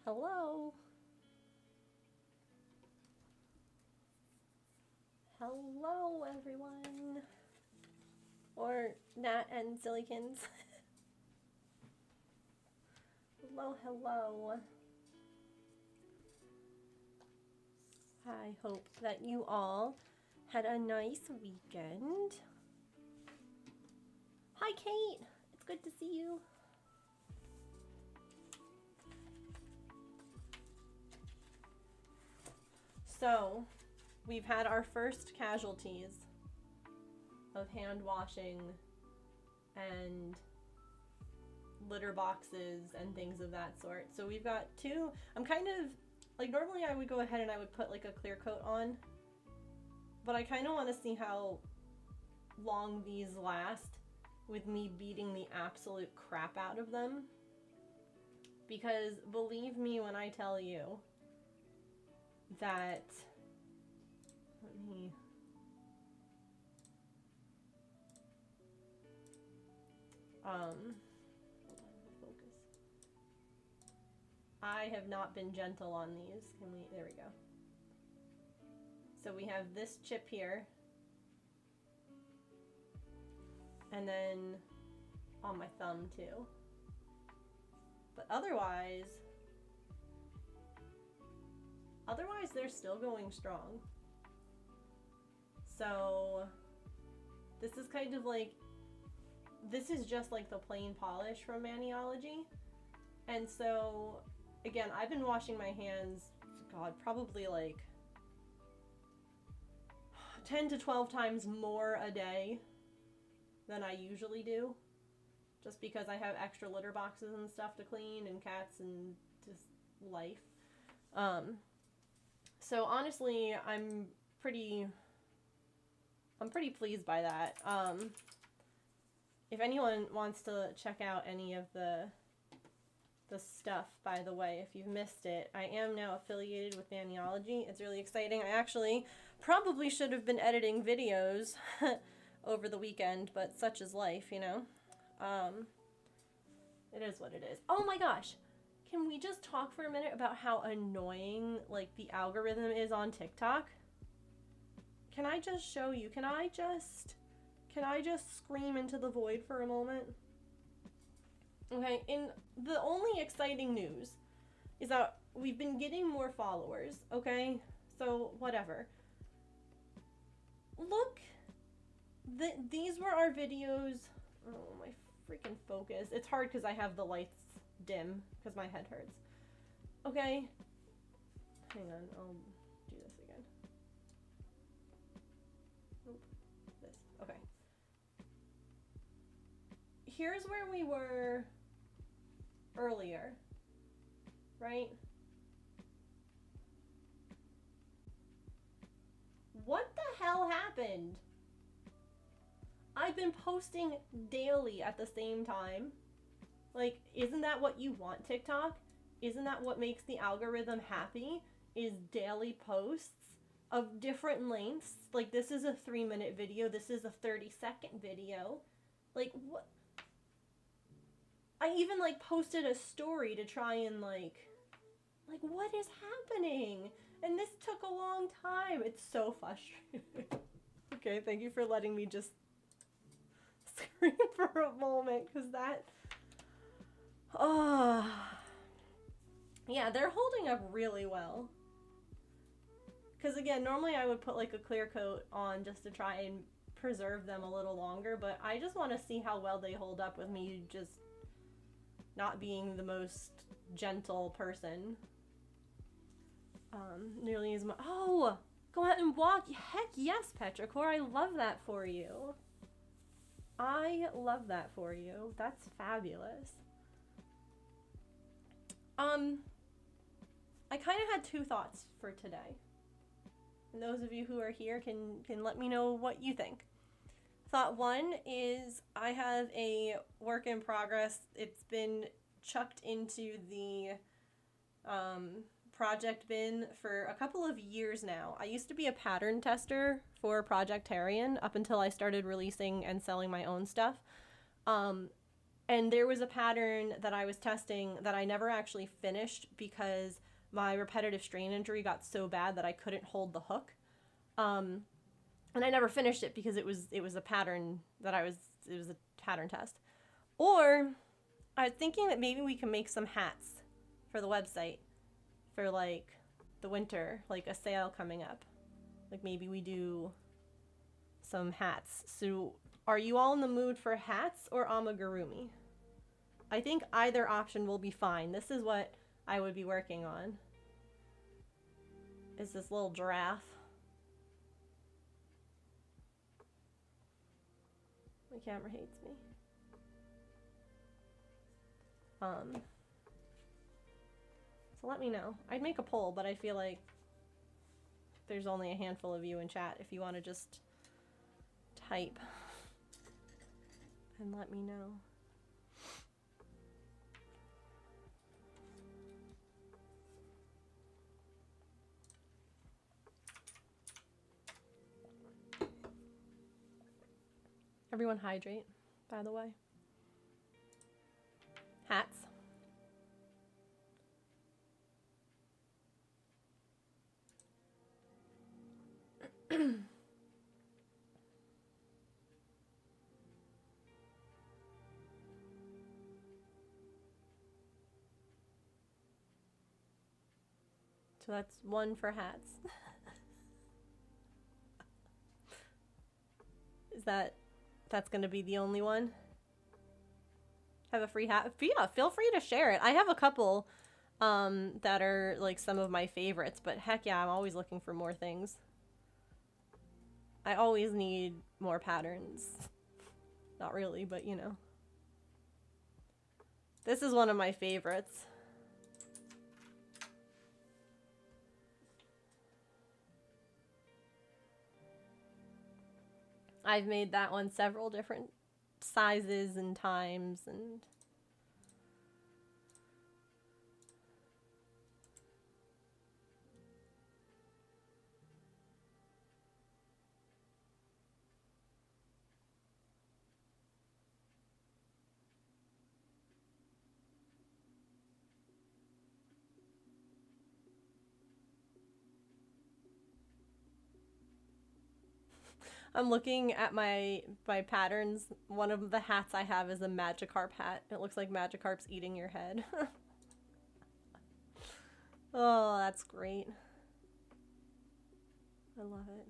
Hello. Hello, everyone. Or Nat and Sillykins. Hello, hello. I hope that you all had a nice weekend. Hi, Kate. It's good to see you. So, we've had our first casualties of hand washing and litter boxes and things of that sort. So we've got two. I'm kind of like, normally I would go ahead and I would put like a clear coat on, but I kind of want to see how long these last with me beating the absolute crap out of them, because believe me when I tell you that, let me, hold on, focus. I have not been gentle on these. Can we, there we go. So we have this chip here, and then on my thumb too. But otherwise they're still going strong. So this is kind of like, this is just like the plain polish from Maniology. And so again, I've been washing my hands, God, probably like 10 to 12 times more a day than I usually do, just because I have extra litter boxes and stuff to clean, and cats, and just life. So honestly, I'm pretty pleased by that. If anyone wants to check out any of the stuff, by the way, if you've missed it, I am now affiliated with Maniology. It's really exciting. I actually probably should have been editing videos over the weekend, but such is life, you know? It is what it is. Oh my gosh! Can we just talk for a minute about how annoying, like, the algorithm is on TikTok? Can I just show you? Can I just scream into the void for a moment? Okay, and the only exciting news is that we've been getting more followers, okay? So, whatever. Look, these were our videos. Oh, my freaking focus. It's hard because I have the lights dim because my head hurts. Okay. Hang on, I'll do this again. Nope. This. Okay. Here's where we were earlier, right? What the hell happened? I've been posting daily at the same time. Like, isn't that what you want, TikTok? Isn't that what makes the algorithm happy? Is daily posts of different lengths. Like, this is a 3-minute video. This is a 30-second video. Like, what? I even, like, posted a story to try and, like, what is happening? And this took a long time. It's so frustrating. Okay, thank you for letting me just scream for a moment, because that... Oh, yeah, they're holding up really well. Because again, normally I would put like a clear coat on just to try and preserve them a little longer, but I just want to see how well they hold up with me just not being the most gentle person. Nearly as much. Oh, go out and walk. Heck yes, Petrichor. I love that for you. I love that for you. That's fabulous. I kind of had two thoughts for today. And those of you who are here can let me know what you think. Thought one is I have a work in progress. It's been chucked into the project bin for a couple of years now. I used to be a pattern tester for Projectarian up until I started releasing and selling my own stuff. And there was a pattern that I was testing that I never actually finished because my repetitive strain injury got so bad that I couldn't hold the hook. And I never finished it because it was a pattern that it was a pattern test. Or I was thinking that maybe we can make some hats for the website for like the winter, like a sale coming up. Like maybe we do some hats. So are you all in the mood for hats or amigurumi? I think either option will be fine. This is what I would be working on. Is this little giraffe. My camera hates me. So let me know. I'd make a poll, but I feel like there's only a handful of you in chat if you want to just type and let me know. Everyone hydrate, by the way. Hats. So that's one for hats. Is that's gonna be the only one? Have a free hat? Yeah, feel free to share it. I have a couple that are like some of my favorites, but heck yeah, I'm always looking for more things. I always need more patterns. Not really, but you know. This is one of my favorites. I've made that one several different sizes and times and I'm looking at my patterns. One of the hats I have is a Magikarp hat. It looks like Magikarp's eating your head. Oh, that's great. I love it.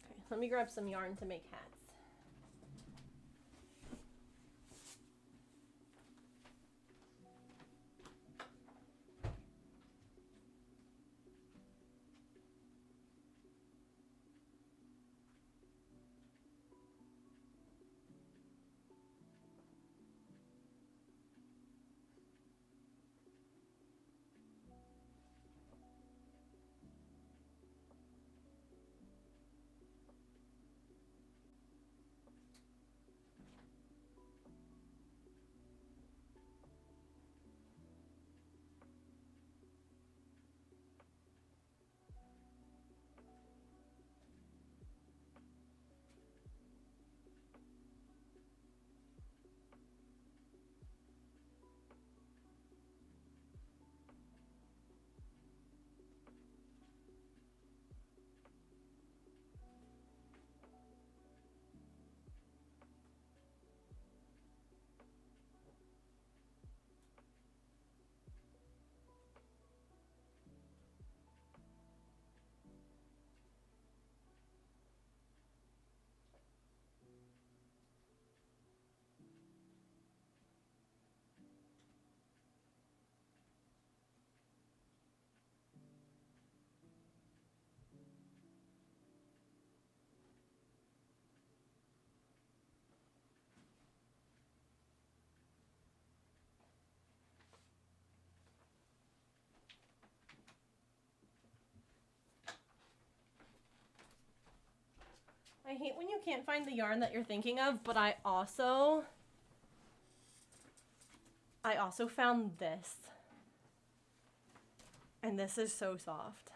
Okay, let me grab some yarn to make hats. I hate when you can't find the yarn that you're thinking of, but I also found this. And this is so soft.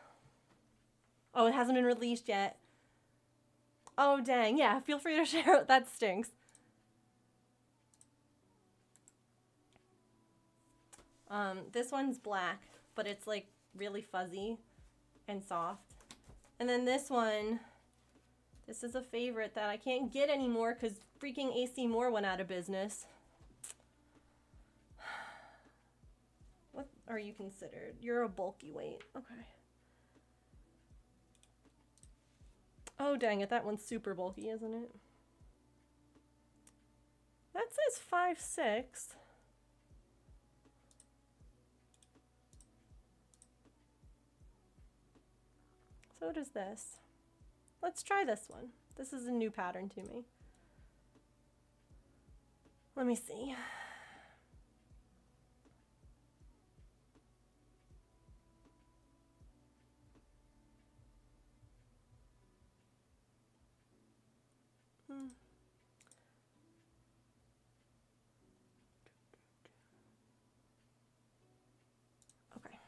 Oh, it hasn't been released yet. Oh, dang. Yeah, feel free to share it. That stinks. This one's black, but it's like really fuzzy and soft. And then this one, this is a favorite that I can't get anymore because freaking AC Moore went out of business. What are you considered? You're a bulky weight. Okay. Oh, dang it. That one's super bulky, isn't it? That says 5'6". So does this. Let's try this one. This is a new pattern to me. Let me see. Okay.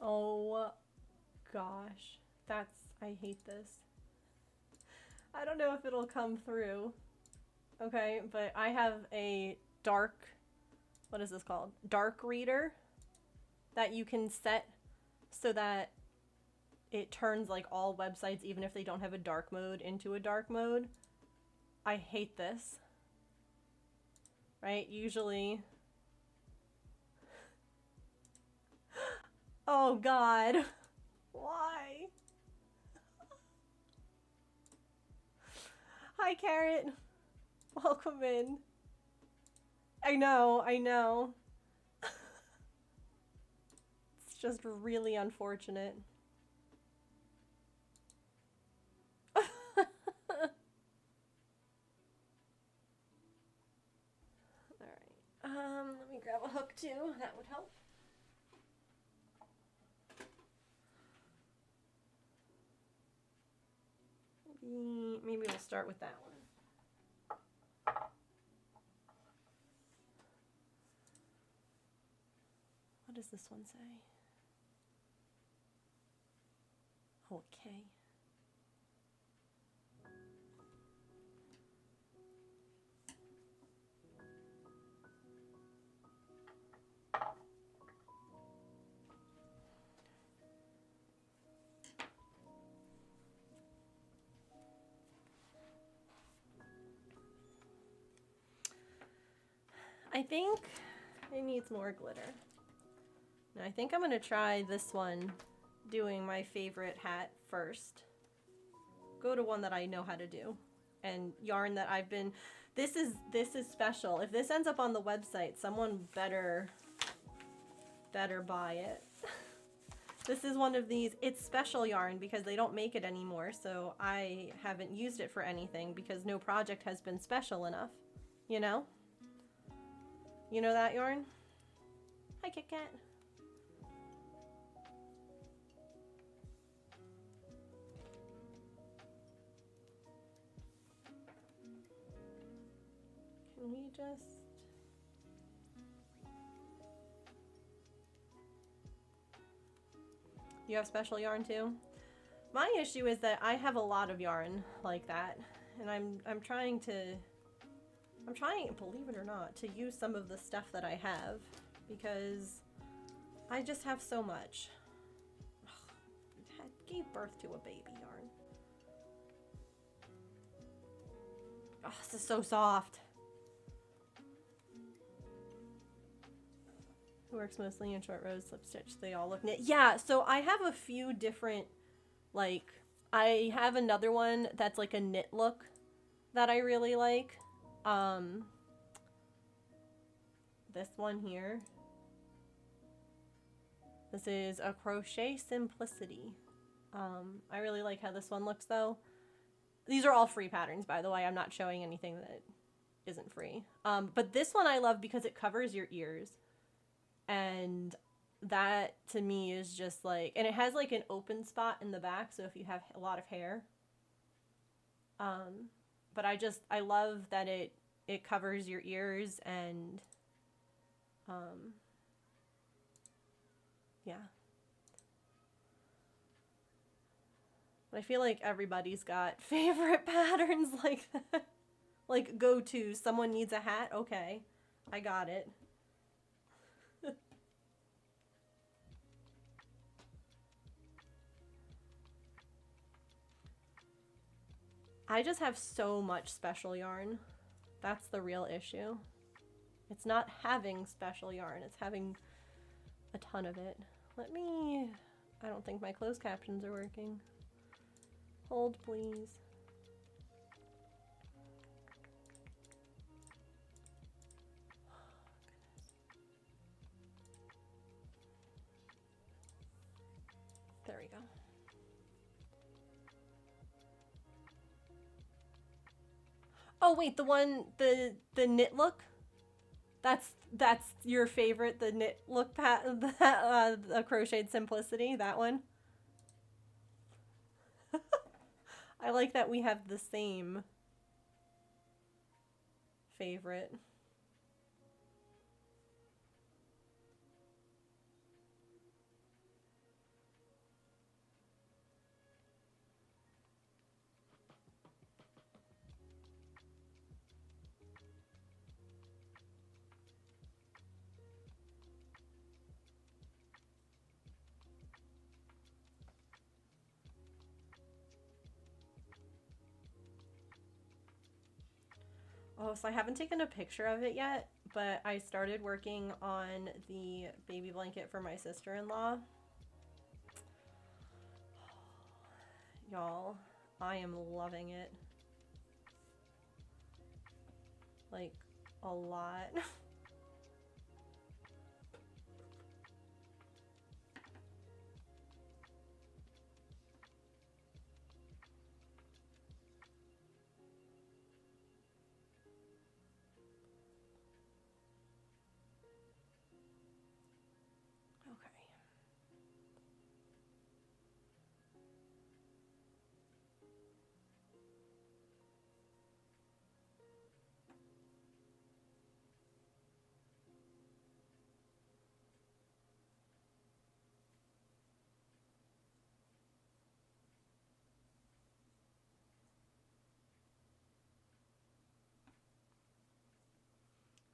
Oh gosh, I hate this. I don't know if it'll come through. Okay, but I have a dark, what is this called? Dark reader that you can set so that it turns like all websites, even if they don't have a dark mode, into a dark mode. I hate this. Right? Usually. Oh God. Why? Hi, Carrot. Welcome in. I know, I know. It's just really unfortunate. Alright. Let me grab a hook too. That would help. Maybe we'll start with that one. What does this one say? Okay. I think it needs more glitter. Now I think I'm gonna try this one, doing my favorite hat first. Go to one that I know how to do, and yarn that I've been. This is special. If this ends up on the website, someone better buy it. This is one of these. It's special yarn because they don't make it anymore, so I haven't used it for anything because no project has been special enough. You know? You know that yarn? Hi, Kit Kat. Can we just... You have special yarn too? My issue is that I have a lot of yarn like that, and I'm trying, believe it or not, to use some of the stuff that I have because I just have so much. Ugh, I gave birth to a baby yarn. Oh, this is so soft. Who works mostly in short rows, slip stitch, they all look knit. Yeah, so I have a few different, like, I have another one that's like a knit look that I really like. This one here. This is a Crochet Simplicity. I really like how this one looks though. These are all free patterns, by the way. I'm not showing anything that isn't free. But this one I love because it covers your ears. And that to me is just like, and it has like an open spot in the back, so if you have a lot of hair. But I love that it covers your ears and yeah. But I feel like everybody's got favorite patterns like that. Like go-to, someone needs a hat, okay, I got it. I just have so much special yarn. That's the real issue. It's not having special yarn, it's having a ton of it. I don't think my closed captions are working. Hold, please. There we go. Oh wait, the knit look? That's your favorite, the knit look the crocheted simplicity, that one? I like that we have the same favorite. Oh, so I haven't taken a picture of it yet, but I started working on the baby blanket for my sister-in-law. Y'all, I am loving it. Like, a lot.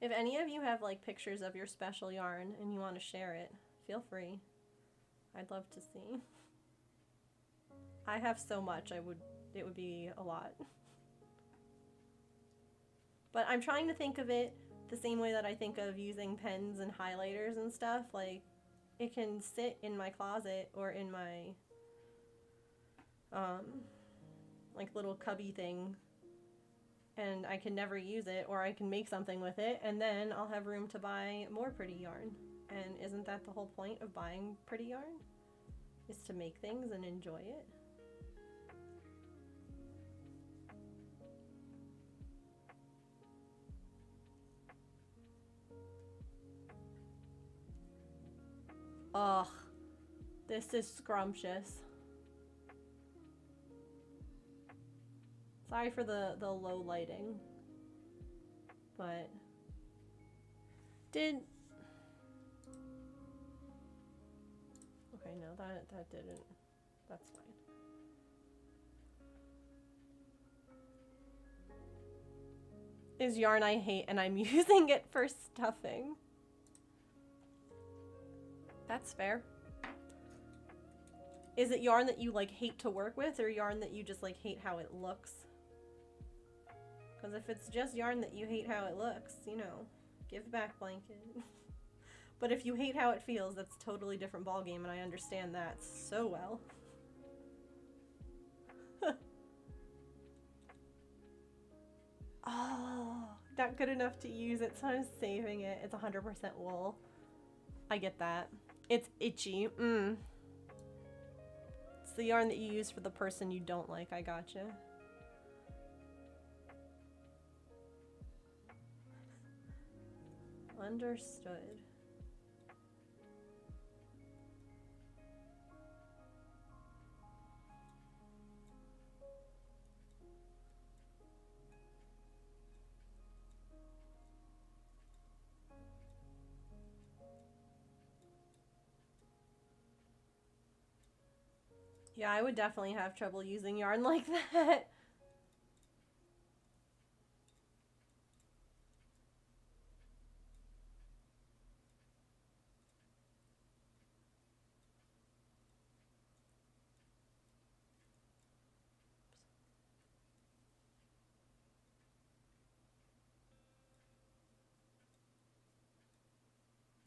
If any of you have like pictures of your special yarn and you want to share it, feel free. I'd love to see. I have so much, it would be a lot. But I'm trying to think of it the same way that I think of using pens and highlighters and stuff. Like, it can sit in my closet or in my like little cubby thing, and I can never use it, or I can make something with it, and then I'll have room to buy more pretty yarn. And isn't that the whole point of buying pretty yarn? Is to make things and enjoy it? Ugh, this is scrumptious. Sorry for the low lighting, but okay, no, that didn't, that's fine. Is yarn I hate and I'm using it for stuffing. That's fair. Is it yarn that you like hate to work with, or yarn that you just like hate how it looks? Because if it's just yarn that you hate how it looks, you know, give back blanket. But if you hate how it feels, that's a totally different ballgame, and I understand that so well. Oh, not good enough to use it, so I'm saving it. It's 100% wool. I get that. It's itchy. It's the yarn that you use for the person you don't like. I gotcha. Understood. Yeah, I would definitely have trouble using yarn like that.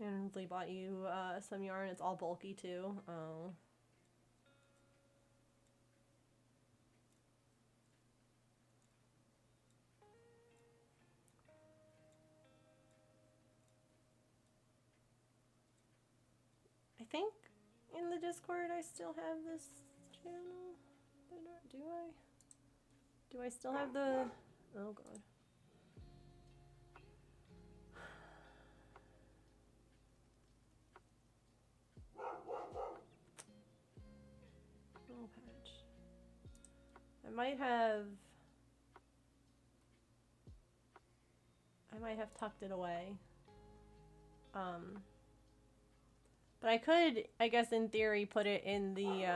And they bought you some yarn. It's all bulky too. Oh. I think in the Discord I still have this channel. Do I? Do I still have the... Oh god. Oh, patch. I might have tucked it away. But I could, I guess in theory, put it in the,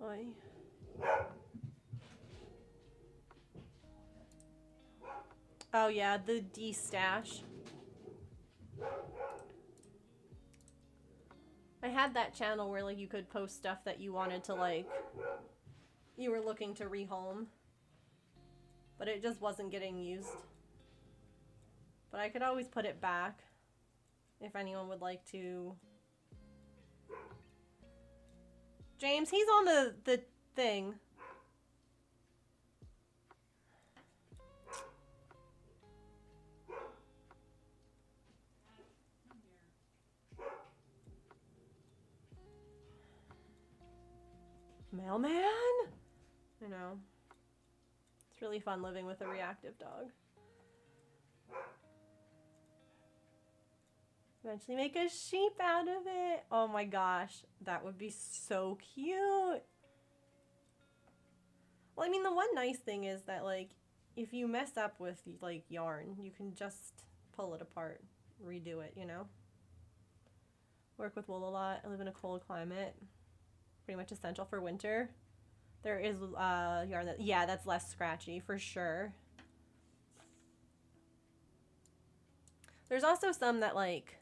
Oy. Oh yeah, the D-stash. I had that channel where like you could post stuff that you wanted to like, you were looking to rehome. But it just wasn't getting used. But I could always put it back if anyone would like to. James, he's on the thing. Mailman? I know. It's really fun living with a reactive dog. Eventually make a sheep out of it. Oh my gosh, that would be so cute. Well, I mean, the one nice thing is that, like, if you mess up with, like, yarn, you can just pull it apart, redo it, you know? Work with wool a lot. I live in a cold climate. Pretty much essential for winter. There is yarn that, yeah, that's less scratchy, for sure. There's also some that, like,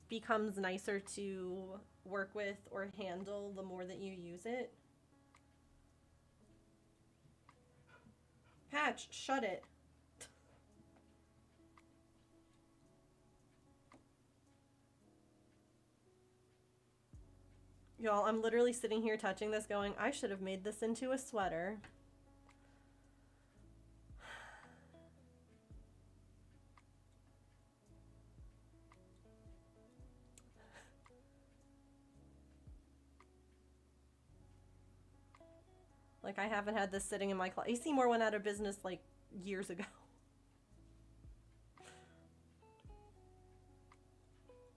becomes nicer to work with or handle the more that you use it. Patch, shut it. Y'all, I'm literally sitting here touching this going, I should have made this into a sweater. Like, I haven't had this sitting in my closet. AC Moore went out of business, like, years ago.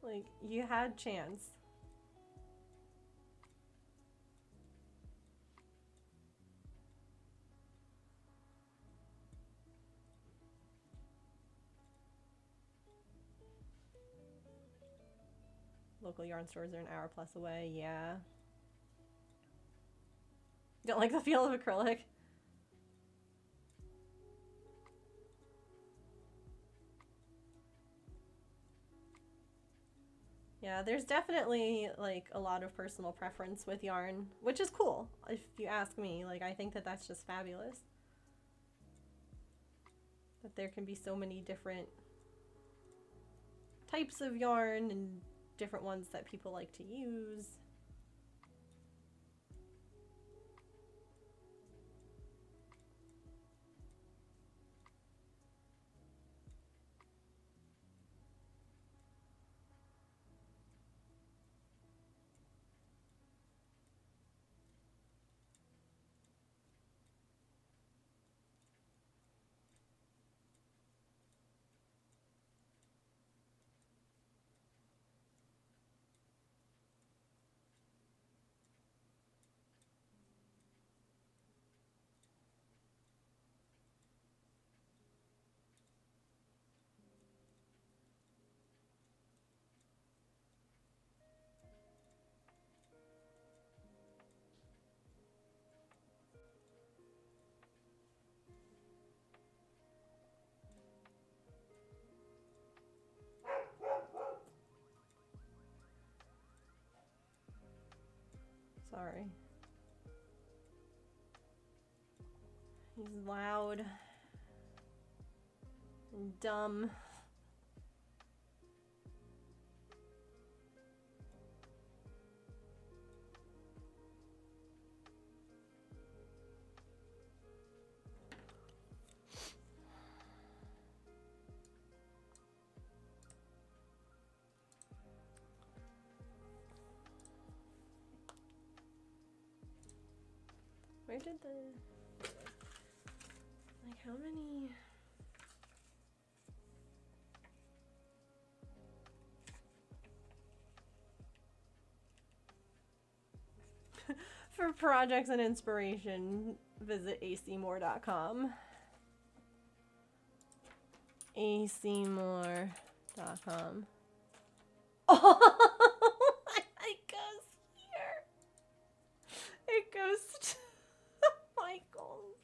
Like, you had chance. Local yarn stores are an hour plus away, yeah. Don't like the feel of acrylic? Yeah, there's definitely, like, a lot of personal preference with yarn, which is cool, if you ask me. Like, I think that that's just fabulous. That there can be so many different types of yarn and different ones that people like to use. Sorry. He's loud and dumb. Where did the... Like, how many... For projects and inspiration, visit acmore.com. acmore.com. Oh, it goes here. It goes to Michael's.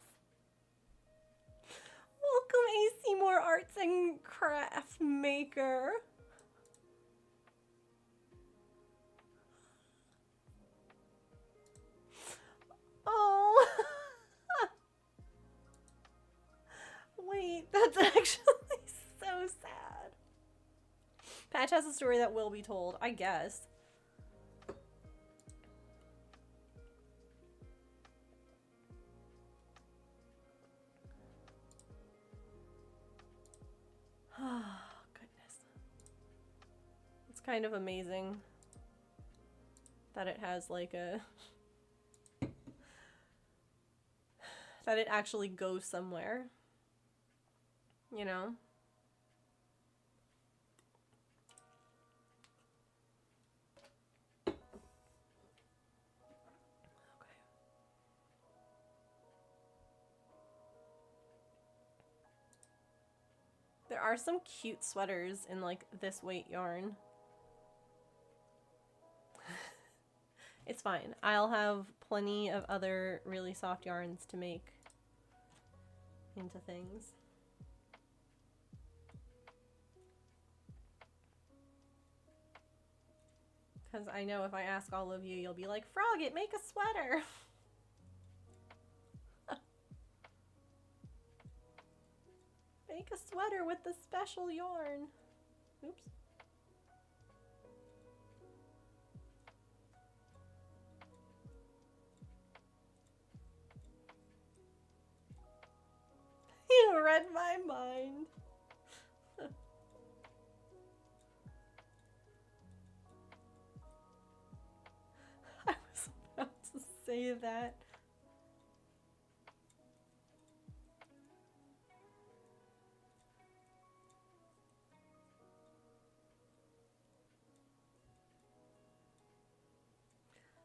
Welcome, AC Moore Arts and Craft Maker. Oh. Wait, that's actually so sad. Patch has a story that will be told, I guess. Oh, goodness. It's kind of amazing that it has like a... that it actually goes somewhere. You know? There are some cute sweaters in like this weight yarn. It's fine. I'll have plenty of other really soft yarns to make into things. Because I know if I ask all of you, you'll be like, Frogget, make a sweater! Make a sweater with the special yarn. Oops. You read my mind. I was about to say that.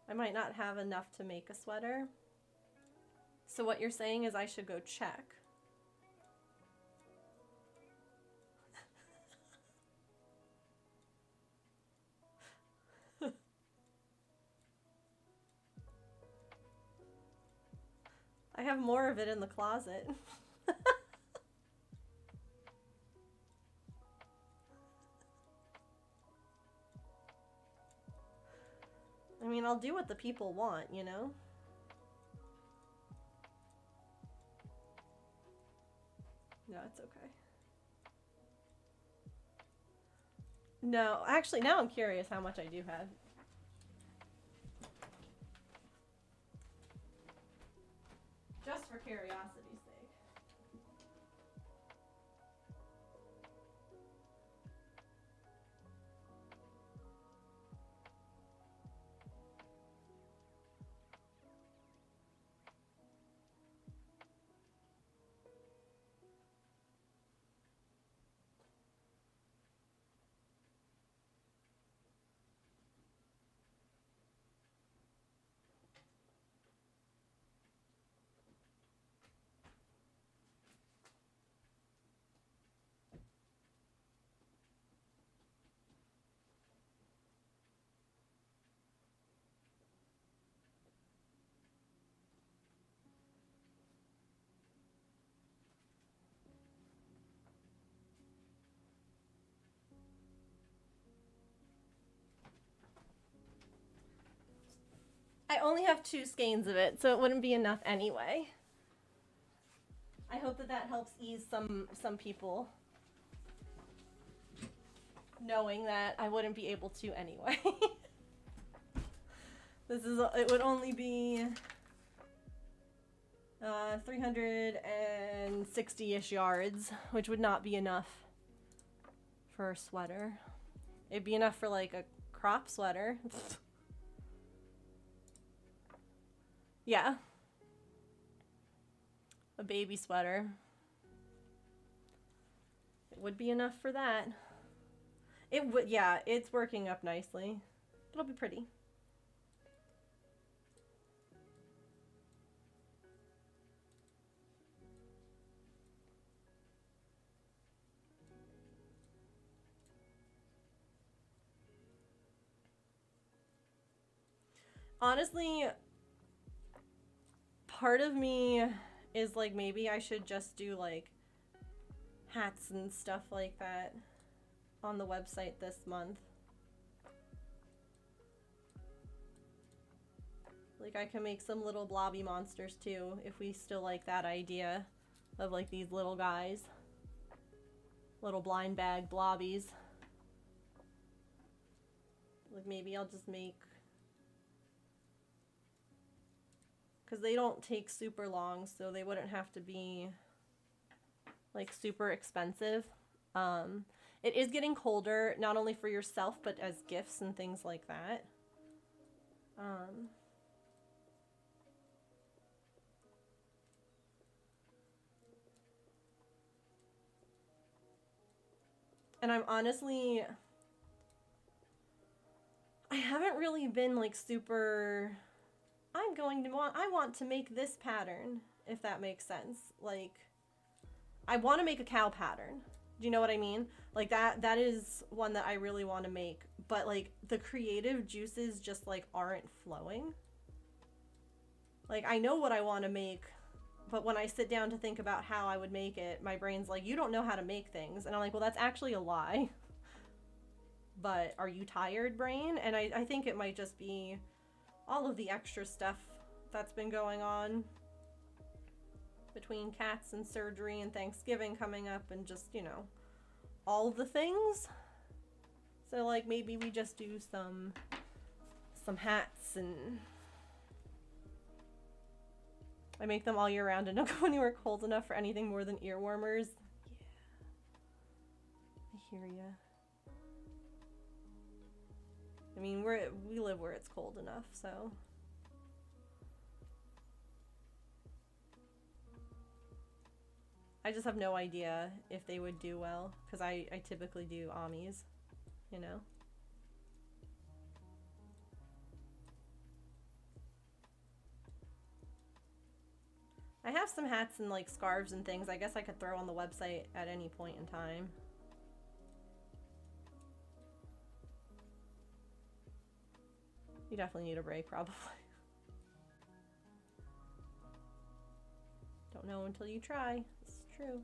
I might not have enough to make a sweater. So what you're saying is I should go check. I have more of it in the closet. I mean, I'll do what the people want, you know? No, it's okay. No, actually, now I'm curious how much I do have. Just for curiosity's sake. I only have 2 skeins of it, so it wouldn't be enough anyway. I hope that that helps ease some people, knowing that I wouldn't be able to anyway. It would only be 360-ish yards, which would not be enough for a sweater. It'd be enough for like a crop sweater. Yeah. A baby sweater. It would be enough for that. It would, yeah, it's working up nicely. It'll be pretty. Honestly, part of me is like, maybe I should just do like hats and stuff like that on the website this month. Like, I can make some little blobby monsters too, if we still like that idea of like these little guys. Little blind bag blobbies. Like, maybe I'll just make, because they don't take super long, so they wouldn't have to be like super expensive. It is getting colder, not only for yourself, but as gifts and things like that. And I'm honestly, I haven't really been like super, I want to make this pattern, if that makes sense. Like, I want to make a cow pattern. Do you know what I mean? Like, that is one that I really want to make, but like the creative juices just like aren't flowing. Like, I know what I want to make, but when I sit down to think about how I would make it, my brain's like, you don't know how to make things. And I'm like, well, that's actually a lie. But are you tired, brain? And I think it might just be all of the extra stuff that's been going on between cats and surgery and Thanksgiving coming up and just, you know, all the things. So like, maybe we just do some hats, and I make them all year round and don't go anywhere cold enough for anything more than ear warmers. Yeah, I hear ya. I mean, we live where it's cold enough, so. I just have no idea if they would do well, because I typically do Amis, you know? I have some hats and like scarves and things I guess I could throw on the website at any point in time. You definitely need a break, probably. Don't know until you try. It's true.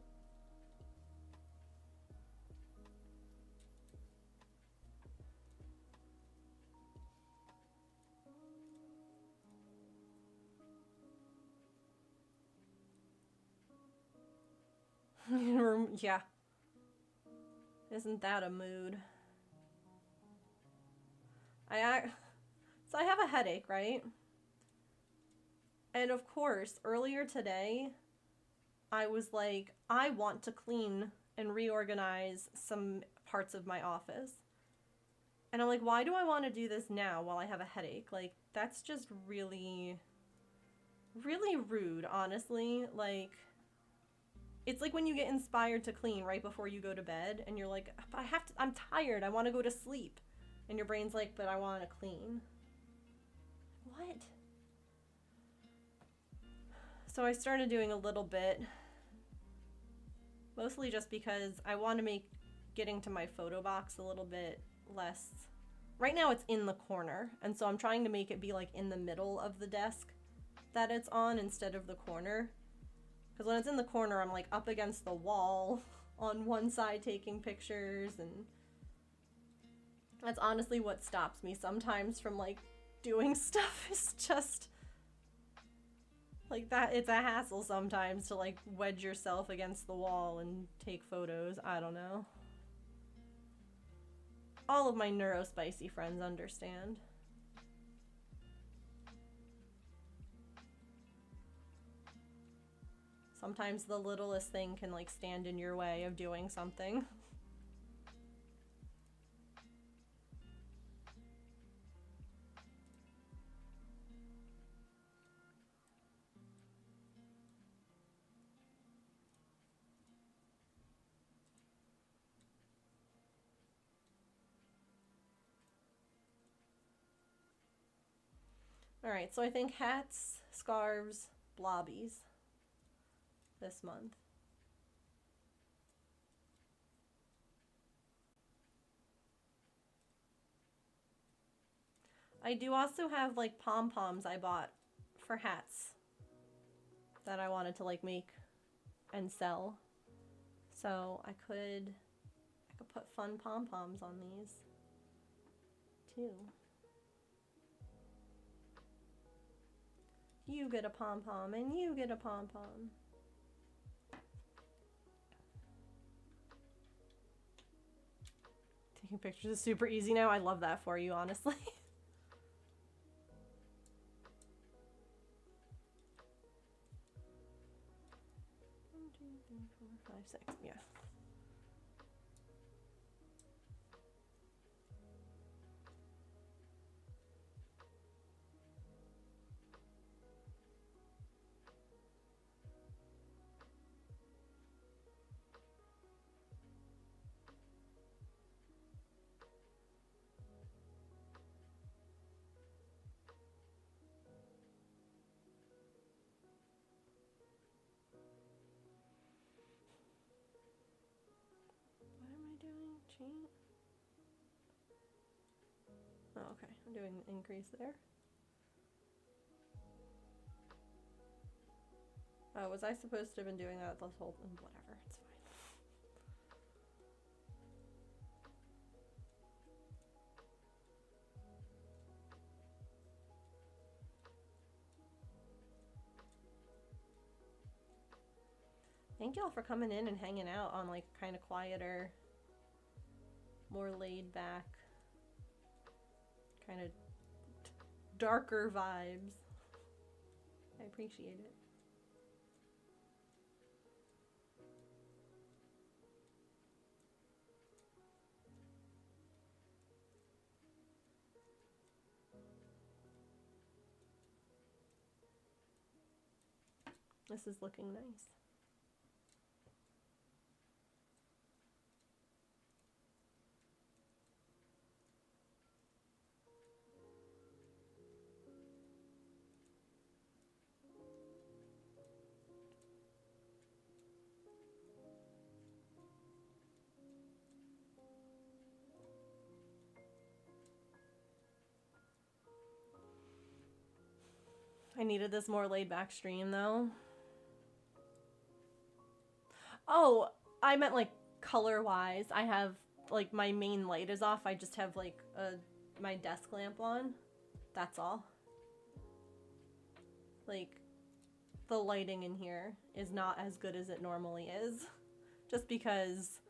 Yeah. Isn't that a mood? So I have a headache, right? And of course, earlier today, I was like, I want to clean and reorganize some parts of my office. And I'm like, why do I want to do this now while I have a headache? Like, that's just really, really rude, honestly. Like, it's like when you get inspired to clean right before you go to bed and you're like, I'm tired, I want to go to sleep. And your brain's like, but I want to clean. What? So I started doing a little bit, mostly just because I want to make getting to my photo box a little bit less. Right now it's in the corner, and so I'm trying to make it be like in the middle of the desk that it's on instead of the corner. Because when it's in the corner, I'm like up against the wall on one side taking pictures, and that's honestly what stops me sometimes from like doing stuff is just like that. It's a hassle sometimes to like wedge yourself against the wall and take photos. I don't know. All of my neurospicy friends understand. Sometimes the littlest thing can like stand in your way of doing something. Alright, so I think hats, scarves, blobbies this month. I do also have like pom-poms I bought for hats that I wanted to like make and sell. So I could put fun pom-poms on these too. You get a pom-pom and you get a pom-pom. Taking pictures is super easy now. I love that for you, honestly. 1, 2, 3, 4, 5, 6. Yeah. Oh, okay. I'm doing an increase there. Oh, was I supposed to have been doing that this whole thing? Whatever, it's fine. Thank y'all for coming in and hanging out on like kind of quieter, more laid back, kind of darker vibes. I appreciate it. This is looking nice. I needed this more laid back stream though. Oh, I meant like color wise. I have like my main light is off. I just have like my desk lamp on. That's all. Like the lighting in here is not as good as it normally is. Just because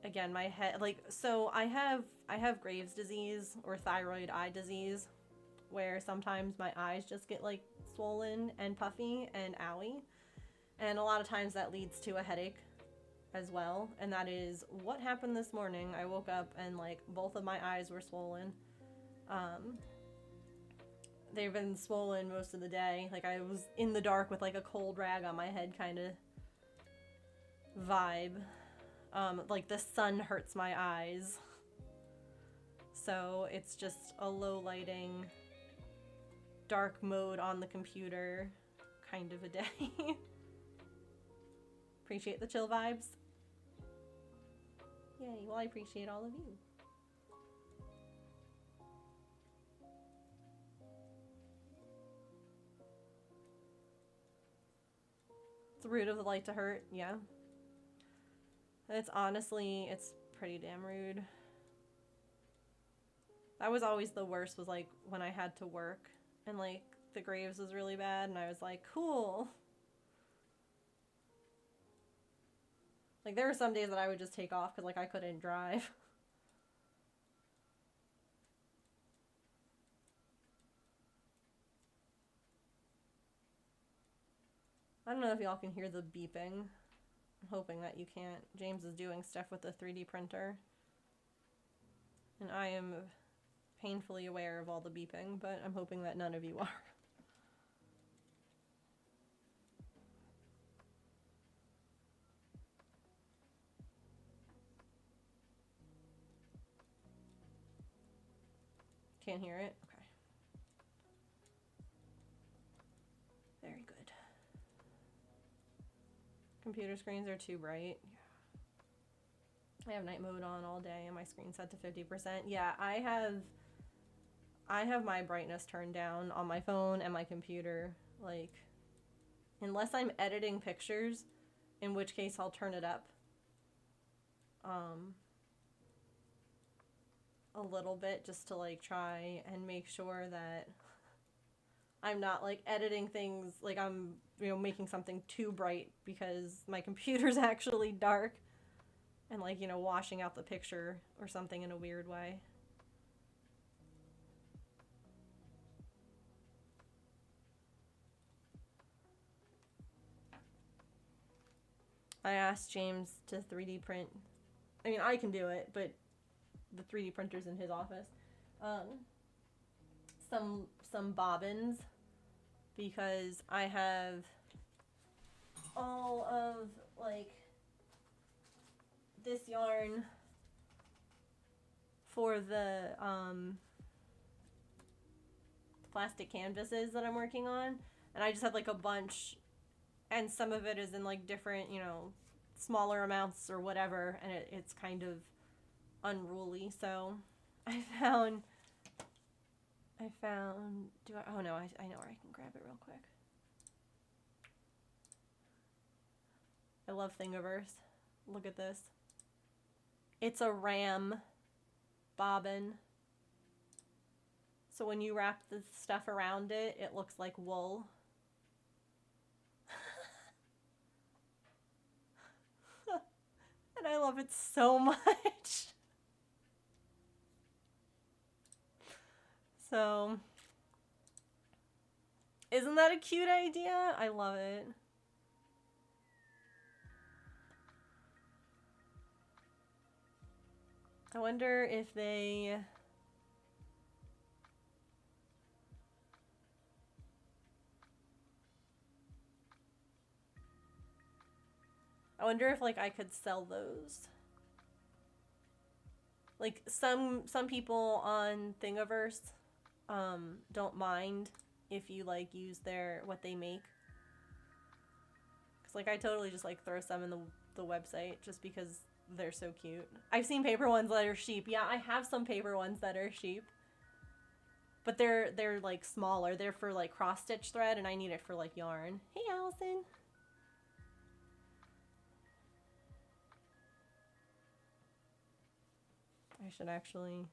again, my head like so I have Graves' disease or thyroid eye disease where sometimes my eyes just get like swollen and puffy and owy. And a lot of times that leads to a headache as well. And that is what happened this morning. I woke up and like both of my eyes were swollen. They've been swollen most of the day. Like I was in the dark with like a cold rag on my head kind of vibe. Like the sun hurts my eyes. So it's just a low lighting, dark mode on the computer kind of a day. Appreciate the chill vibes. Yay, well I appreciate all of you. It's rude of the light to hurt, yeah. It's honestly, it's pretty damn rude. That was always the worst, was like when I had to work and like the Graves was really bad and I was like, cool. Like there were some days that I would just take off because like I couldn't drive. I don't know if y'all can hear the beeping. I'm hoping that you can't. James is doing stuff with the 3D printer. And I am painfully aware of all the beeping, but I'm hoping that none of you are. Can't hear it? Okay. Very good. Computer screens are too bright. Yeah. I have night mode on all day and my screen's set to 50%. Yeah, I have my brightness turned down on my phone and my computer. Like, unless I'm editing pictures, in which case I'll turn it up. A little bit just to like try and make sure that I'm not like editing things like I'm, you know, making something too bright because my computer's actually dark and like, you know, washing out the picture or something in a weird way. I asked James to 3D print. I mean, I can do it, but the 3D printer's in his office. Some bobbins because I have all of like this yarn for the plastic canvases that I'm working on, and I just had like a bunch, and some of it is in like different, you know, smaller amounts or whatever, and it's kind of unruly. So I found oh no, I know where I can grab it real quick. I love Thingiverse. Look at this. It's a ram bobbin. So when you wrap the stuff around it, it looks like wool. And I love it so much. So, isn't that a cute idea? I love it. I wonder if they... I wonder if like I could sell those. Like some people on Thingiverse don't mind if you like use what they make. Cause like I totally just like throw some in the website just because they're so cute. I've seen paper ones that are sheep. Yeah, I have some paper ones that are sheep. But they're like smaller. They're for like cross stitch thread and I need it for like yarn. Hey Allison. I should actually...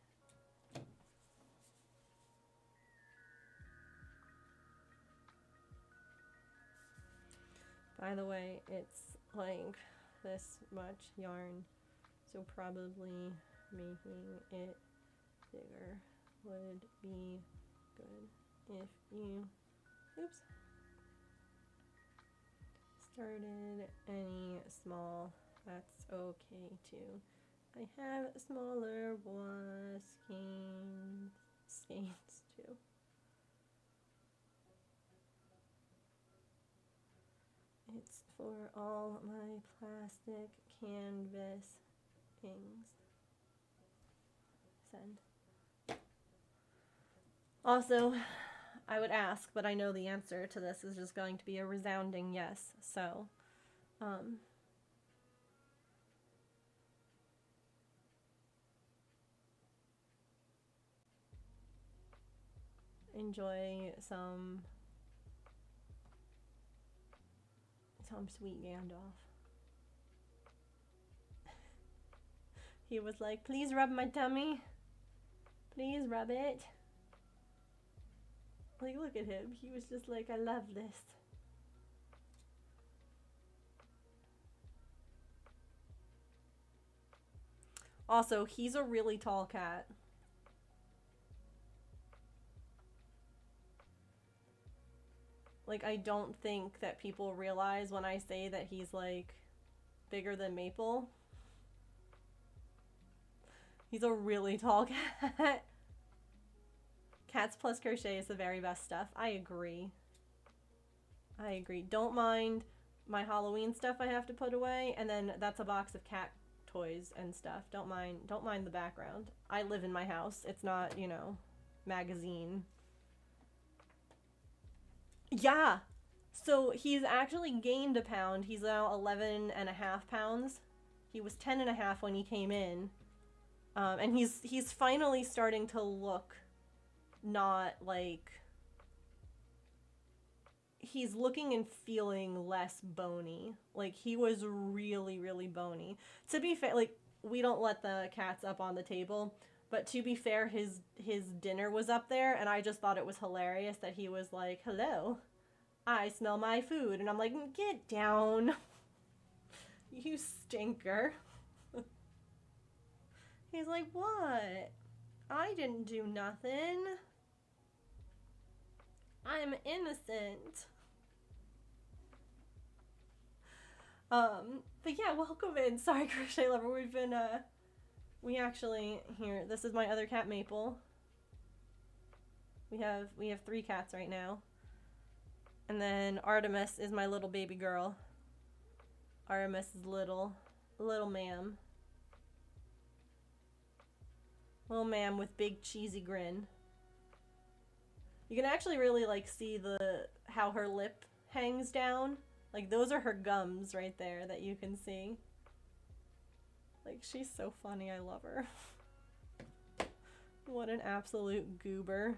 By the way, it's like this much yarn, so probably making it bigger would be good if you, oops, started any small, that's okay too. I have smaller skeins too. It's for all my plastic canvas things. Send. Also, I would ask, but I know the answer to this is just going to be a resounding yes. So, enjoy some sweet Gandalf. He was like, please rub my tummy. Please rub it. Like, look at him. He was just like, I love this. Also, he's a really tall cat. Like, I don't think that people realize when I say that he's, like, bigger than Maple. He's a really tall cat. Cats plus crochet is the very best stuff. I agree. I agree. Don't mind my Halloween stuff I have to put away, and then that's a box of cat toys and stuff. Don't mind the background. I live in my house. It's not, you know, magazine. Yeah. So he's actually gained a pound. He's now 11.5 pounds. He was 10.5 when he came in. And he's finally starting to look not like, he's looking and feeling less bony. Like, he was really, really bony. To be fair, like, we don't let the cats up on the table, but to be fair, his dinner was up there, and I just thought it was hilarious that he was like, hello, I smell my food. And I'm like, get down. You stinker. He's like, what? I didn't do nothing. I'm innocent. But yeah, welcome in. Sorry, Crochet Lover. We've been, we actually, here, this is my other cat, Maple. We have 3 cats right now. And then Artemis is my little baby girl. Artemis is little ma'am. Little ma'am with big cheesy grin. You can actually really, like, see how her lip hangs down. Like, those are her gums right there that you can see. Like, she's so funny. I love her. What an absolute goober.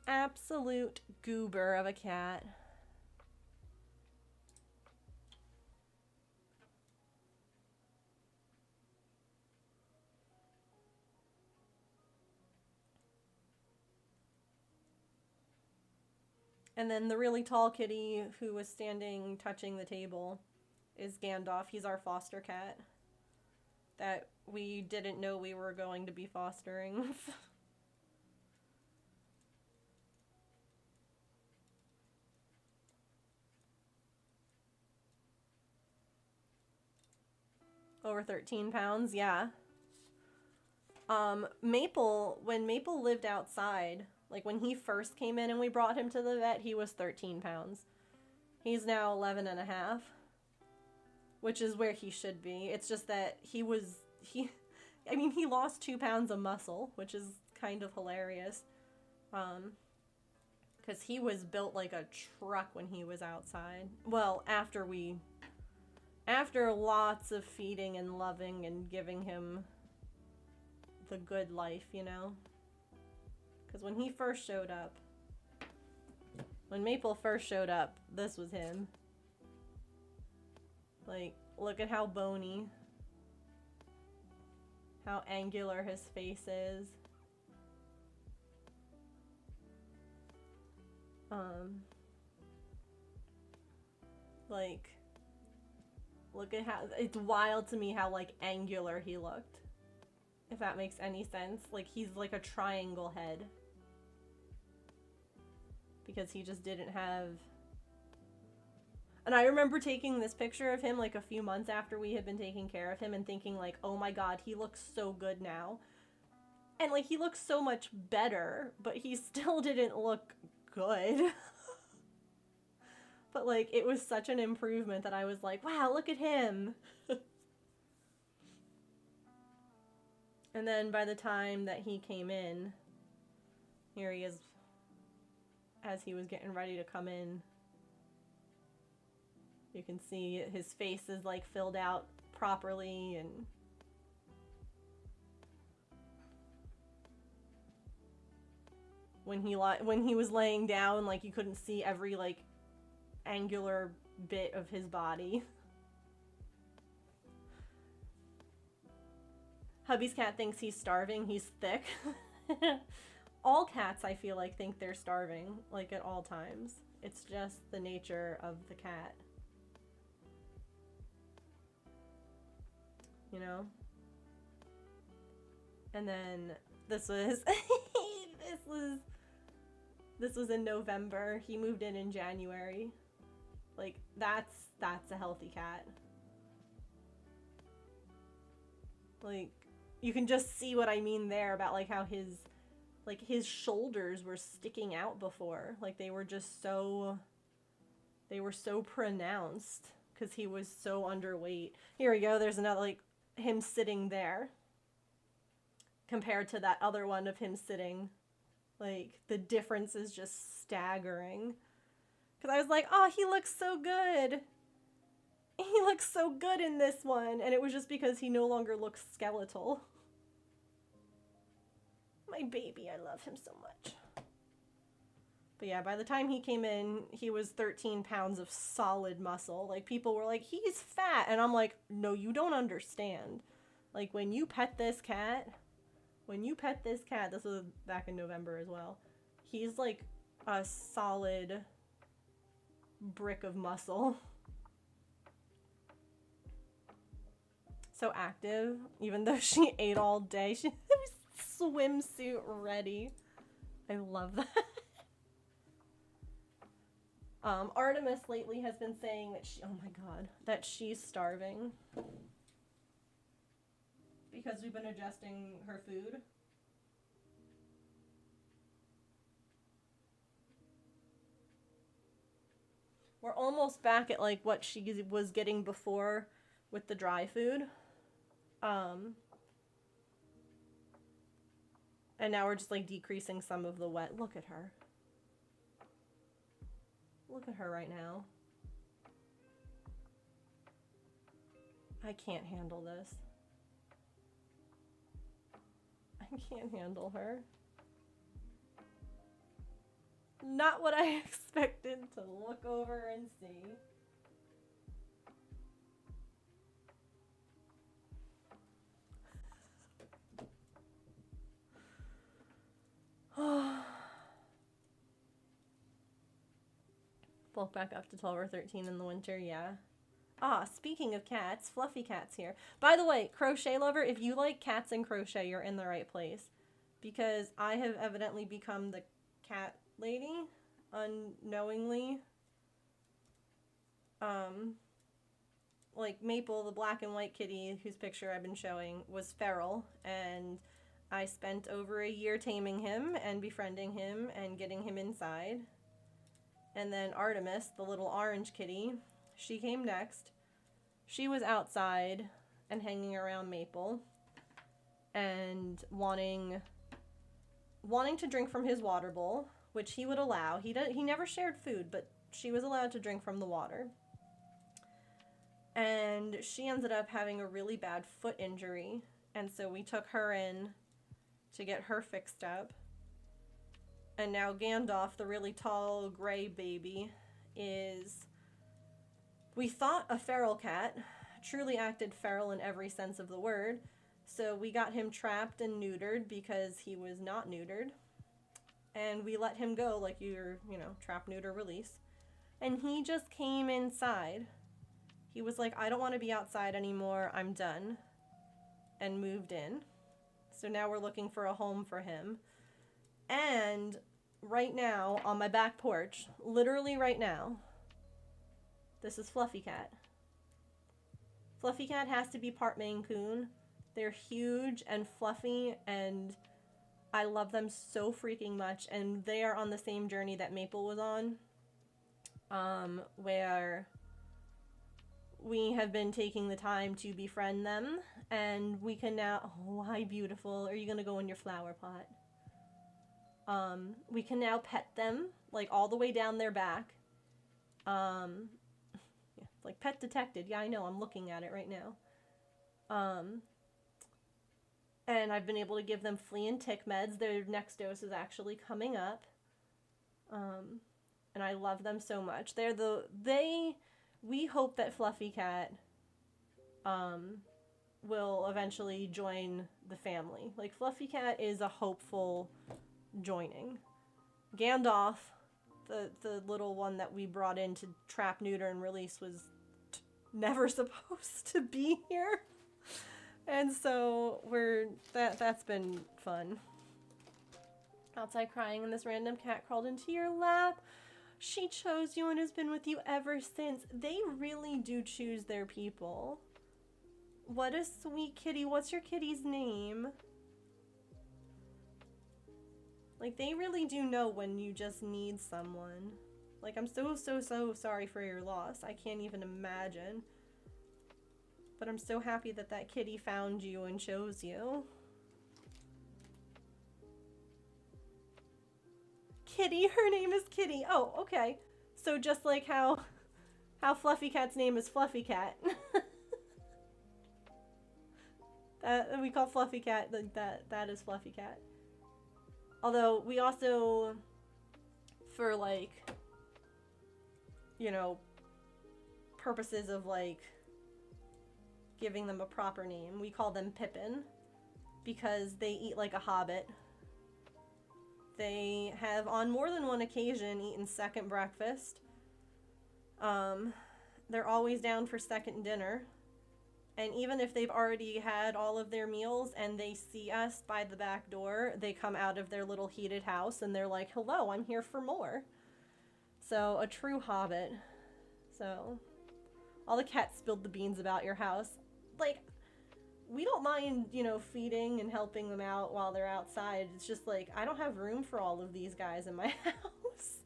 Absolute goober of a cat. And then the really tall kitty who was standing touching the table is Gandalf. He's our foster cat that we didn't know we were going to be fostering. Over 13 pounds, yeah. Maple, when Maple lived outside, like when he first came in and we brought him to the vet, he was 13 pounds. He's now 11.5, which is where he should be. It's just that he lost 2 pounds of muscle, which is kind of hilarious. Because he was built like a truck when he was outside. Well, after lots of feeding and loving and giving him the good life, you know? Because when he first showed up, when Maple first showed up, this was him. Like, look at how bony, how angular his face is. Like, look at how, it's wild to me how, like, angular he looked. If that makes any sense. Like, he's like a triangle head. Because he just didn't have... And I remember taking this picture of him, like, a few months after we had been taking care of him and thinking, like, oh my god, he looks so good now. And, like, he looks so much better, but he still didn't look good. But, like, it was such an improvement that I was like, wow, look at him. And then by the time that he came in, here he is as he was getting ready to come in. You can see his face is like filled out properly, and when he was laying down, like, you couldn't see every like angular bit of his body. Hubby's cat thinks he's starving. He's thick. All cats, I feel like, think they're starving, like, at all times. It's just the nature of the cat. You know? And then this was this was in November. He moved in January. Like, that's a healthy cat. Like, you can just see what I mean there about, like, how his shoulders were sticking out before. Like, they were so pronounced because he was so underweight. Here we go. There's another, like, him sitting there compared to that other one of him sitting. Like, the difference is just staggering. Because I was like, oh, he looks so good. He looks so good in this one. And it was just because he no longer looks skeletal. My baby, I love him so much. But yeah, by the time he came in, he was 13 pounds of solid muscle. Like, people were like, he's fat. And I'm like, no, you don't understand. Like, when you pet this cat, this was back in November as well, he's like a solid brick of muscle. So active, even though she ate all day. She was swimsuit ready. I love that. Artemis lately has been saying that oh my god, that she's starving. Because we've been adjusting her food. We're almost back at, like, what she was getting before with the dry food. And now we're just, like, decreasing some of the wet. Look at her. Look at her right now. I can't handle this. I can't handle her. Not what I expected to look over and see. Bulk back up to 12 or 13 in the winter, yeah. Ah, speaking of cats, Fluffy Cat's here. By the way, crochet lover, if you like cats and crochet, you're in the right place. Because I have evidently become the cat lady, unknowingly. Like, Maple, the black and white kitty, whose picture I've been showing, was feral, and I spent over a year taming him and befriending him and getting him inside. And then Artemis, the little orange kitty, she came next. She was outside and hanging around Maple and wanting to drink from his water bowl, which he would allow. He never shared food, but she was allowed to drink from the water. And she ended up having a really bad foot injury, and so we took her in to get her fixed up. And now Gandalf, the really tall gray baby, is, we thought, a feral cat. Truly acted feral in every sense of the word. So we got him trapped and neutered because he was not neutered. And we let him go like you're, trap, neuter, release. And he just came inside. He was like, I don't want to be outside anymore. I'm done. And moved in. So now we're looking for a home for him. And right now, on my back porch, literally right now, this is Fluffy Cat. Fluffy Cat has to be part Maine Coon. They're huge and fluffy, and I love them so freaking much. And they are on the same journey that Maple was on, where we have been taking the time to befriend them, and we can now, oh, hi beautiful, are you gonna go in your flower pot? We can now pet them, like, all the way down their back. Yeah, it's like pet detected. Yeah, I know, I'm looking at it right now. And I've been able to give them flea and tick meds. Their next dose is actually coming up. And I love them so much. We hope that Fluffy Cat, will eventually join the family. Like, Fluffy Cat is a hopeful joining. Gandalf, the little one that we brought in to trap, neuter, and release, was never supposed to be here. And so that's been fun. Outside crying, and this random cat crawled into your lap. She chose you and has been with you ever since. They really do choose their people. What a sweet kitty. What's your kitty's name? Like, they really do know when you just need someone. Like, I'm so sorry for your loss. I can't even imagine. But I'm so happy that that kitty found you and chose you. Kitty, her name is Kitty. Oh, okay. So just like how Fluffy Cat's name is Fluffy Cat. That we call Fluffy Cat, that is Fluffy Cat. Although we also, for like, you know, purposes of like giving them a proper name, we call them Pippin because they eat like a hobbit. They have on more than one occasion eaten second breakfast. They're always down for second dinner. And even if they've already had all of their meals and they see us by the back door, they come out of their little heated house and they're like, hello, I'm here for more. So, a true hobbit. So, all the cats spilled the beans about your house. Like, we don't mind, you know, feeding and helping them out while they're outside. It's just like, I don't have room for all of these guys in my house.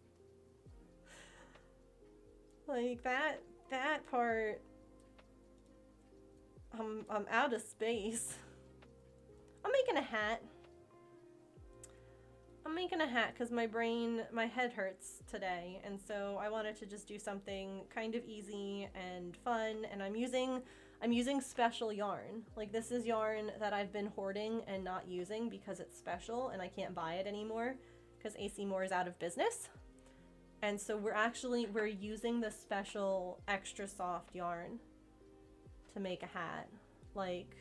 Like, that part... I'm out of space. I'm making a hat. I'm making a hat because my head hurts today, and so I wanted to just do something kind of easy and fun, and I'm using special yarn. Like, this is yarn that I've been hoarding and not using because it's special and I can't buy it anymore because AC Moore is out of business. And so we're using the special extra soft yarn to make a hat. Like,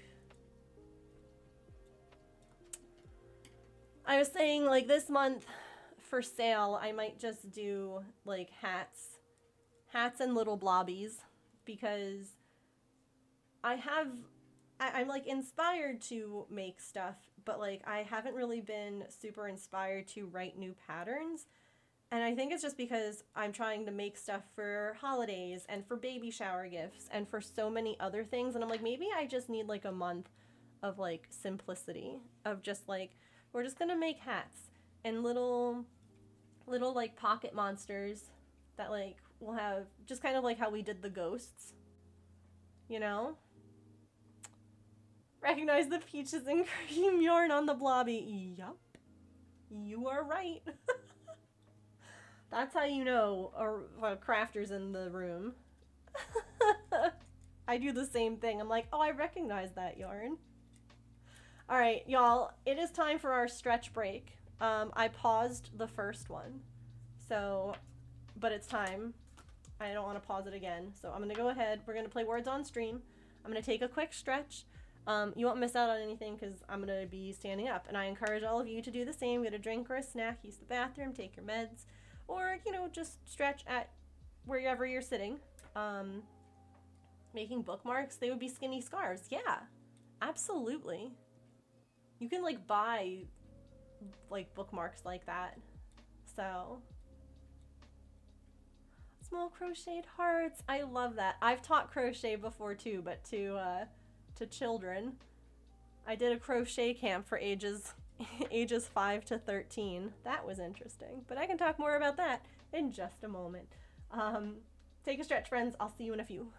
I was saying, like, this month for sale, I might just do like hats and little blobbies, because I'm like inspired to make stuff, but like I haven't really been super inspired to write new patterns. And I think it's just because I'm trying to make stuff for holidays and for baby shower gifts and for so many other things. And I'm like, maybe I just need like a month of like simplicity of just like, we're just gonna make hats and little like pocket monsters that like will have just kind of like how we did the ghosts, you know? Recognize the peaches and cream yarn on the blobby. Yup, you are right. That's how you know a crafter's in the room. I do the same thing. I'm like, oh, I recognize that yarn. All right, y'all, it is time for our stretch break. I paused the first one, so, but it's time. I don't want to pause it again, so I'm going to go ahead. We're going to play Words on Stream. I'm going to take a quick stretch. You won't miss out on anything because I'm going to be standing up, and I encourage all of you to do the same. Get a drink or a snack, use the bathroom, take your meds, or, you know, just stretch at wherever you're sitting. Making bookmarks, they would be skinny scarves. Yeah, absolutely. You can, like, buy, like, bookmarks like that. So, small crocheted hearts. I love that. I've taught crochet before, too, but to children. I did a crochet camp for ages 5 to 13. That was interesting, but I can talk more about that in just a moment. Take a stretch, friends. I'll see you in a few.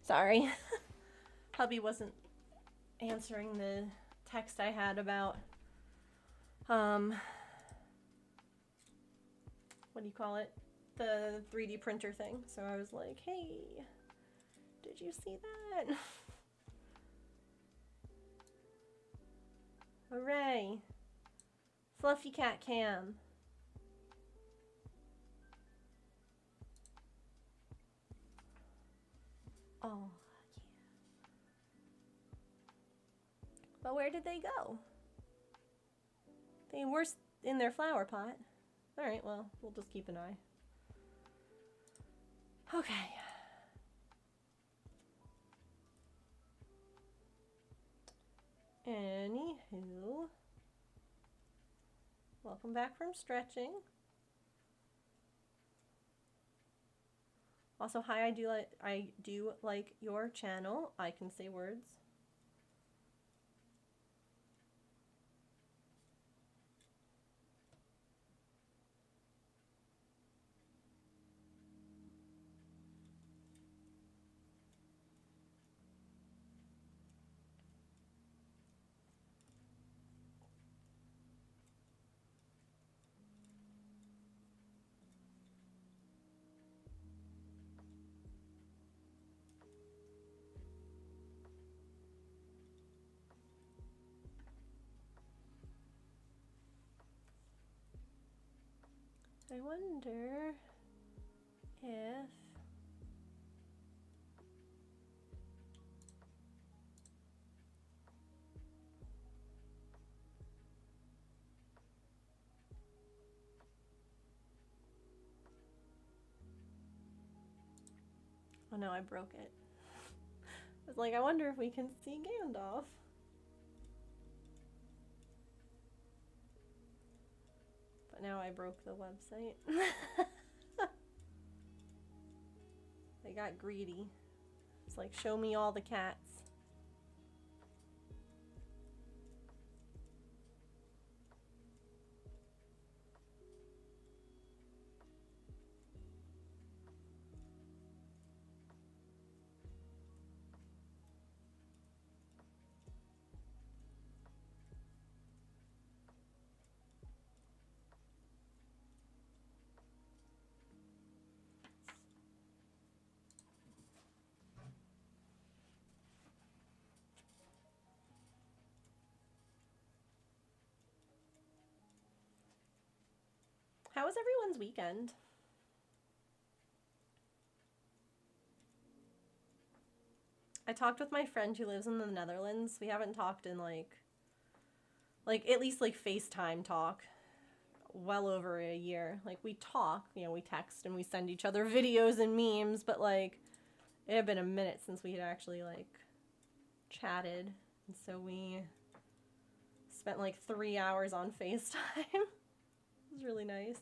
Sorry. Hubby wasn't answering the text I had about, what do you call it? The 3D printer thing. So I was like, hey, did you see that? Hooray. Fluffy cat cam. Oh, yeah. But where did they go? They were in their flower pot. Alright, well, we'll just keep an eye. Okay. Anywho. Welcome back from stretching. Also, hi, I do like your channel. I can say words. I wonder if oh no, I broke it. I was like, I wonder if we can see Gandalf. But now I broke the website. I got greedy. It's like, show me all the cats. How was everyone's weekend? I talked with my friend who lives in the Netherlands. We haven't talked in like at least like FaceTime talk well over a year. Like we talk, you know, we text and we send each other videos and memes, but like it had been a minute since we had actually like chatted. And so we spent like 3 hours on FaceTime. It was really nice.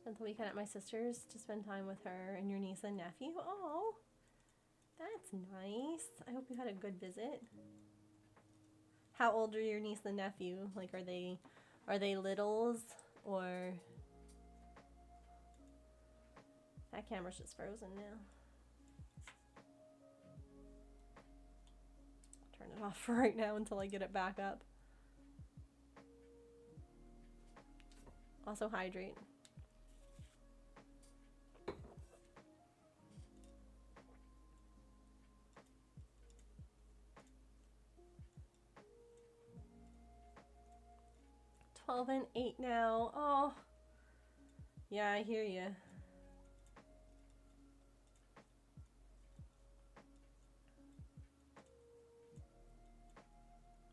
Spent the weekend at my sister's to spend time with her and your niece and nephew. Oh, that's nice. I hope you had a good visit. How old are your niece and nephew? Like, are they littles or? That camera's just frozen now. I'll turn it off for right now until I get it back up. Also hydrate. And 8 now. Oh, yeah, I hear you.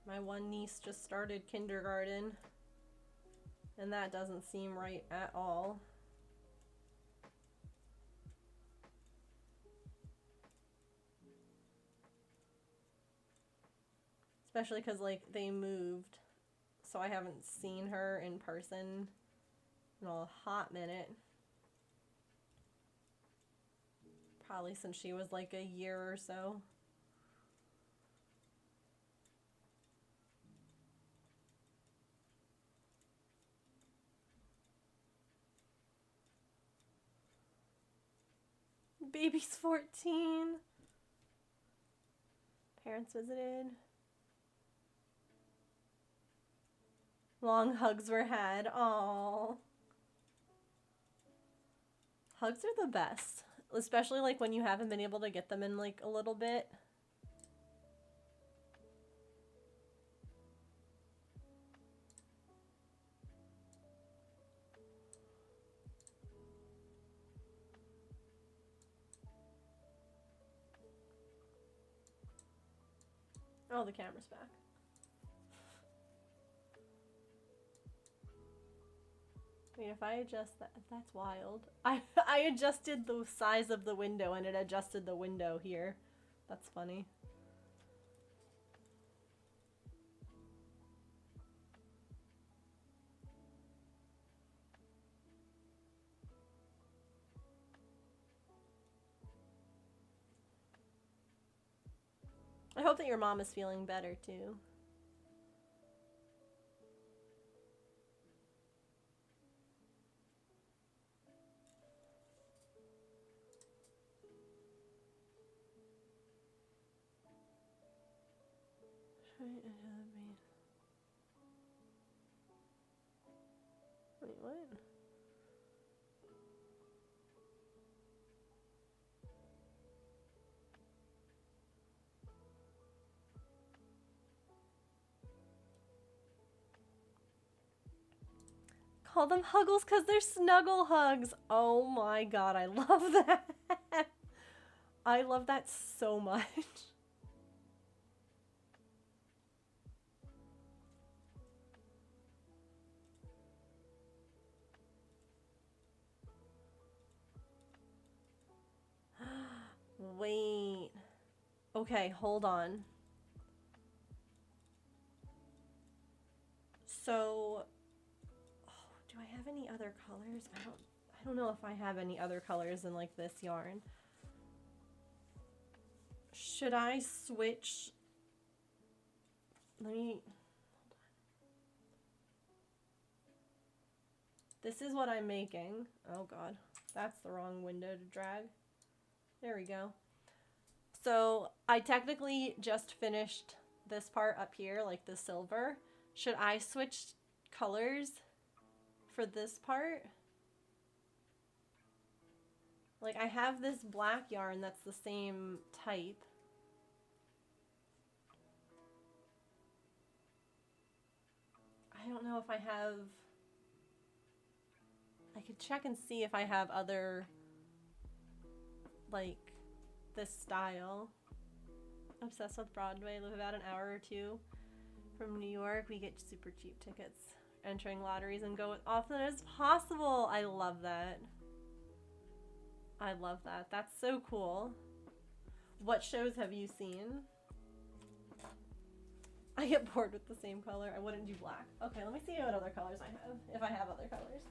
My one niece just started kindergarten, and that doesn't seem right at all. Especially because, like, they moved. So I haven't seen her in person in a hot minute. Probably since she was like a year or so. Baby's 14. Parents visited. Long hugs were had. Aww. Hugs are the best. Especially like when you haven't been able to get them in like a little bit. Oh, the camera's back. Wait, if I adjust that, that's wild. I adjusted the size of the window and it adjusted the window here. That's funny. I hope that your mom is feeling better too. Wait, what? Call them huggles because they're snuggle hugs. Oh my god, I love that. I love that so much. Okay, hold on. So, oh, do I have any other colors? I don't know if I have any other colors in like this yarn. Should I switch? Let me, this is what I'm making. Oh God, that's the wrong window to drag. There we go. So I technically just finished this part up here, like the silver. Should I switch colors for this part? Like I have this black yarn that's the same type. I don't know if I have, I could check and see if I have other, like this style. Obsessed with Broadway, live about an hour or two from New York. We get super cheap tickets, entering lotteries and go as often as possible. I love that. I love that. That's so cool. What shows have you seen? I get bored with the same color. I wouldn't do black. Okay, let me see what other colors I have, if I have other colors.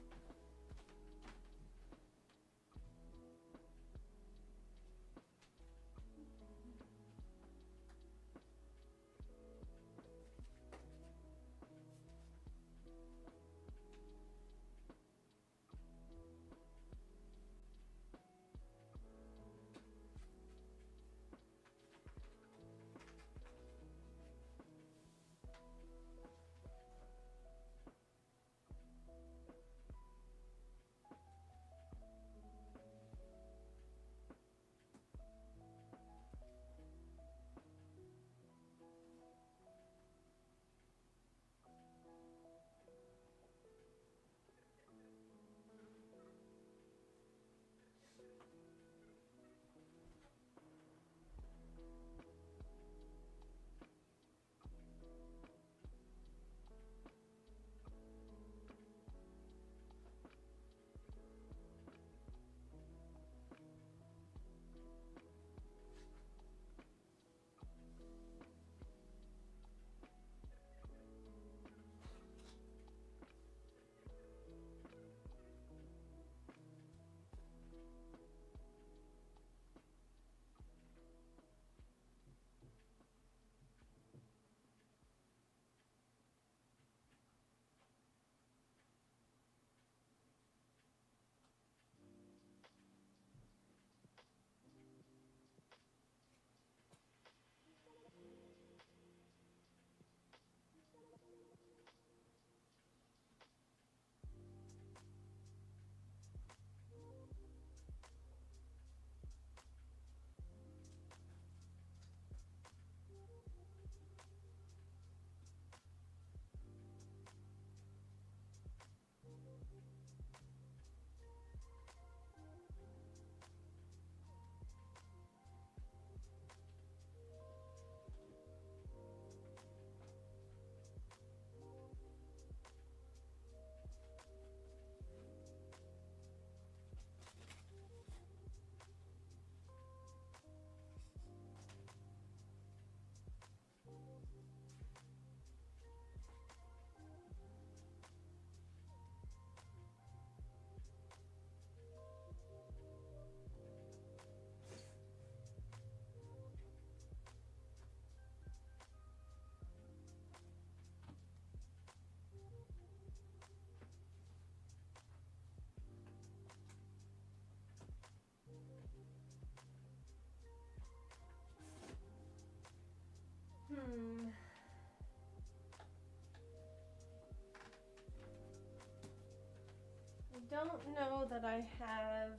I don't know that I have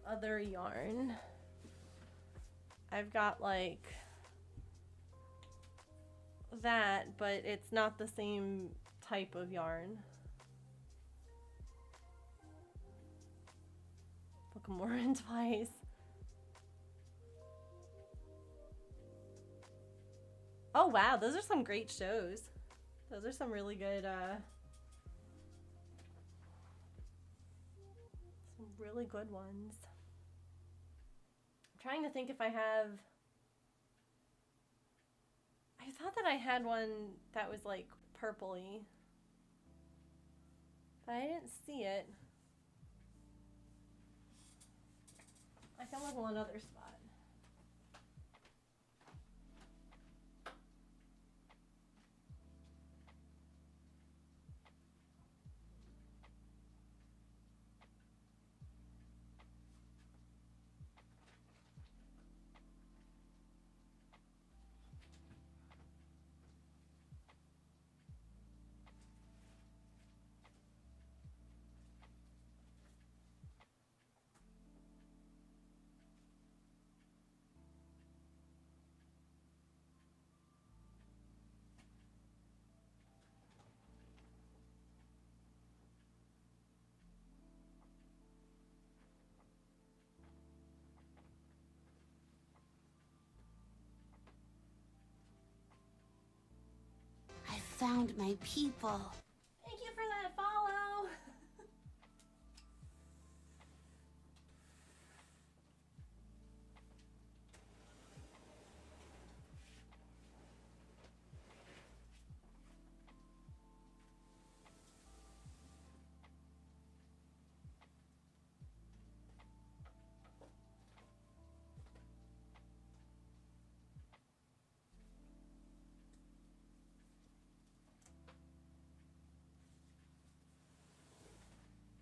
other yarn. I've got like that, but it's not the same type of yarn. Book more in twice. Oh wow, those are some great shows. Those are some really good, some really good ones. I'm trying to think if I have thought that I had one that was like purpley, but I didn't see it. I can look one other spot. I found my people. Thank you for that follow.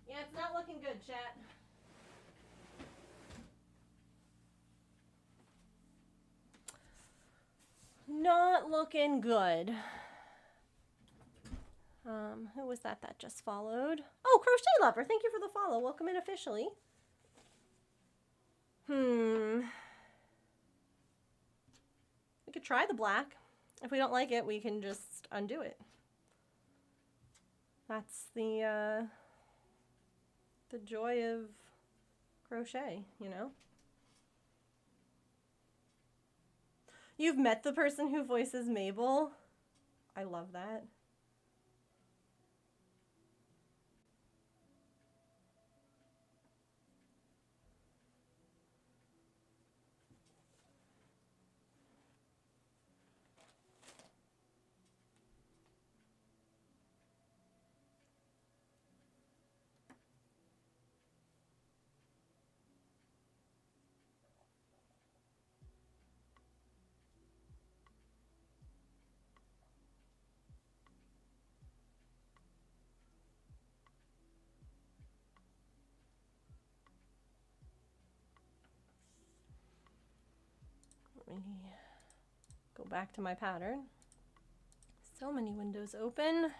Yeah, it's not looking good, chat. Not looking good. Who was that just followed? Oh, Crochet Lover, thank you for the follow. Welcome in officially. We could try the black. If we don't like it, we can just undo it. That's the joy of crochet, you know? You've met the person who voices Mabel? I love that. Let me go back to my pattern. So many windows open.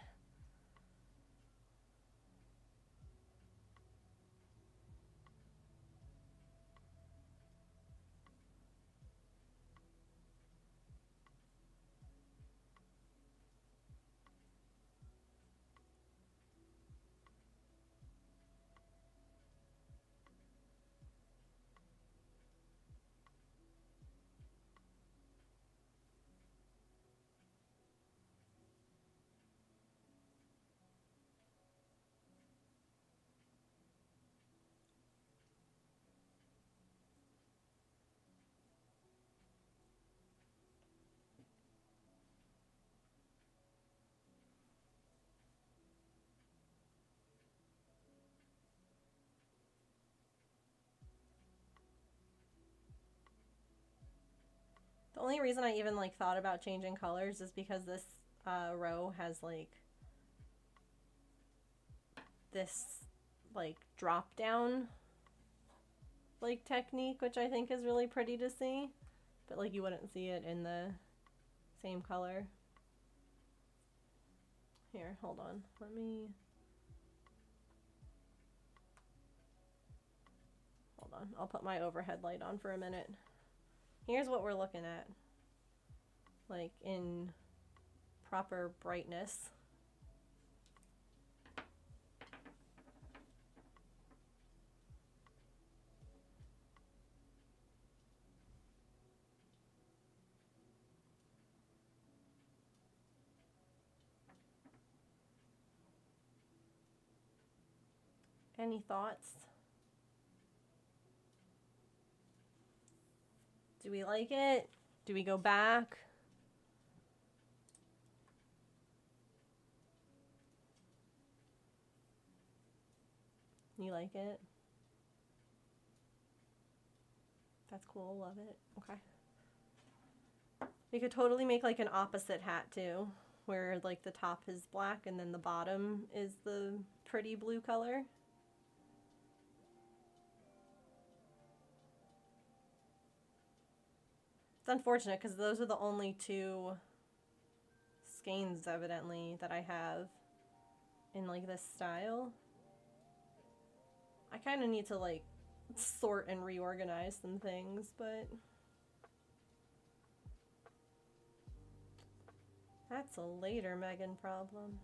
The only reason I even like thought about changing colors is because this row has like this like drop down like technique, which I think is really pretty to see, but like you wouldn't see it in the same color. Here, hold on. Hold on. I'll put my overhead light on for a minute. Here's what we're looking at, like in proper brightness. Any thoughts? Do we like it? Do we go back? You like it? That's cool, love it. Okay. We could totally make like an opposite hat too, where like the top is black and then the bottom is the pretty blue color. It's unfortunate because those are the only two skeins evidently that I have in like this style. I kind of need to like sort and reorganize some things, but that's a later Megan problem.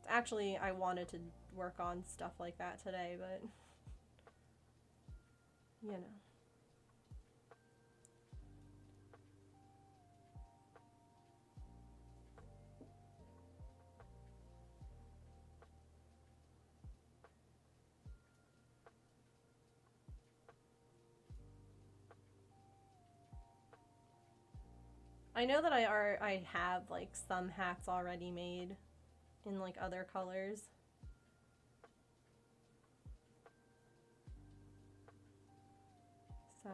Actually, I wanted to work on stuff like that today, but you know. I know that I have like some hats already made in like other colors. So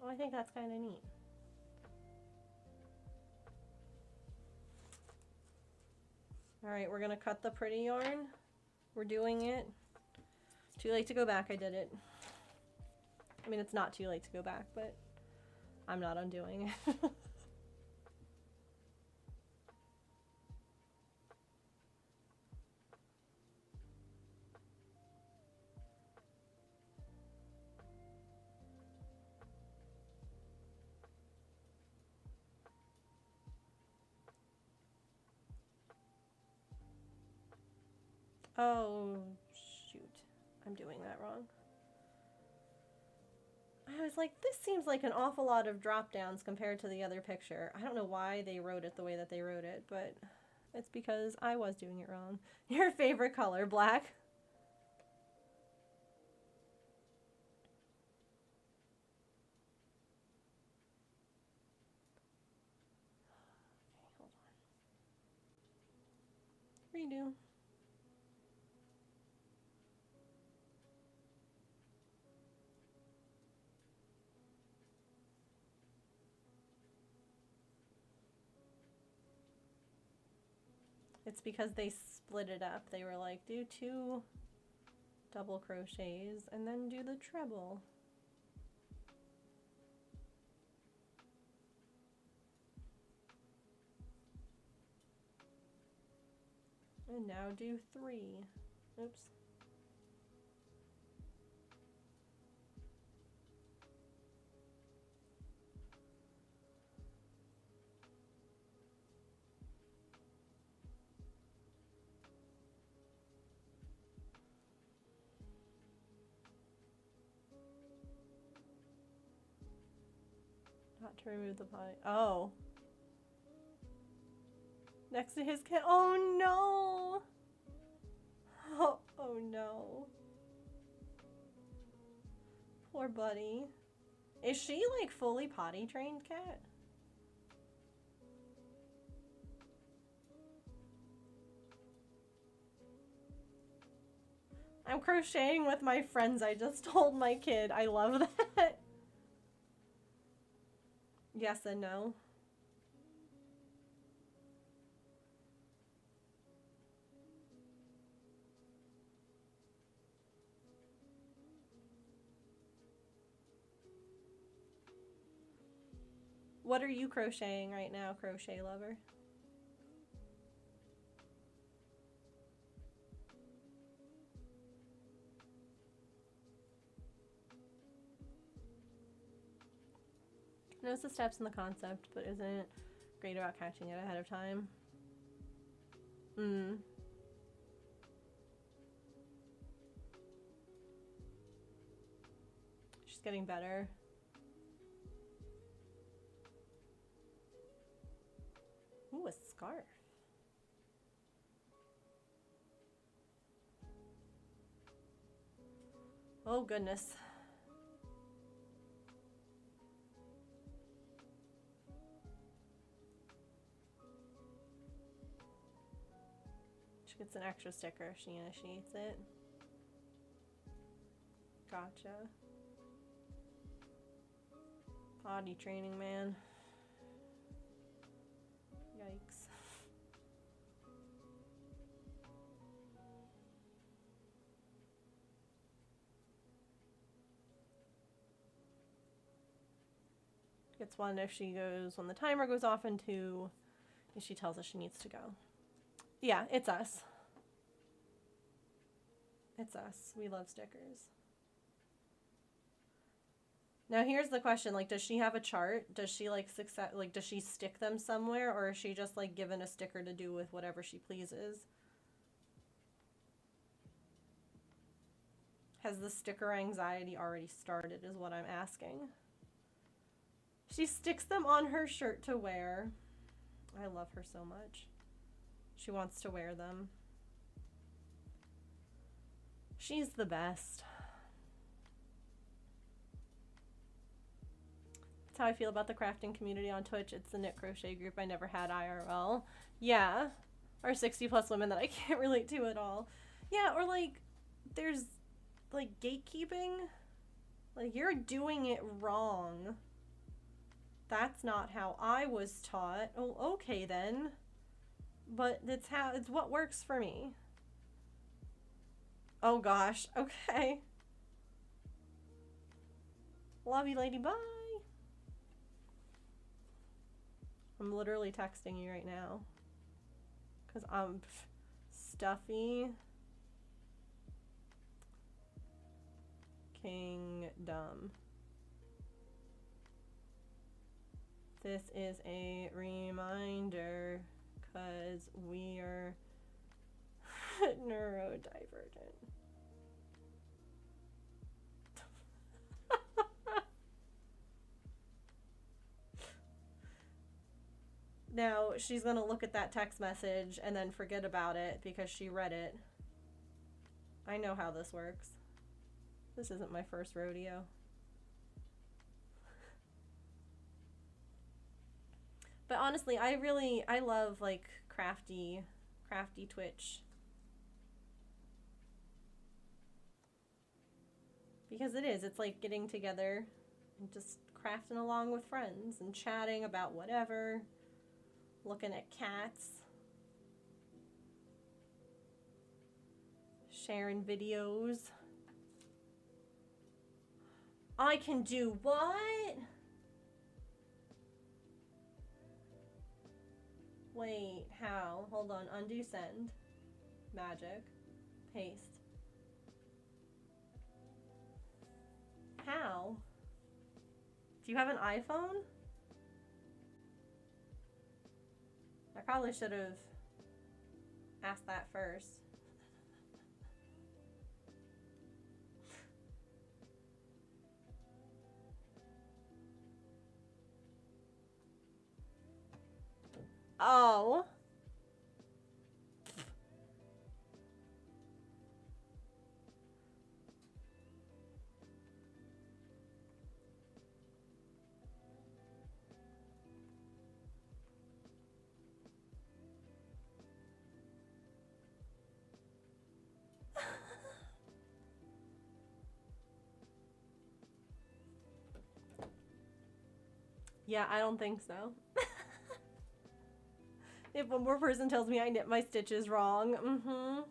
I think that's kind of neat. All right, we're gonna cut the pretty yarn. We're doing it. Too late to go back, I did it. I mean, it's not too late to go back, but I'm not undoing it. Oh, shoot. I'm doing that wrong. I was like, this seems like an awful lot of drop downs compared to the other picture. I don't know why they wrote it the way that they wrote it, but it's because I was doing it wrong. Your favorite color, black? Okay, hold on. Redo. It's because they split it up. They were like, do 2 double crochets and then do the treble. And now do 3. Oops. Not to remove the pie. Oh. Next to his kid. Oh no. Oh no. Poor buddy. Is she like fully potty trained, Cat? I'm crocheting with my friends. I just told my kid. I love that. Yes and no. What are you crocheting right now, crochet lover? Knows the steps and the concept, but isn't great about catching it ahead of time. She's getting better. Ooh, a scarf. Oh goodness. gets an extra sticker if she initiates it. Gotcha. Potty training, man. Yikes. Gets one if she goes when the timer goes off, and two if she tells us she needs to go. Yeah, it's us. It's us. We love stickers. Now here's the question, like, does she have a chart? Does she like does she stick them somewhere, or is she just like given a sticker to do with whatever she pleases? Has the sticker anxiety already started is what I'm asking. She sticks them on her shirt to wear. I love her so much. She wants to wear them. She's the best. That's how I feel about the crafting community on Twitch. It's the knit crochet group I never had IRL. Yeah. Or 60 plus women that I can't relate to at all. Yeah, or like, there's like gatekeeping. Like, you're doing it wrong. That's not how I was taught. Oh, okay then. But it's what works for me. Oh gosh, okay. Love you, lady, bye. I'm literally texting you right now. Because I'm stuffy. Kingdom. This is a reminder because we're neurodivergent. Now, she's gonna look at that text message and then forget about it because she read it. I know how this works. This isn't my first rodeo. But honestly, I love like crafty Twitch. Because it's like getting together and just crafting along with friends and chatting about whatever, looking at cats, sharing videos. I can do what? Wait, how? Hold on, undo send. Magic. Paste. How? Do you have an iPhone? I probably should have asked that first. Oh. Yeah, I don't think so. If one more person tells me I knit my stitches wrong,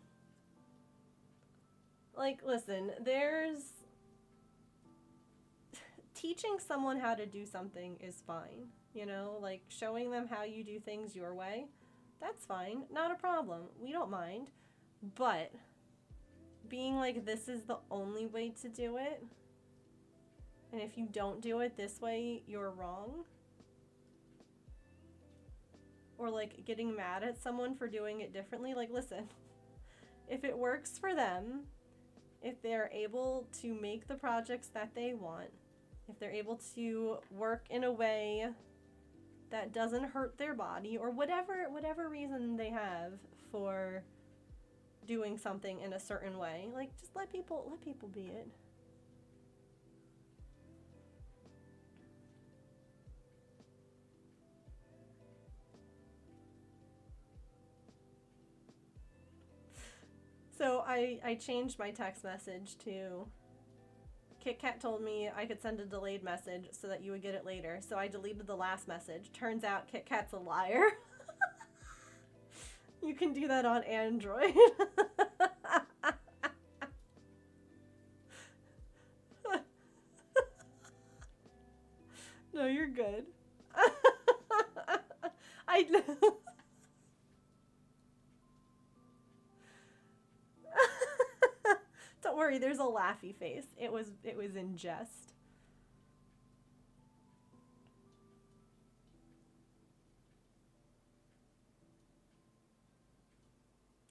Like, listen, there's... Teaching someone how to do something is fine, you know? Like, showing them how you do things your way, that's fine. Not a problem. We don't mind. But being like, this is the only way to do it, and if you don't do it this way, you're wrong. Or like getting mad at someone for doing it differently. Like, listen, if it works for them, if they're able to make the projects that they want, if they're able to work in a way that doesn't hurt their body, or whatever reason they have for doing something in a certain way, like, just let people be it. So I changed my text message to Kit Kat told me I could send a delayed message so that you would get it later. So I deleted the last message. Turns out Kit Kat's a liar. You can do that on Android. No, you're good. I Don't worry, there's a laughy face. It was in jest.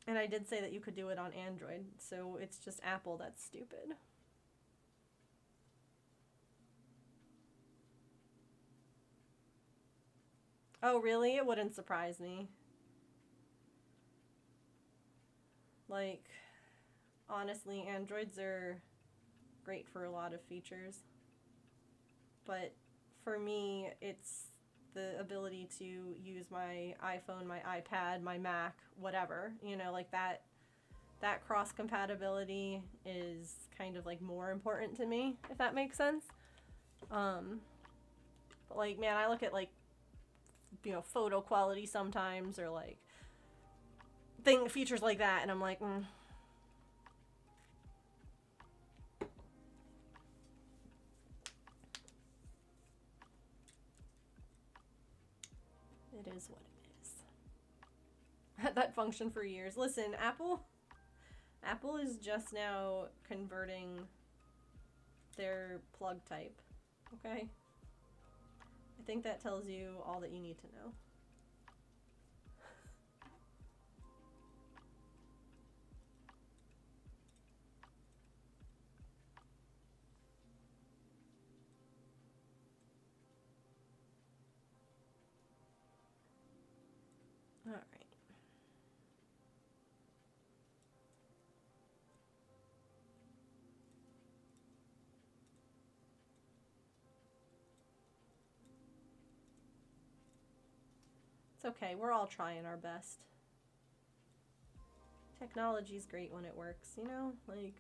And I did say that you could do it on Android, so it's just Apple that's stupid. Oh, really? It wouldn't surprise me. Like, honestly, Androids are great for a lot of features. But for me, it's the ability to use my iPhone, my iPad, my Mac, whatever. You know, like that cross compatibility is kind of like more important to me, if that makes sense. But like, man, I look at like, you know, photo quality sometimes, or like features like that, and I'm like, It is what it is. Had that function for years. Listen, Apple is just now converting their plug type, okay? I think that tells you all that you need to know. All right. It's okay. We're all trying our best. Technology's great when it works, you know? Like,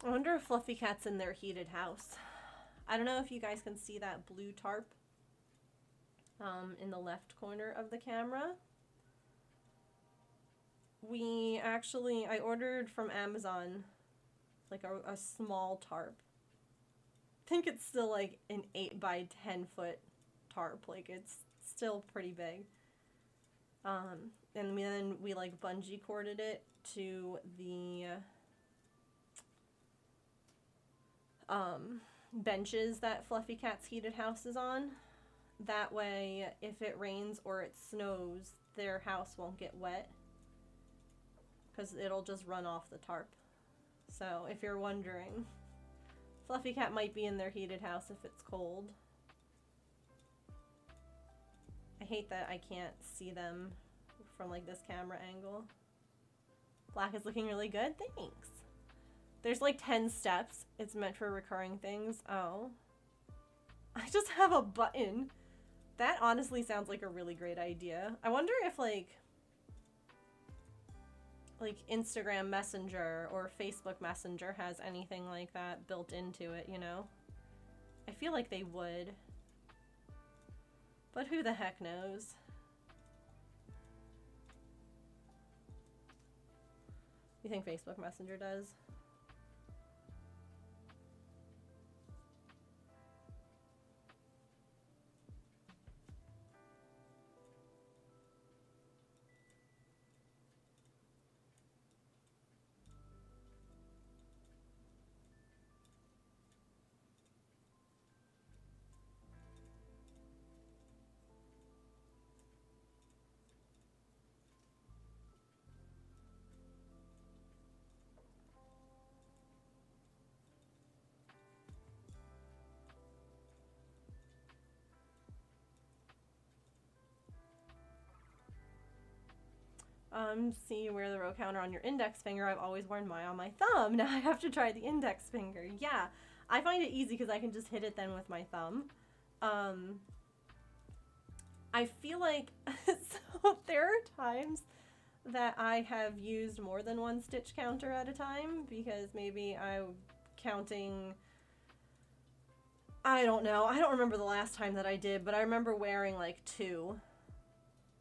I wonder if Fluffy Cat's in their heated house. I don't know if you guys can see that blue tarp in the left corner of the camera. I ordered from Amazon like a small tarp. I think it's still like an 8 by 10 foot tarp. Like, it's still pretty big. And then we like bungee corded it to the benches that Fluffy Cat's heated house is on. That way, if it rains or it snows, their house won't get wet, because it'll just run off the tarp. So if you're wondering, Fluffy Cat might be in their heated house if it's cold. I hate that I can't see them from like this camera angle. Black is looking really good. Thanks. There's like 10 steps. It's meant for recurring things. Oh. I just have a button. That honestly sounds like a really great idea. I wonder if like Instagram Messenger or Facebook Messenger has anything like that built into it, you know? I feel like they would. But who the heck knows? You think Facebook Messenger does? See where the row counter on your index finger. I've always worn mine on my thumb. Now I have to try the index finger. Yeah, I find it easy because I can just hit it then with my thumb. I feel like, so there are times that I have used more than one stitch counter at a time because maybe I'm counting, I don't know. I don't remember the last time that I did, but I remember wearing like 2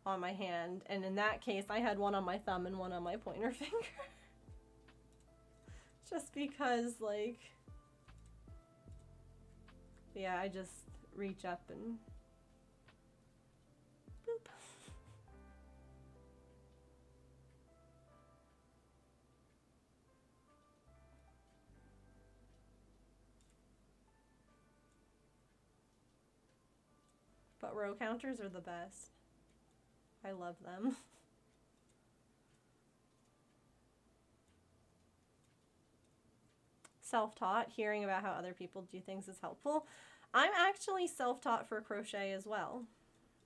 on my hand, and in that case I had one on my thumb and one on my pointer finger. Just because, like, yeah, I just reach up and boop. But row counters are the best. I love them. Self-taught, hearing about how other people do things is helpful. I'm actually self-taught for crochet as well.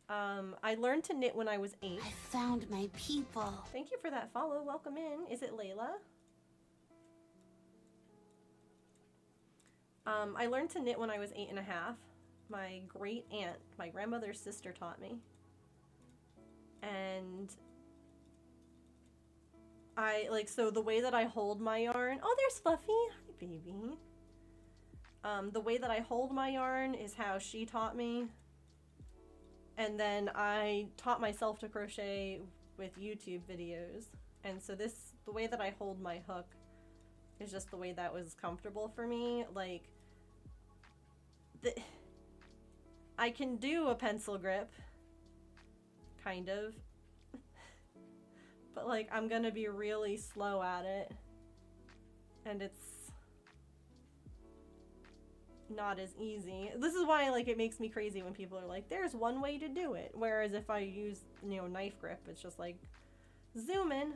I learned to knit when I was 8. I found my people. Thank you for that follow. Welcome in. Is it Layla? I learned to knit when I was 8 and a half. My great aunt, my grandmother's sister, taught me. And so the way that I hold my yarn, oh, there's Fluffy. Hi, baby. The way that I hold my yarn is how she taught me. And then I taught myself to crochet with YouTube videos. And so the way that I hold my hook is just the way that was comfortable for me. Like, I can do a pencil grip, kind of. But, like, I'm gonna be really slow at it. And it's not as easy. This is why, like, it makes me crazy when people are like, there's one way to do it. Whereas if I use, you know, knife grip, it's just like, zoom in.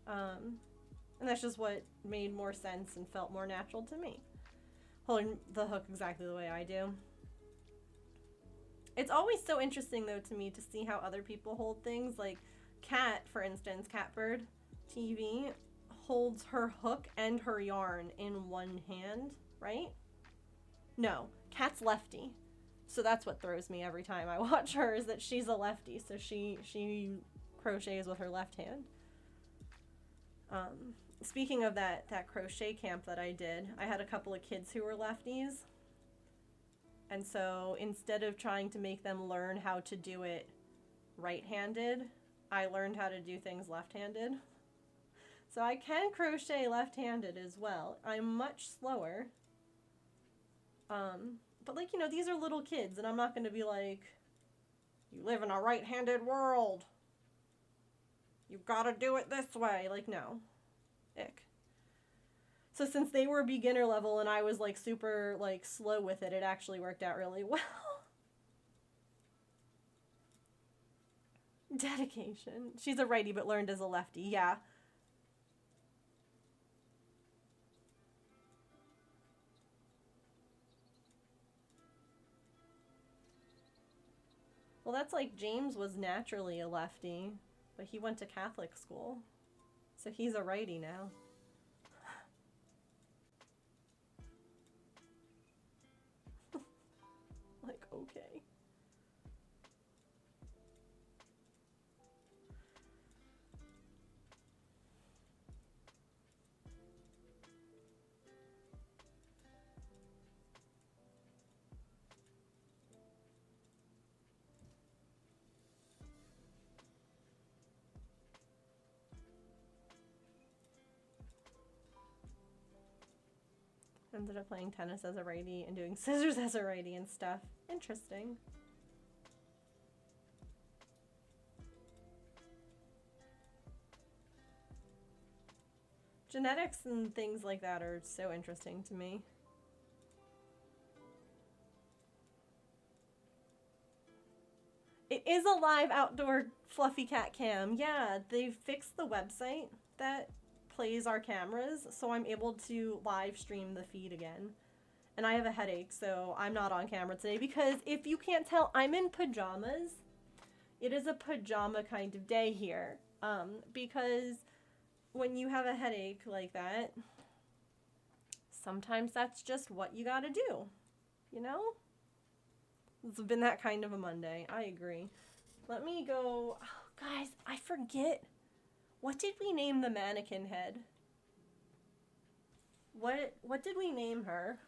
And that's just what made more sense and felt more natural to me. Holding the hook exactly the way I do. It's always so interesting, though, to me to see how other people hold things. Like, Kat, for instance, Catbird TV, holds her hook and her yarn in one hand, right? No, Kat's lefty. So that's what throws me every time I watch her, is that she's a lefty, so she crochets with her left hand. Speaking of that crochet camp that I did, I had a couple of kids who were lefties. And so instead of trying to make them learn how to do it right-handed, I learned how to do things left-handed. So I can crochet left-handed as well. I'm much slower. But, like, you know, these are little kids, and I'm not going to be like, you live in a right-handed world. You've got to do it this way. Like, no. Ick. So since they were beginner level and I was, like, super, like, slow with it, it actually worked out really well. Dedication. She's a righty but learned as a lefty. Yeah. Well, that's like James was naturally a lefty, but he went to Catholic school. So he's a righty now. Like, okay. Ended up playing tennis as a righty and doing scissors as a righty and stuff. Interesting. Genetics and things like that are so interesting to me. It is a live outdoor fluffy cat cam. Yeah, they fixed the website that plays our cameras, so I'm able to live stream the feed again. And I have a headache, so I'm not on camera today because if you can't tell, I'm in pajamas. It is a pajama kind of day here. Because when you have a headache like that, sometimes that's just what you gotta do, you know? It's been that kind of a Monday. I agree. Let me go. Oh, guys, I forget. What did we name the mannequin head? What did we name her?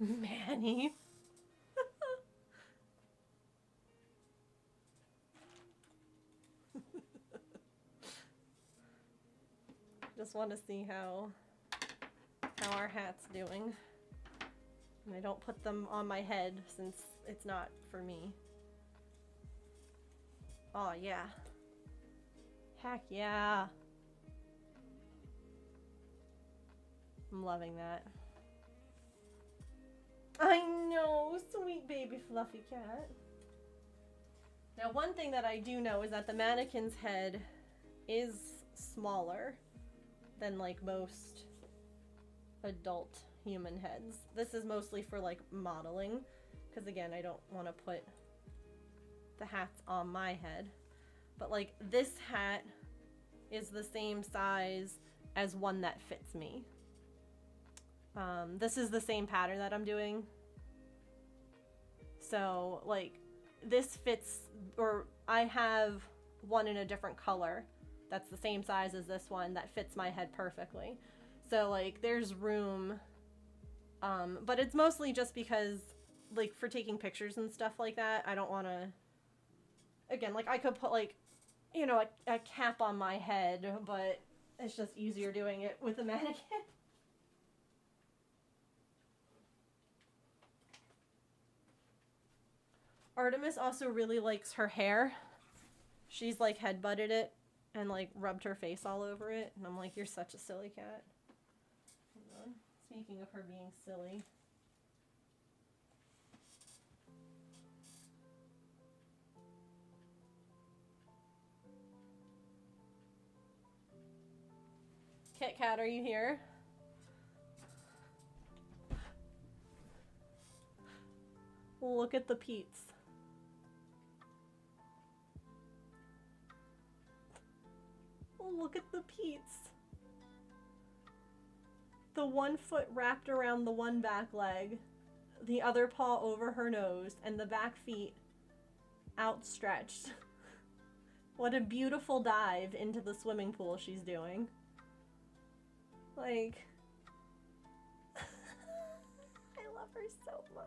Manny. Just want to see how our hat's doing. And I don't put them on my head since it's not for me. Oh yeah. Heck yeah. I'm loving that. I know, sweet baby fluffy cat. Now one thing that I do know is that the mannequin's head is smaller than like most adult human heads. This is mostly for like modeling, because again, I don't want to put the hats on my head. But like this hat is the same size as one that fits me. This is the same pattern that I'm doing. So like this fits, or I have one in a different color that's the same size as this one that fits my head perfectly. So like there's room, but it's mostly just because like for taking pictures and stuff like that, I don't want to, again, like I could put like, you know, a cap on my head, but it's just easier doing it with a mannequin. Artemis also really likes her hair. She's like headbutted it and like rubbed her face all over it. And I'm like, you're such a silly cat. Hold on. Speaking of her being silly. Kit Kat, are you here? Look at the Pete's. Look at the Pete's. The one foot wrapped around the one back leg, the other paw over her nose, and the back feet outstretched. What a beautiful dive into the swimming pool she's doing. Like, I love her so much.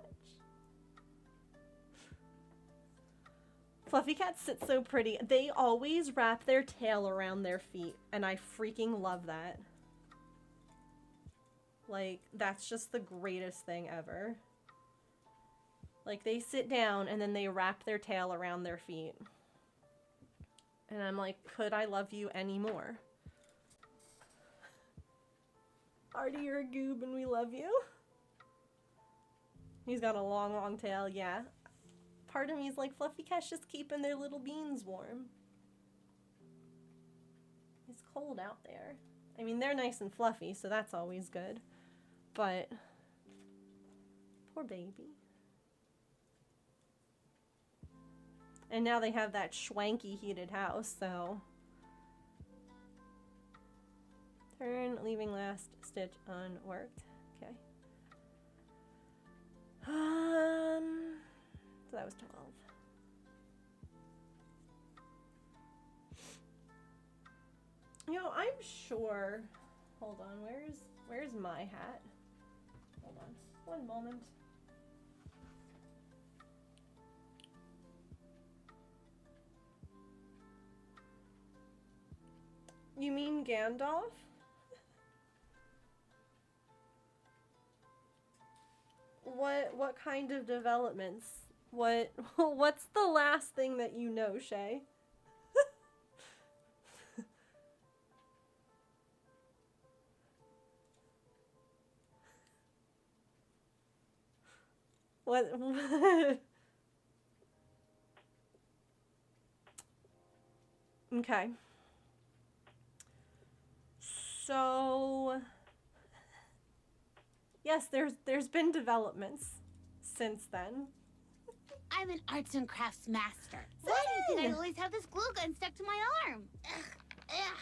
Fluffy cats sit so pretty. They always wrap their tail around their feet, and I freaking love that. Like, that's just the greatest thing ever. Like, they sit down, and then they wrap their tail around their feet. And I'm like, could I love you anymore? Artie, you're a goob, and we love you. He's got a long, long tail, yeah. Part of me is like, Fluffy cat's just keeping their little beans warm. It's cold out there. I mean, they're nice and fluffy, so that's always good. But, poor baby. And now they have that schwanky heated house, so. Turn, leaving last stitch unworked. Okay. So that was 12. You know, I'm sure. Hold on, where's Where's my hat? Hold on. One moment. You mean Gandalf? What kind of developments? What's the last thing that you know, Shay? What? Okay. So yes, there's been developments since then. I'm an arts and crafts master. Why do you think I always have this glue gun stuck to my arm? Ugh, ugh.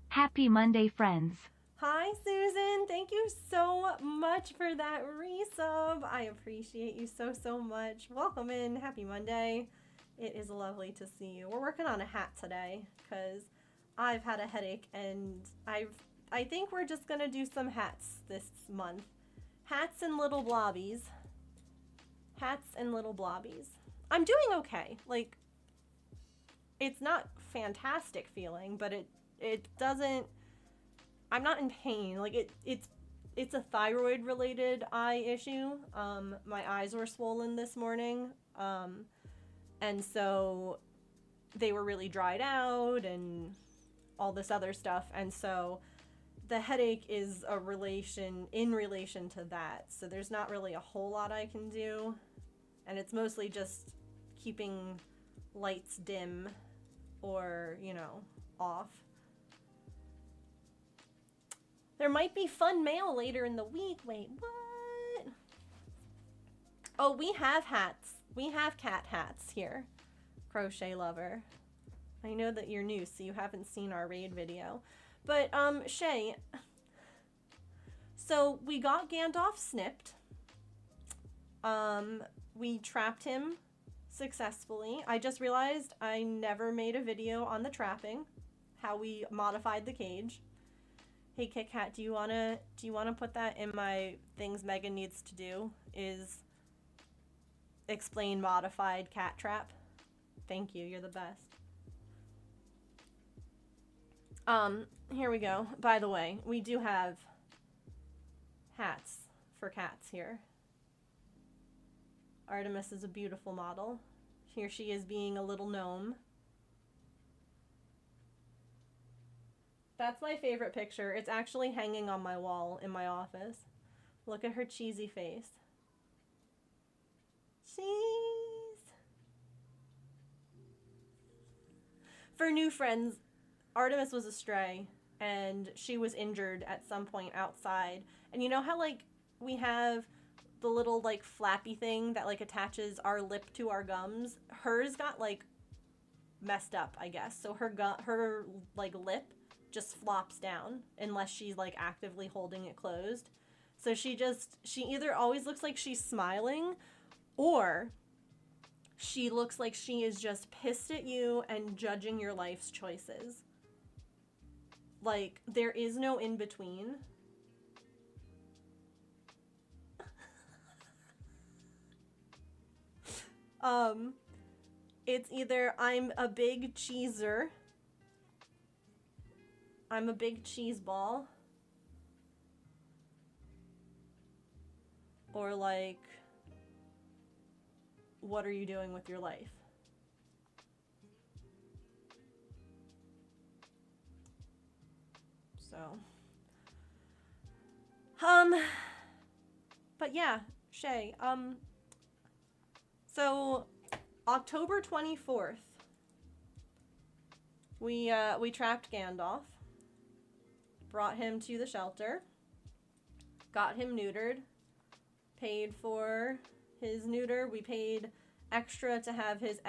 Happy Monday, friends. Hi, Susan. Thank you so much for that resub. I appreciate you so much. Welcome in. Happy Monday. It is lovely to see you. We're working on a hat today because I've had a headache and I think we're just gonna do some hats this month. Hats and little blobbies. Hats and little blobbies. I'm doing okay. Like, it's not fantastic feeling, but it doesn't, I'm not in pain. Like, it's a thyroid related eye issue. My eyes were swollen this morning. And so they were really dried out and all this other stuff. And so the headache is in relation to that. So there's not really a whole lot I can do. And it's mostly just keeping lights dim or, you know, off. There might be fun mail later in the week. Wait, what? Oh, we have hats. We have cat hats here. Crochet Lover. I know that you're new, so you haven't seen our raid video. But, Shay, so we got Gandalf snipped. We trapped him successfully. I just realized I never made a video on the trapping, how we modified the cage. Hey, Kit Kat, do you wanna put that in my things Megan needs to do? Is explain modified cat trap. Thank you, you're the best. Here we go. By the way, we do have hats for cats here. Artemis is a beautiful model. Here she is being a little gnome. That's my favorite picture. It's actually hanging on my wall in my office. Look at her cheesy face. Cheese! For new friends, Artemis was a stray, and she was injured at some point outside. And you know how, like, we have the little, like, flappy thing that, like, attaches our lip to our gums? Hers got, like, messed up, I guess. So her like, lip just flops down unless she's, like, actively holding it closed. So she either always looks like she's smiling, or she looks like she is just pissed at you and judging your life's choices. Like, there is no in between. It's either I'm a big cheeser, I'm a big cheese ball, or like, what are you doing with your life? So, but yeah, Shay, so October 24th, we trapped Gandalf, brought him to the shelter, got him neutered, paid for his neuter. We paid extra to have his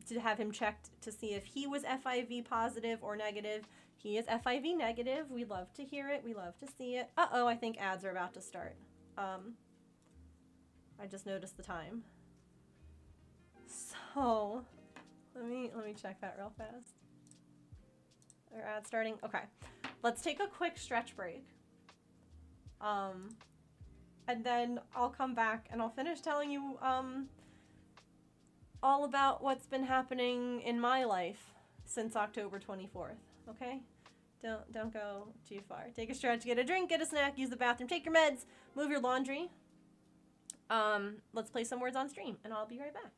to have him checked to see if he was FIV positive or negative. He is FIV negative. We love to hear it. We love to see it. Uh-oh, I think ads are about to start. I just noticed the time. So, let me check that real fast. Are ads starting? Okay. Let's take a quick stretch break. And then I'll come back and I'll finish telling you, all about what's been happening in my life since October 24th, okay? Don't go too far. Take a stretch, get a drink, get a snack, use the bathroom, take your meds, move your laundry. Let's play some words on stream, and I'll be right back.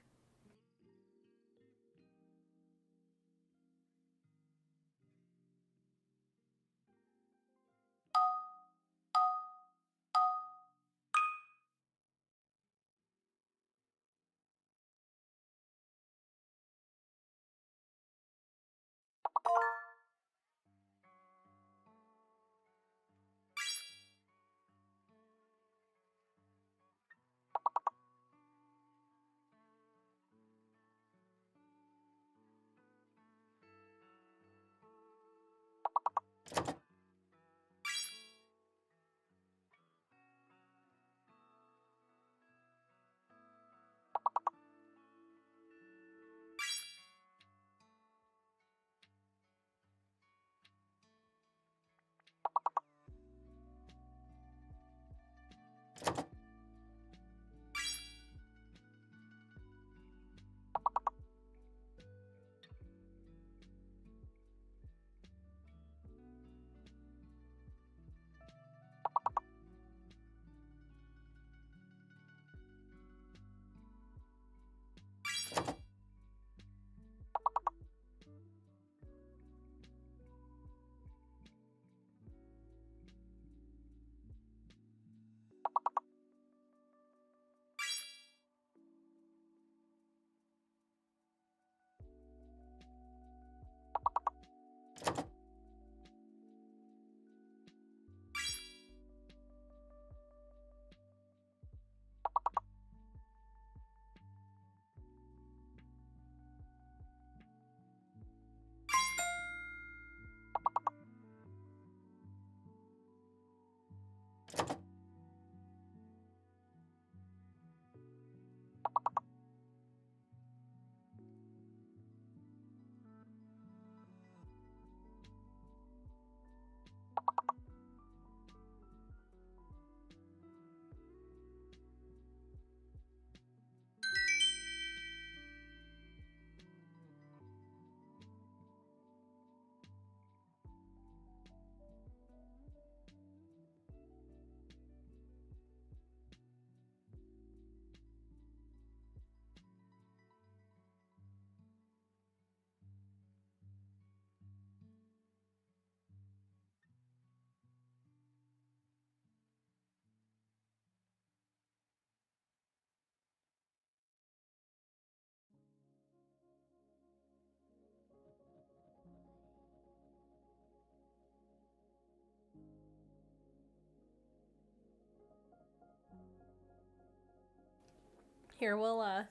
Here, we'll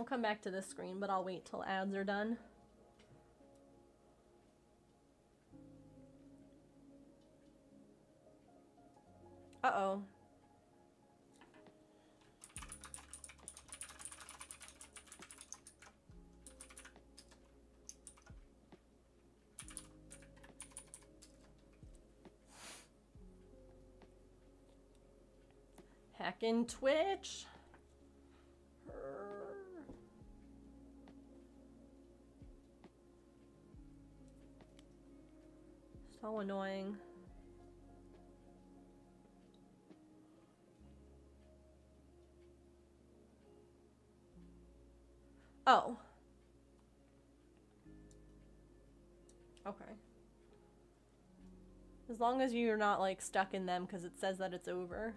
come back to this screen, but I'll wait till ads are done. Uh-oh. Hacking Twitch. So annoying. Oh. Okay. As long as you're not, like, stuck in them because it says that it's over.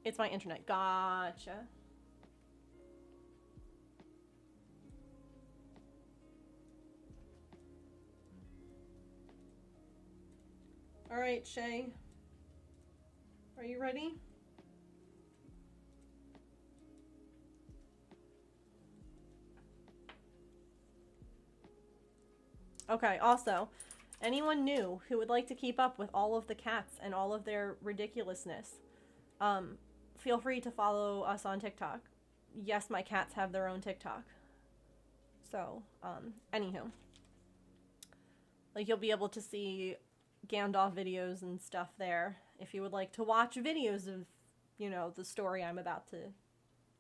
It's my internet. Gotcha. Alright, Shay. Are you ready? Okay, also, anyone new who would like to keep up with all of the cats and all of their ridiculousness, feel free to follow us on TikTok. Yes, my cats have their own TikTok. So, anywho. Like, you'll be able to see Gandalf videos and stuff there if you would like to watch videos of, you know, the story I'm about to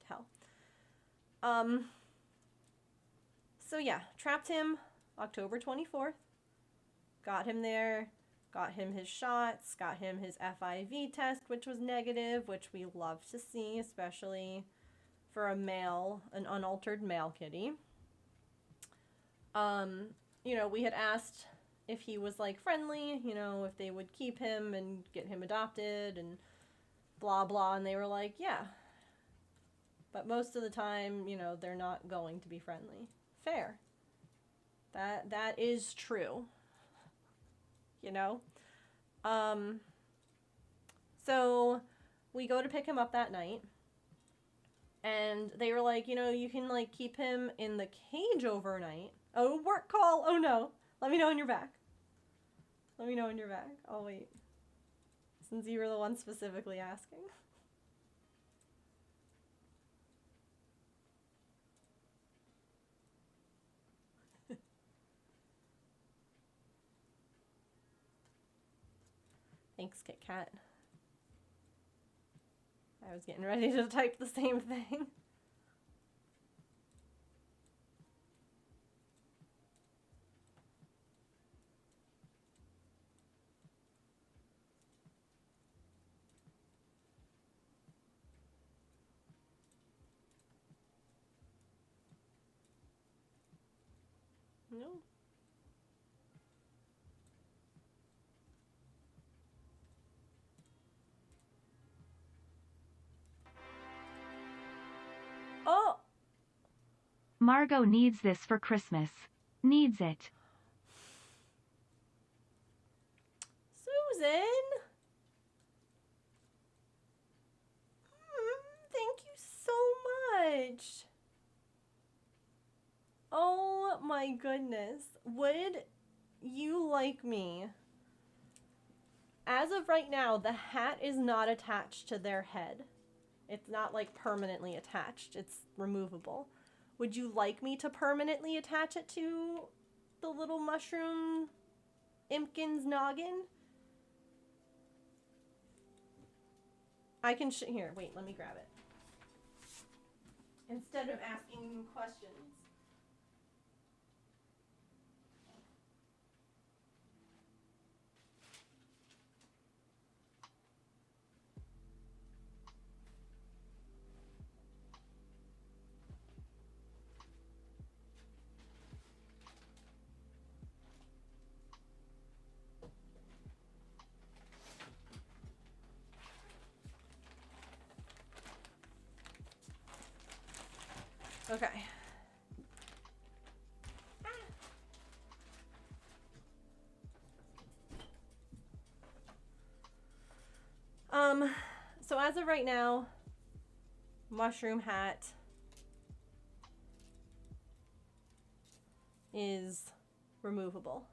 tell. So yeah, trapped him October 24th. Got him there, got him his shots, got him his FIV test, which was negative, which we love to see, especially for a male, an unaltered male kitty. You know, we had asked if he was, like, friendly, you know, if they would keep him and get him adopted and blah blah, and they were like, yeah. But most of the time, you know, they're not going to be friendly. Fair. That is true. You know? So we go to pick him up that night, and they were like, you know, you can, like, keep him in the cage overnight. Oh, work call! Oh no! Let me know when you're back. Let me know when you're back. I'll wait. Since you were the one specifically asking. Thanks, Kit Kat. I was getting ready to type the same thing. No. Oh! Margot needs this for Christmas. Needs it. Susan! Thank you so much. Oh my goodness. Would you like me? As of right now, the hat is not attached to their head. It's not, like, permanently attached. It's removable. Would you like me to permanently attach it to the little mushroom Impkin's noggin? I can here, wait, let me grab it. Instead of asking questions. Okay. So as of right now, mushroom hat is removable.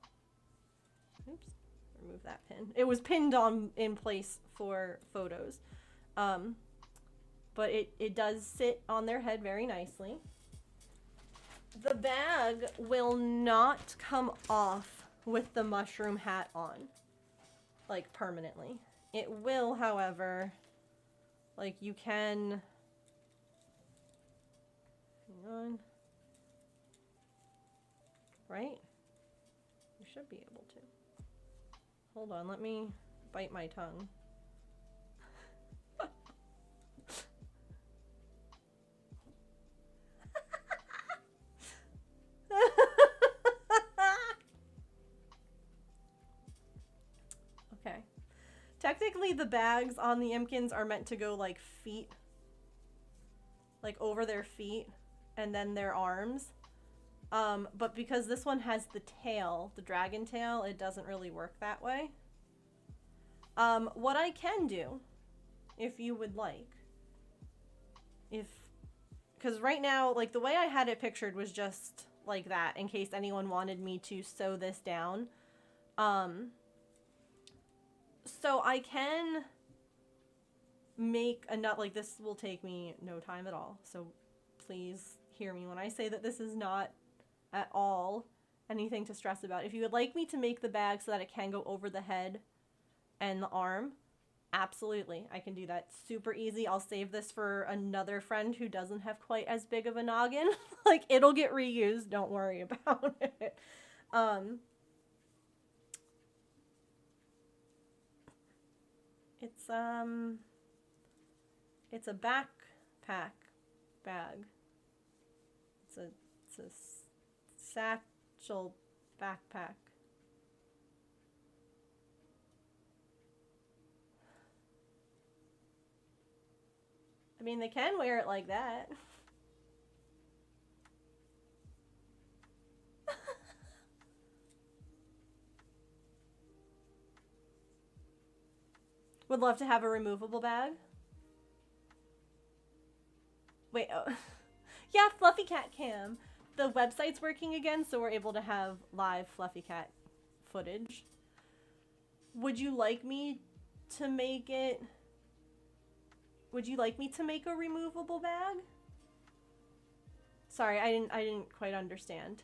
Oops, remove that pin. It was pinned on in place for photos. But it does sit on their head very nicely. The bag will not come off with the mushroom hat on, like, permanently. It will, however, like, you can, hang on, right? You should be able to. Hold on, let me bite my tongue. Okay. Technically, the bags on the Impkins are meant to go, like, feet. Like, over their feet. And then their arms. But because this one has the tail, the dragon tail, it doesn't really work that way. What I can do, if you would like, because right now, like, the way I had it pictured was just like that, in case anyone wanted me to sew this down. So I can make a nut, like, this will take me no time at all, so please hear me when I say that this is not at all anything to stress about. If you would like me to make the bag so that it can go over the head and the arm, absolutely, I can do that. Super easy. I'll save this for another friend who doesn't have quite as big of a noggin. Like, it'll get reused. Don't worry about it. It's a backpack bag. It's a satchel backpack. I mean, they can wear it like that. Would love to have a removable bag. Wait, oh. Yeah, Fluffy Cat Cam. The website's working again, so we're able to have live Fluffy Cat footage. Would you like me to make it... Would you like me to make a removable bag? Sorry, I didn't quite understand.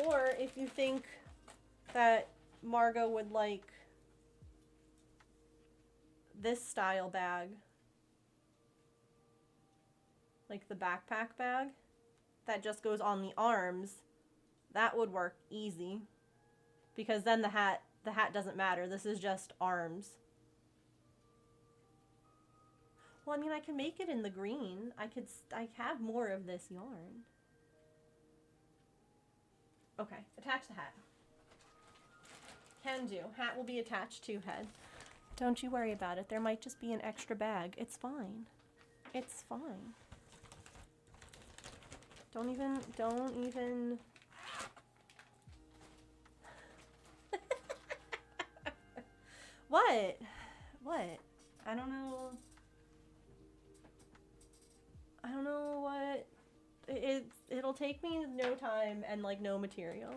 Or if you think that Margot would like this style bag, like the backpack bag, that just goes on the arms, that would work easy. Because then the hat doesn't matter. This is just arms. Well, I mean, I can make it in the green. I have more of this yarn. Okay, attach the hat. Can do. Hat will be attached to head. Don't you worry about it. There might just be an extra bag. It's fine. It's fine. Don't even. What? What? I don't know what. It'll take me no time and like no material.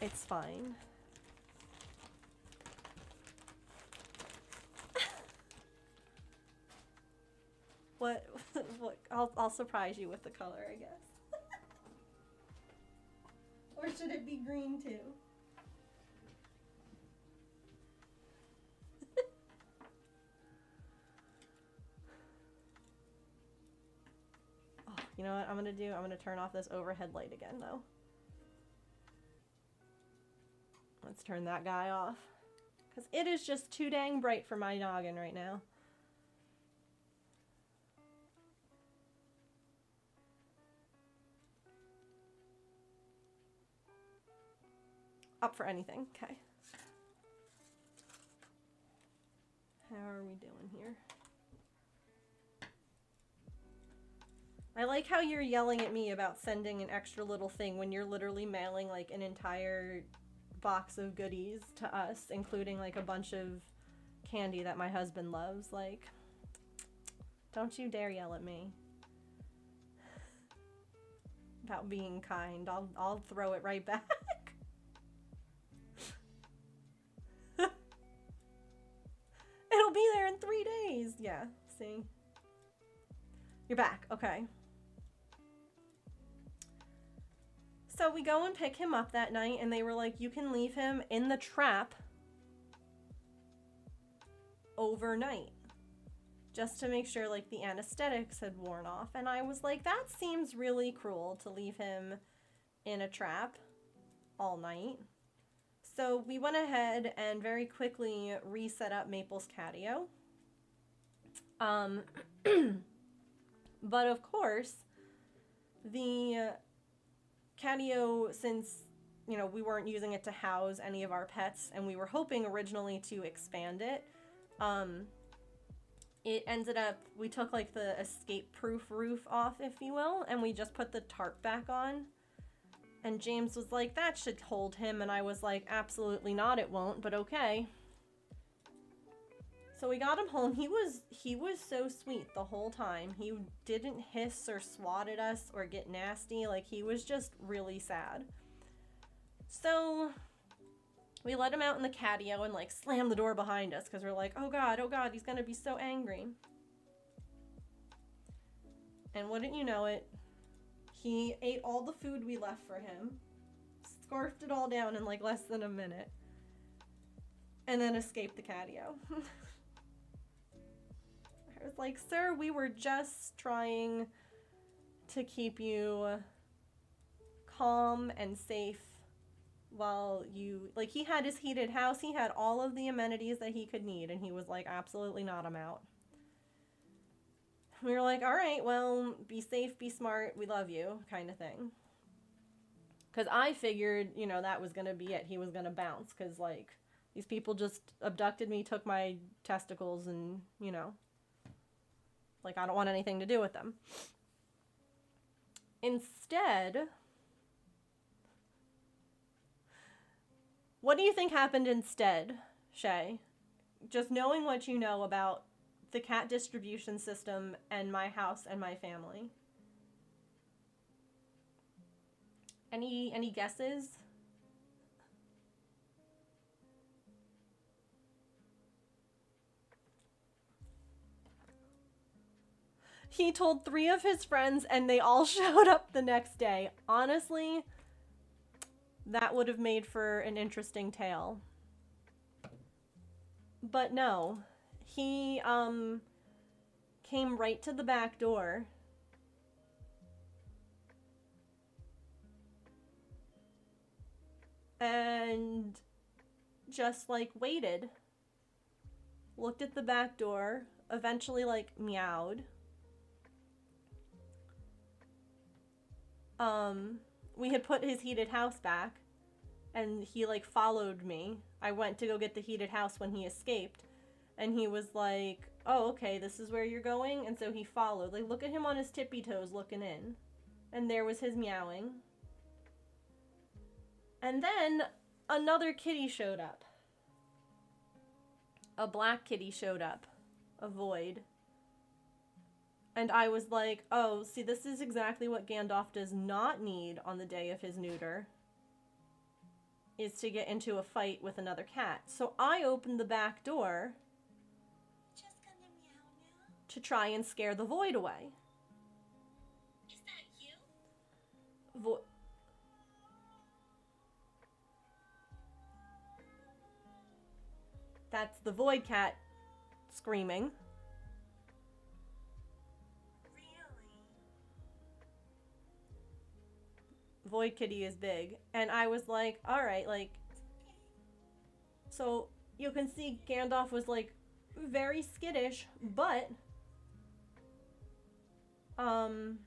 It's fine. What? I'll surprise you with the color, I guess. Or should it be green too? You know what I'm gonna do? I'm gonna turn off this overhead light again, though. Let's turn that guy off. Because it is just too dang bright for my noggin right now. Up for anything. Okay. How are we doing here? I like how you're yelling at me about sending an extra little thing when you're literally mailing like an entire box of goodies to us, including like a bunch of candy that my husband loves. Like, don't you dare yell at me about being kind. I'll throw it right back. It'll be there in 3 days. Yeah, see? You're back. Okay. So we go and pick him up that night, and they were like, you can leave him in the trap overnight. Just to make sure, like, the anesthetics had worn off. And I was like, that seems really cruel to leave him in a trap all night. So we went ahead and very quickly reset up Maple's catio. But of course, the catio, since, you know, we weren't using it to house any of our pets, and we were hoping originally to expand it, it ended up, we took like the escape-proof roof off, if you will, and we just put the tarp back on. And James was like, that should hold him, and I was like, absolutely not, it won't, but okay. So we got him home. He was so sweet the whole time. He didn't hiss or swat at us or get nasty. Like, he was just really sad. So We let him out in the catio and like slam the door behind us because we're like, oh god, he's gonna be so angry. And wouldn't you know it, he ate all the food we left for him, scarfed it all down in like less than a minute, and then escaped the catio. I was like, sir, we were just trying to keep you calm and safe while you, like, he had his heated house, he had all of the amenities that he could need, and he was like, absolutely not, I'm out. We were like, all right, well, be safe, be smart, we love you, kind of thing. Because I figured, you know, that was going to be it. He was going to bounce, because, like, these people just abducted me, took my testicles, and, you know, like, I don't want anything to do with them. Instead, what do you think happened instead, Shay? Just knowing what you know about the cat distribution system and my house and my family. Any guesses? He told 3 of his friends and they all showed up the next day. Honestly, that would have made for an interesting tale. But no, he came right to the back door. And just like waited. Looked at the back door, eventually like meowed. We had put his heated house back, and he like followed me. I went to go get the heated house when he escaped, and he was like, oh, okay, this is where you're going, and so he followed. Like, look at him on his tippy toes looking in, and there was his meowing. And then another kitty showed up. A black kitty showed up, a void. And I was like, oh, see, this is exactly what Gandalf does not need on the day of his neuter, is to get into a fight with another cat. So I opened the back door Just gonna meow now? to try and scare the void away. Is that you? That's the void cat screaming. Void kitty is big. And I was like, alright, like, so you can see Gandalf was like very skittish, but and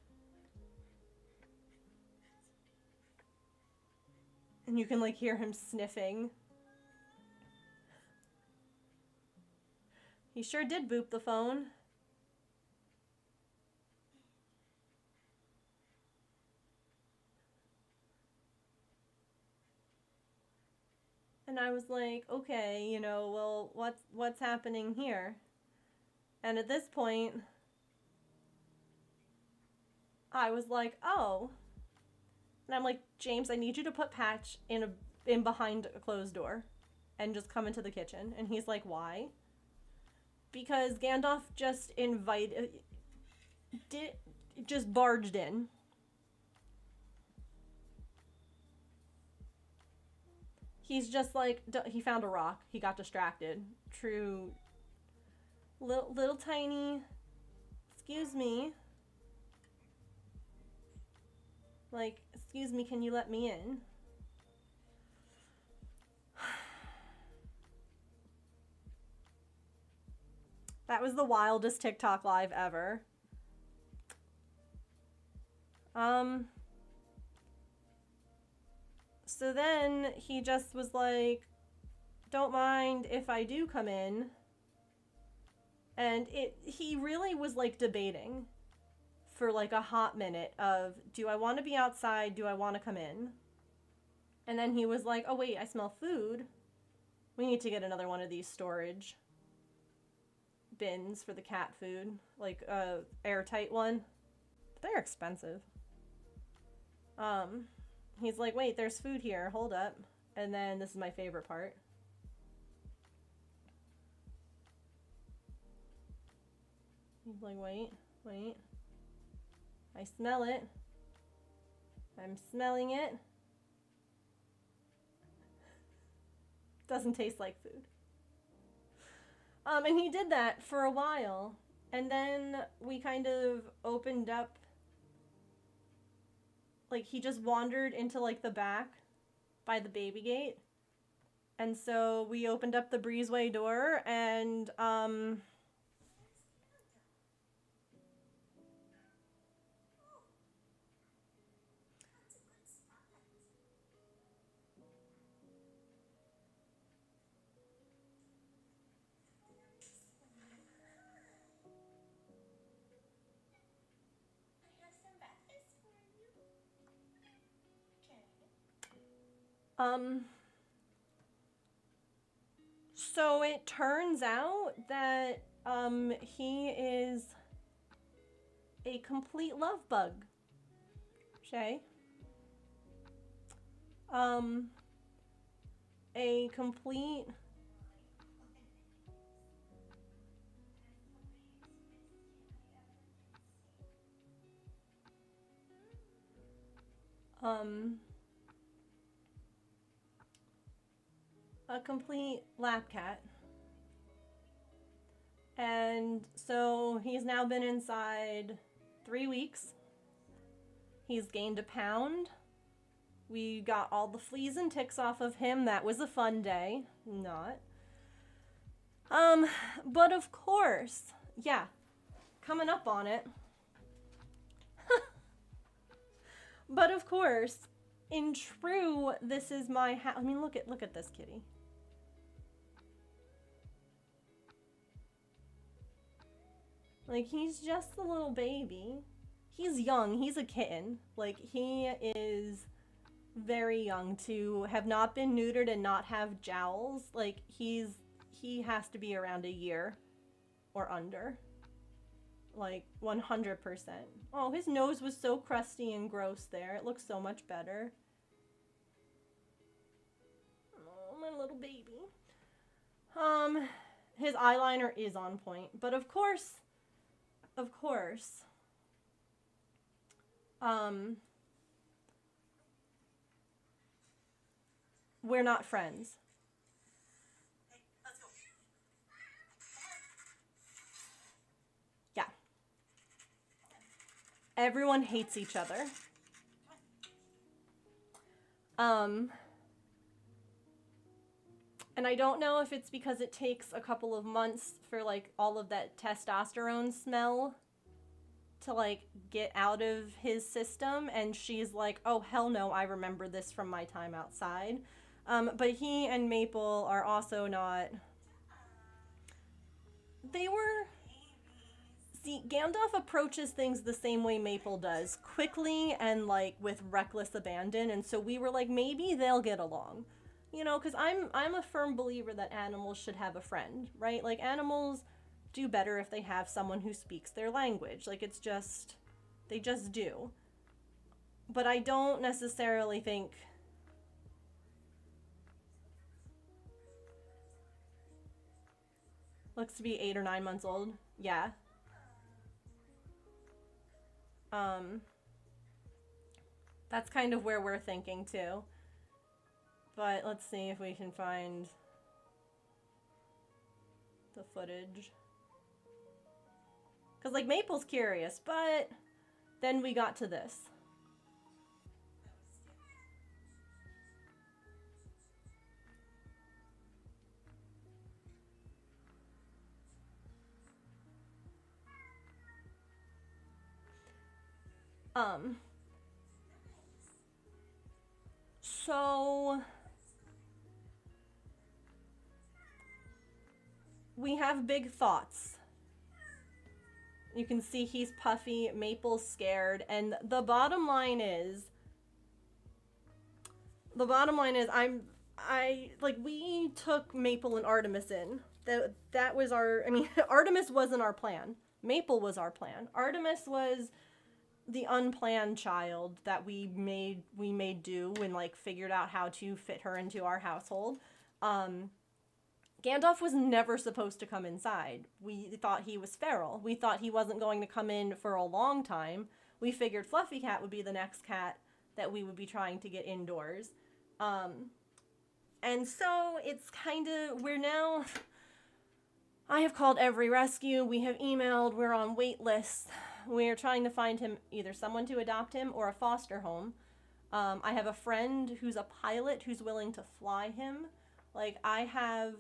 you can like hear him sniffing. He sure did boop the phone. And I was like, okay, you know, well, what's happening here? And at this point, I was like, oh. And I'm like, James, I need you to put Patch in behind a closed door and just come into the kitchen. And he's like, why? Because Gandalf just just barged in. He's just like, he found a rock. He got distracted. True. Little tiny, excuse me. Like, excuse me, can you let me in? That was the wildest TikTok live ever. So then he just was like, don't mind if I do come in. And he really was like debating for like a hot minute of, do I want to be outside? Do I want to come in? And then he was like, oh wait, I smell food. We need to get another one of these storage bins for the cat food, like a airtight one. But they're expensive. He's like, wait, there's food here, hold up. And then this is my favorite part. He's like, wait, wait. I smell it. I'm smelling it. Doesn't taste like food. And he did that for a while. And then we kind of opened up, like he just wandered into like the back by the baby gate. And so we opened up the breezeway door and so it turns out that he is a complete love bug. Shay. A complete a complete lap cat. And so he's now been inside 3 weeks. He's gained a pound. We got all the fleas and ticks off of him. That was a fun day. Not. But of course, yeah, coming up on it. But of course, in true, this is my house. I mean, look at this kitty. Like, he's just a little baby. He's young. He's a kitten. Like, he is very young to have not been neutered and not have jowls. Like, he has to be around a year or under. Like, 100%. Oh, his nose was so crusty and gross there. It looks so much better. Oh, my little baby. His eyeliner is on point. But of course, we're not friends. Yeah. Everyone hates each other. And I don't know if it's because it takes a couple of months for like all of that testosterone smell to like get out of his system, and she's like, oh hell no, I remember this from my time outside. But he and Maple are also not. They were. See, Gandalf approaches things the same way Maple does, quickly and like with reckless abandon, and so we were like, maybe they'll get along. You know, because I'm a firm believer that animals should have a friend, right? Like, animals do better if they have someone who speaks their language. Like, it's just, they just do. But I don't necessarily think... Looks to be 8 or 9 months old. Yeah. That's kind of where we're thinking, too. But let's see if we can find the footage. Because, like, Maple's curious, but then we got to this. So... we have big thoughts. You can see he's puffy, Maple's scared, and the bottom line is we took Maple and Artemis in. That was our, I mean, Artemis wasn't our plan. Maple was our plan. Artemis was the unplanned child that we made do and like figured out how to fit her into our household. Gandalf was never supposed to come inside. We thought he was feral. We thought he wasn't going to come in for a long time. We figured Fluffy Cat would be the next cat that we would be trying to get indoors. And so it's kind of, we're now, I have called every rescue, we have emailed, we're on wait lists. We're trying to find him either someone to adopt him or a foster home. I have a friend who's a pilot who's willing to fly him. Like, I have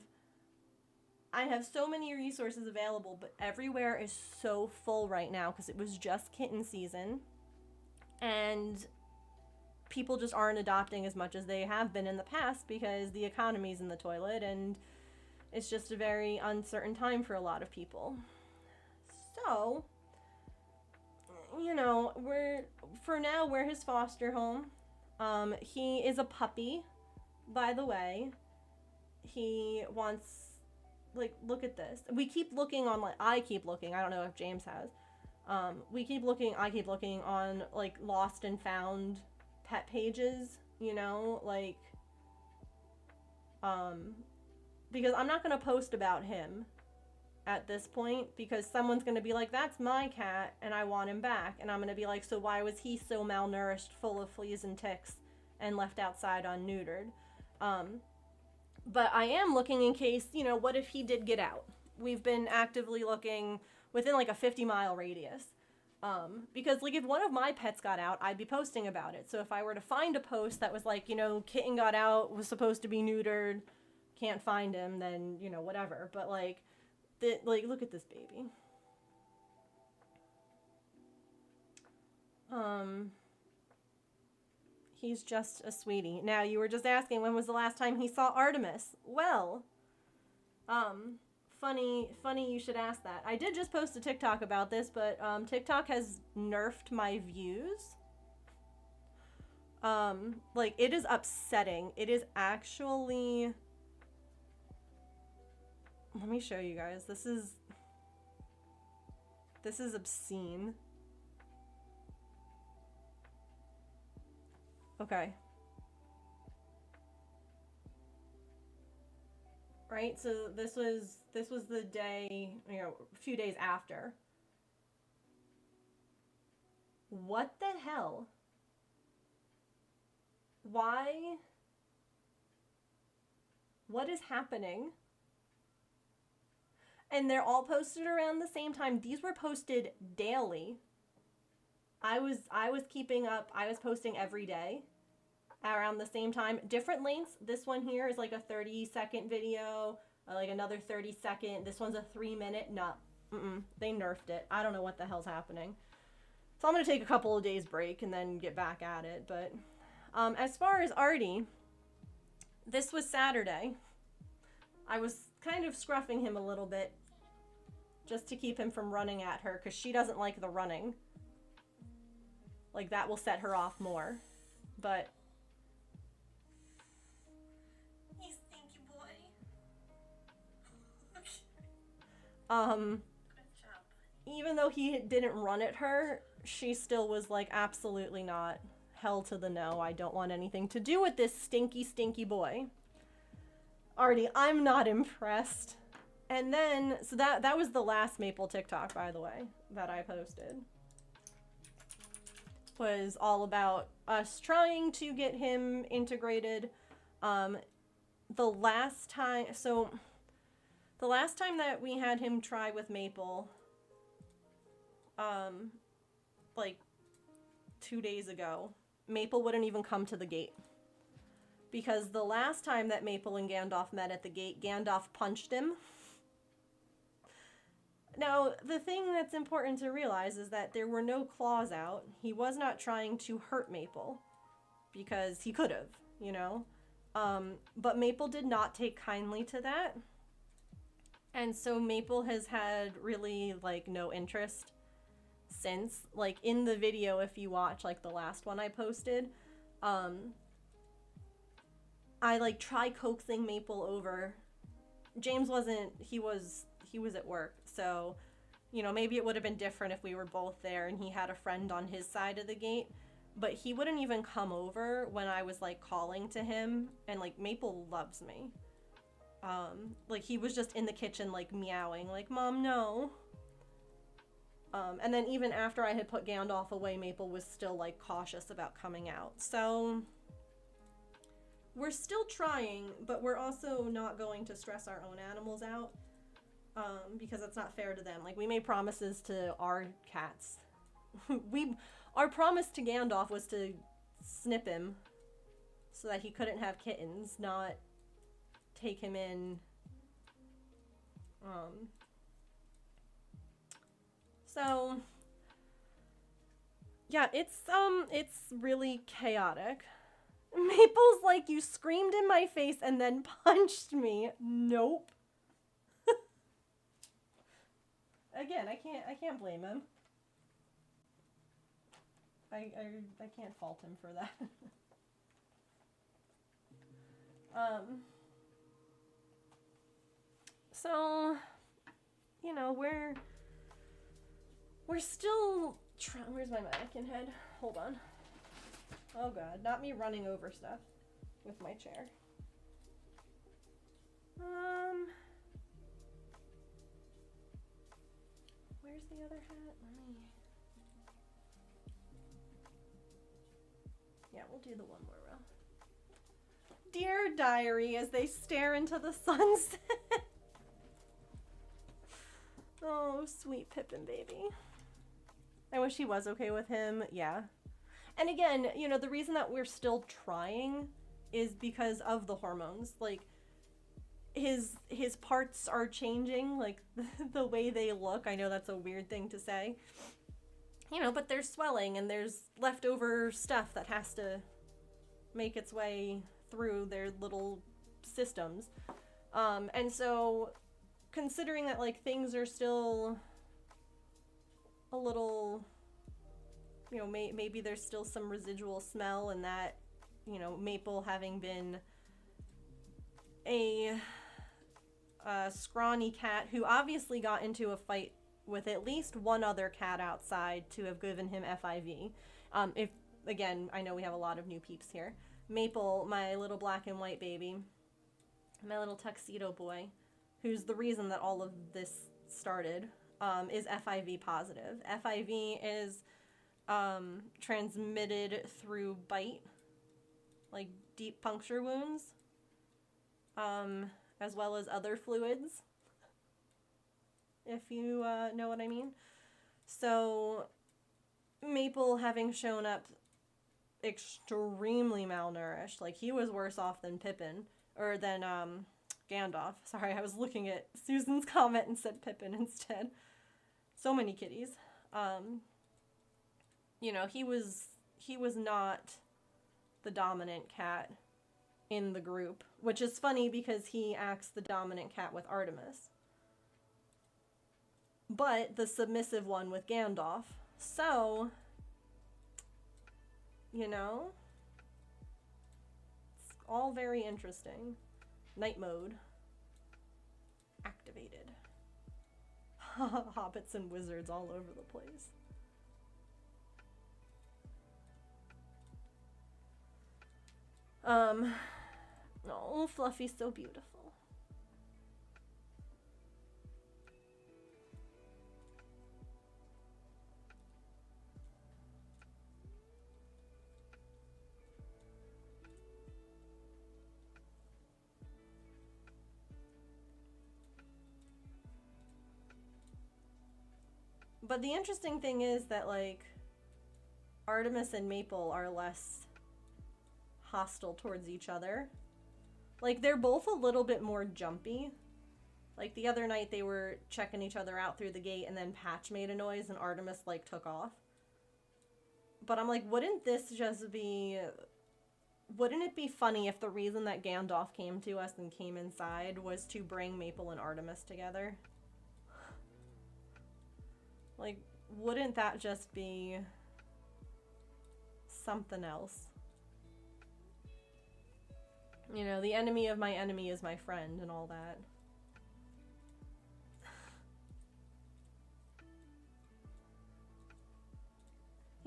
so many resources available, but everywhere is so full right now because it was just kitten season. And people just aren't adopting as much as they have been in the past because the economy's in the toilet and it's just a very uncertain time for a lot of people. So, you know, we're his foster home. He is a puppy, by the way. He wants, like, look at this. We keep looking on, like, I keep looking, I don't know if James has. I keep looking on, like, lost and found pet pages, you know, like, because I'm not going to post about him at this point because someone's going to be like, that's my cat and I want him back. And I'm going to be like, so why was he so malnourished, full of fleas and ticks and left outside unneutered? But I am looking in case, you know, what if he did get out? We've been actively looking within like a 50-mile radius. Because like if one of my pets got out, I'd be posting about it. So if I were to find a post that was like, you know, kitten got out, was supposed to be neutered, can't find him, then, you know, whatever. But like, look at this baby. He's just a sweetie. Now, you were just asking when was the last time he saw Artemis. Well, funny you should ask that. I did just post a TikTok about this, but TikTok has nerfed my views. Like, it is upsetting. It is actually... Let me show you guys. This is obscene. Okay. Right? So this was the day, you know, a few days after. What the hell? Why? What is happening? And they're all posted around the same time. These were posted daily. I was keeping up. I was posting every day around the same time. Different lengths. This one here is like a 30-second video, like another 30-second. This one's a 3-minute. No, they nerfed it. I don't know what the hell's happening. So I'm going to take a couple of days break and then get back at it. But as far as Artie, this was Saturday. I was kind of scruffing him a little bit just to keep him from running at her because she doesn't like the running. Like, that will set her off more. But you stinky boy. Even though he didn't run at her, she still was like, absolutely not. Hell to the no. I don't want anything to do with this stinky boy. Artie, I'm not impressed. And then, so that was the last Maple TikTok, by the way, that I posted. Was all about us trying to get him integrated. The last time that we had him try with Maple, like 2 days ago, Maple wouldn't even come to the gate. Because the last time that Maple and Gandalf met at the gate, Gandalf punched him. Now, the thing that's important to realize is that there were no claws out. He was not trying to hurt Maple. Because he could have, you know? But Maple did not take kindly to that. And so Maple has had really, like, no interest since. Like, in the video, if you watch, like, the last one I posted, I, like, try coaxing Maple over. James wasn't, he was at work, so You know, maybe it would have been different if we were both there and he had a friend on his side of the gate. But he wouldn't even come over when I was, like, calling to him. And, like, Maple loves me. Like, he was just in the kitchen, like, meowing. Like, Mom, no. And then even after I had put Gandalf away, Maple was still, like, cautious about coming out. So, we're still trying, but we're also not going to stress our own animals out. Because that's not fair to them. Like, we made promises to our cats. Our promise to Gandalf was to snip him so that he couldn't have kittens, not take him in. So yeah, it's really chaotic. Maple's like, you screamed in my face and then punched me. Nope. Again, I can't blame him. I can't fault him for that. So, you know, we're still trying. Where's my mannequin head? Hold on. Oh god, not me running over stuff with my chair. Where's the other hat? Yeah, we'll do the one more row. Dear Diary, as they stare into the sunset. Oh, sweet Pippin baby. I wish he was okay with him, yeah. And again, you know, the reason that we're still trying is because of the hormones. Like, his parts are changing, like, the way they look. I know that's a weird thing to say. You know, but there's swelling and there's leftover stuff that has to make its way through their little systems. And so, considering that, like, things are still a little, you know, maybe there's still some residual smell, and that, you know, Maple having been a scrawny cat who obviously got into a fight with at least one other cat outside to have given him FIV. If, again, I know we have a lot of new peeps here. Maple, my little black and white baby, my little tuxedo boy, who's the reason that all of this started, is FIV positive. FIV is transmitted through bite, like deep puncture wounds, as well as other fluids, if you know what I mean. So, Maple having shown up extremely malnourished, like he was worse off than Pippin, or than Gandalf. Sorry, I was looking at Susan's comment and said Pippin instead. So many kitties. You know, he was not the dominant cat in the group, which is funny because he acts the dominant cat with Artemis, but the submissive one with Gandalf. So, you know, it's all very interesting. Night mode activated. Hobbits and wizards all over the place. Oh, Fluffy's so beautiful. But the interesting thing is that, like, Artemis and Maple are less hostile towards each other. Like, they're both a little bit more jumpy. Like, the other night they were checking each other out through the gate and then Patch made a noise and Artemis, like, took off. But I'm like, wouldn't it be funny if the reason that Gandalf came to us and came inside was to bring Maple and Artemis together? Like, wouldn't that just be something else? You know, the enemy of my enemy is my friend and all that.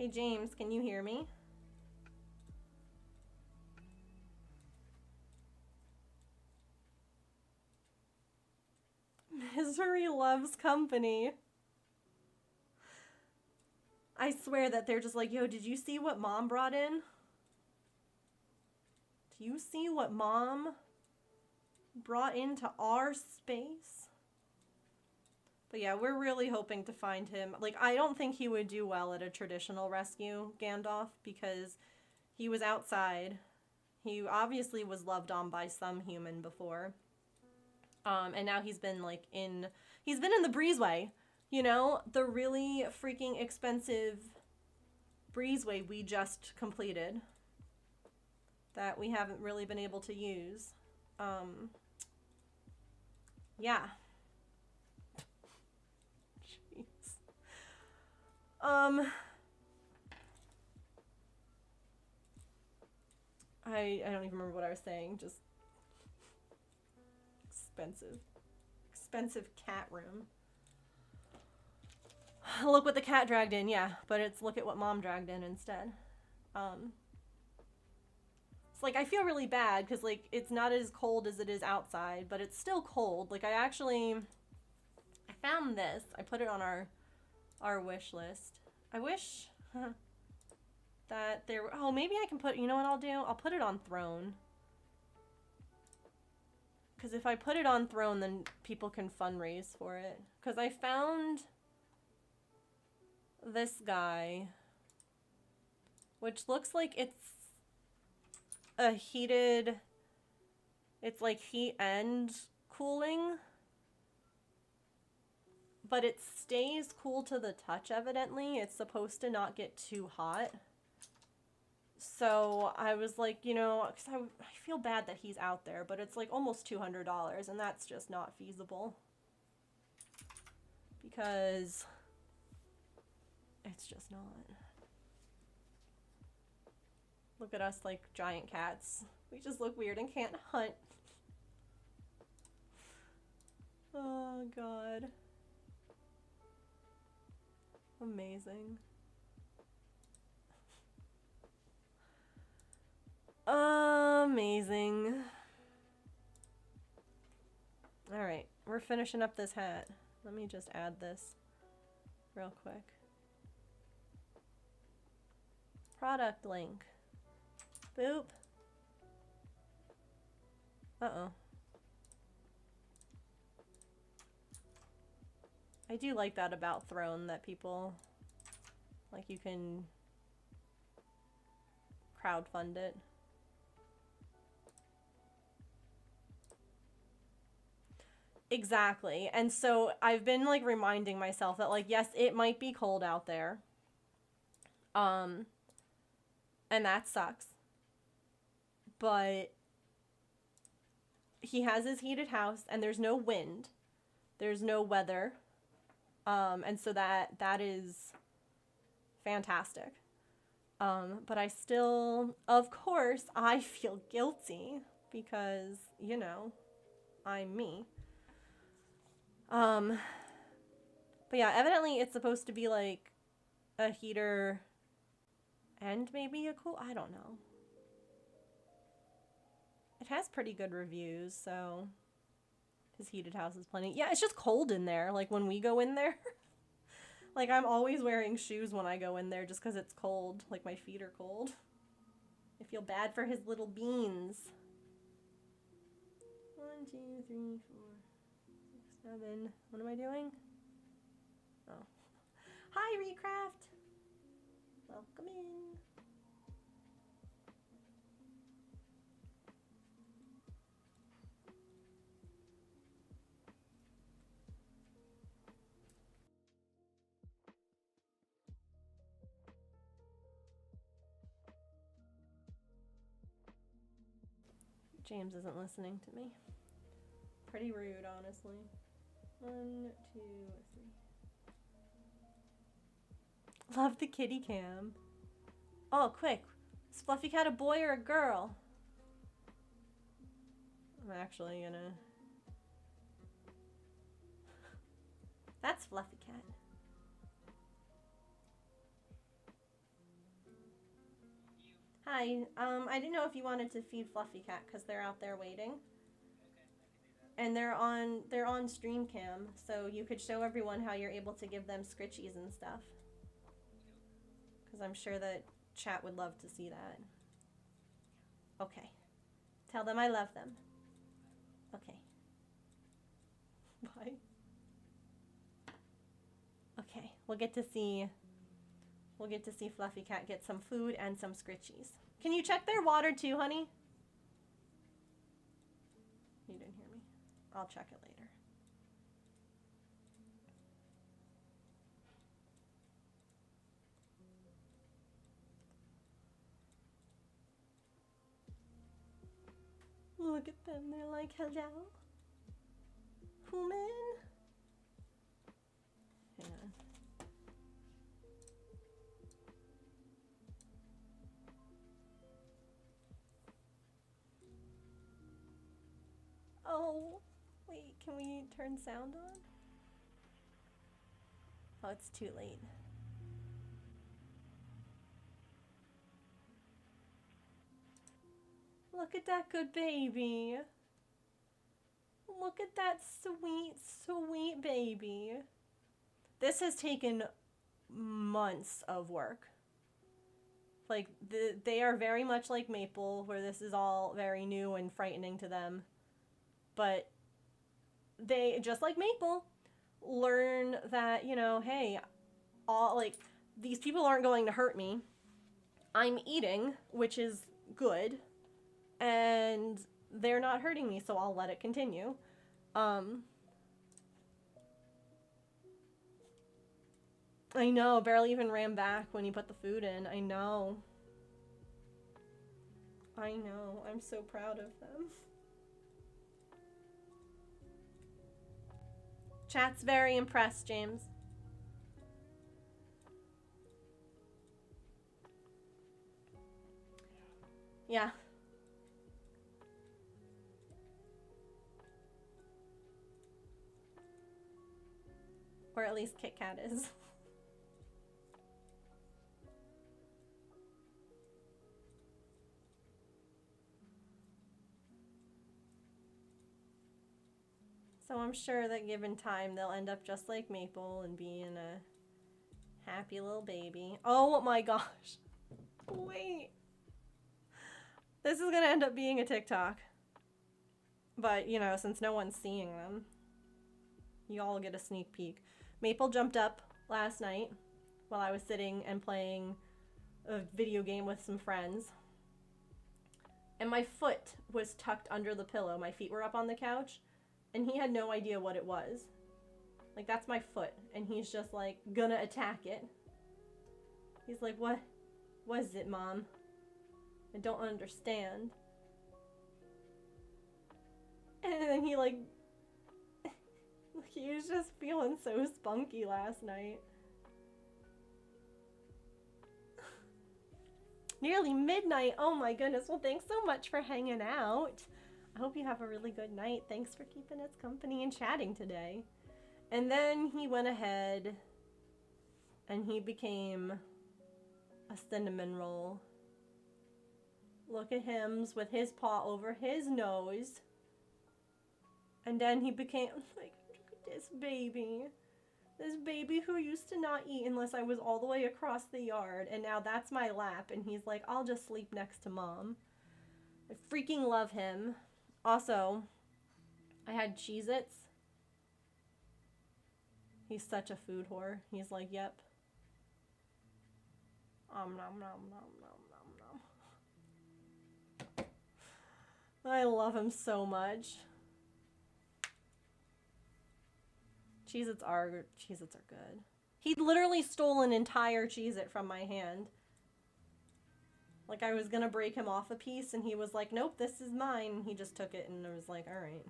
Hey James, can you hear me? Misery loves company. I swear that they're just like, yo, did you see what mom brought in? Do you see what mom brought into our space? But yeah, we're really hoping to find him. Like, I don't think he would do well at a traditional rescue, Gandalf, because he was outside. He obviously was loved on by some human before. And now he's been like he's been in the breezeway, you know, the really freaking expensive breezeway we just completed that we haven't really been able to use. Yeah. Jeez. I don't even remember what I was saying. Just expensive cat room. Look what the cat dragged in, yeah, but it's look at what mom dragged in instead. It's like I feel really bad because like it's not as cold as it is outside, but it's still cold. Like I found this. I put it on our wish list. I wish that there. Oh, maybe I can put. You know what I'll do? I'll put it on throne. Because if I put it on throne, then people can fundraise for it. Because I found this guy, which looks like it's a heated, it's like heat and cooling, but it stays cool to the touch, evidently. It's supposed to not get too hot. So I was like, you know, because I feel bad that he's out there, but it's like almost $200, and that's just not feasible. Because it's just not. Look at us like giant cats. We just look weird and can't hunt. Oh, God. Amazing. Amazing. Alright, we're finishing up this hat. Let me just add this real quick. Product link. Boop. Uh-oh. I do like that about Throne, that people, like, you can crowdfund it. Exactly. And so I've been like reminding myself that like, yes, it might be cold out there. And that sucks. But he has his heated house and there's no wind. There's no weather. And so that is fantastic. But I still, of course, I feel guilty because, you know, I'm me. But yeah, evidently it's supposed to be like a heater and maybe a cool, I don't know. It has pretty good reviews, so his heated house is plenty. Yeah, it's just cold in there, like when we go in there. Like I'm always wearing shoes when I go in there just because it's cold, like my feet are cold. I feel bad for his little beans. 1, 2, 3, 4, 6, 7. What am I doing? Oh. Hi, Recraft! Welcome in. James isn't listening to me. Pretty rude, honestly. 1, 2, 3. Love the kitty cam. Oh, quick. Is Fluffy Cat a boy or a girl? I'm actually gonna... That's Fluffy Cat. Hi. I didn't know if you wanted to feed Fluffy Cat because they're out there waiting. And they're on stream cam, so you could show everyone how you're able to give them scritchies and stuff. Because I'm sure that chat would love to see that. Okay. Tell them I love them. Okay. Bye. Okay, we'll get to see Fluffy Cat get some food and some scritchies. Can you check their water too, honey? You didn't hear me. I'll check it later. Look at them, they're like, hello? Human? Hang on. Oh, wait, can we turn sound on? Oh, it's too late. Look at that good baby. Look at that sweet, sweet baby. This has taken months of work. Like, they are very much like Maple, where this is all very new and frightening to them. But they, just like Maple, learn that, you know, hey, these people aren't going to hurt me. I'm eating, which is good, and they're not hurting me, so I'll let it continue. I know, barely even ran back when you put the food in. I know. I know. I'm so proud of them. Chat's very impressed, James. Yeah. Or at least Kit Kat is. So I'm sure that given time, they'll end up just like Maple and being a happy little baby. Oh my gosh. Wait. This is gonna end up being a TikTok. But, you know, since no one's seeing them, you all get a sneak peek. Maple jumped up last night while I was sitting and playing a video game with some friends. And my foot was tucked under the pillow. My feet were up on the couch. And he had no idea what it was. Like, that's my foot. And he's just like, gonna attack it. He's like, what is it, Mom? I don't understand. And then he like, he was just feeling so spunky last night. Nearly midnight. Oh my goodness. Well, thanks so much for hanging out. I hope you have a really good night. Thanks for keeping us company and chatting today. And then he went ahead and he became a cinnamon roll. Look at him with his paw over his nose. And then he became like, look at this baby. This baby who used to not eat unless I was all the way across the yard. And now that's my lap. And he's like, I'll just sleep next to Mom. I freaking love him. Also, I had Cheez-Its. He's such a food whore. He's like, yep. Nom nom nom nom nom. I love him so much. Cheez-Its are good. He literally stole an entire Cheez-It from my hand. Like, I was gonna break him off a piece, and he was like, nope, this is mine. He just took it, and I was like, alright.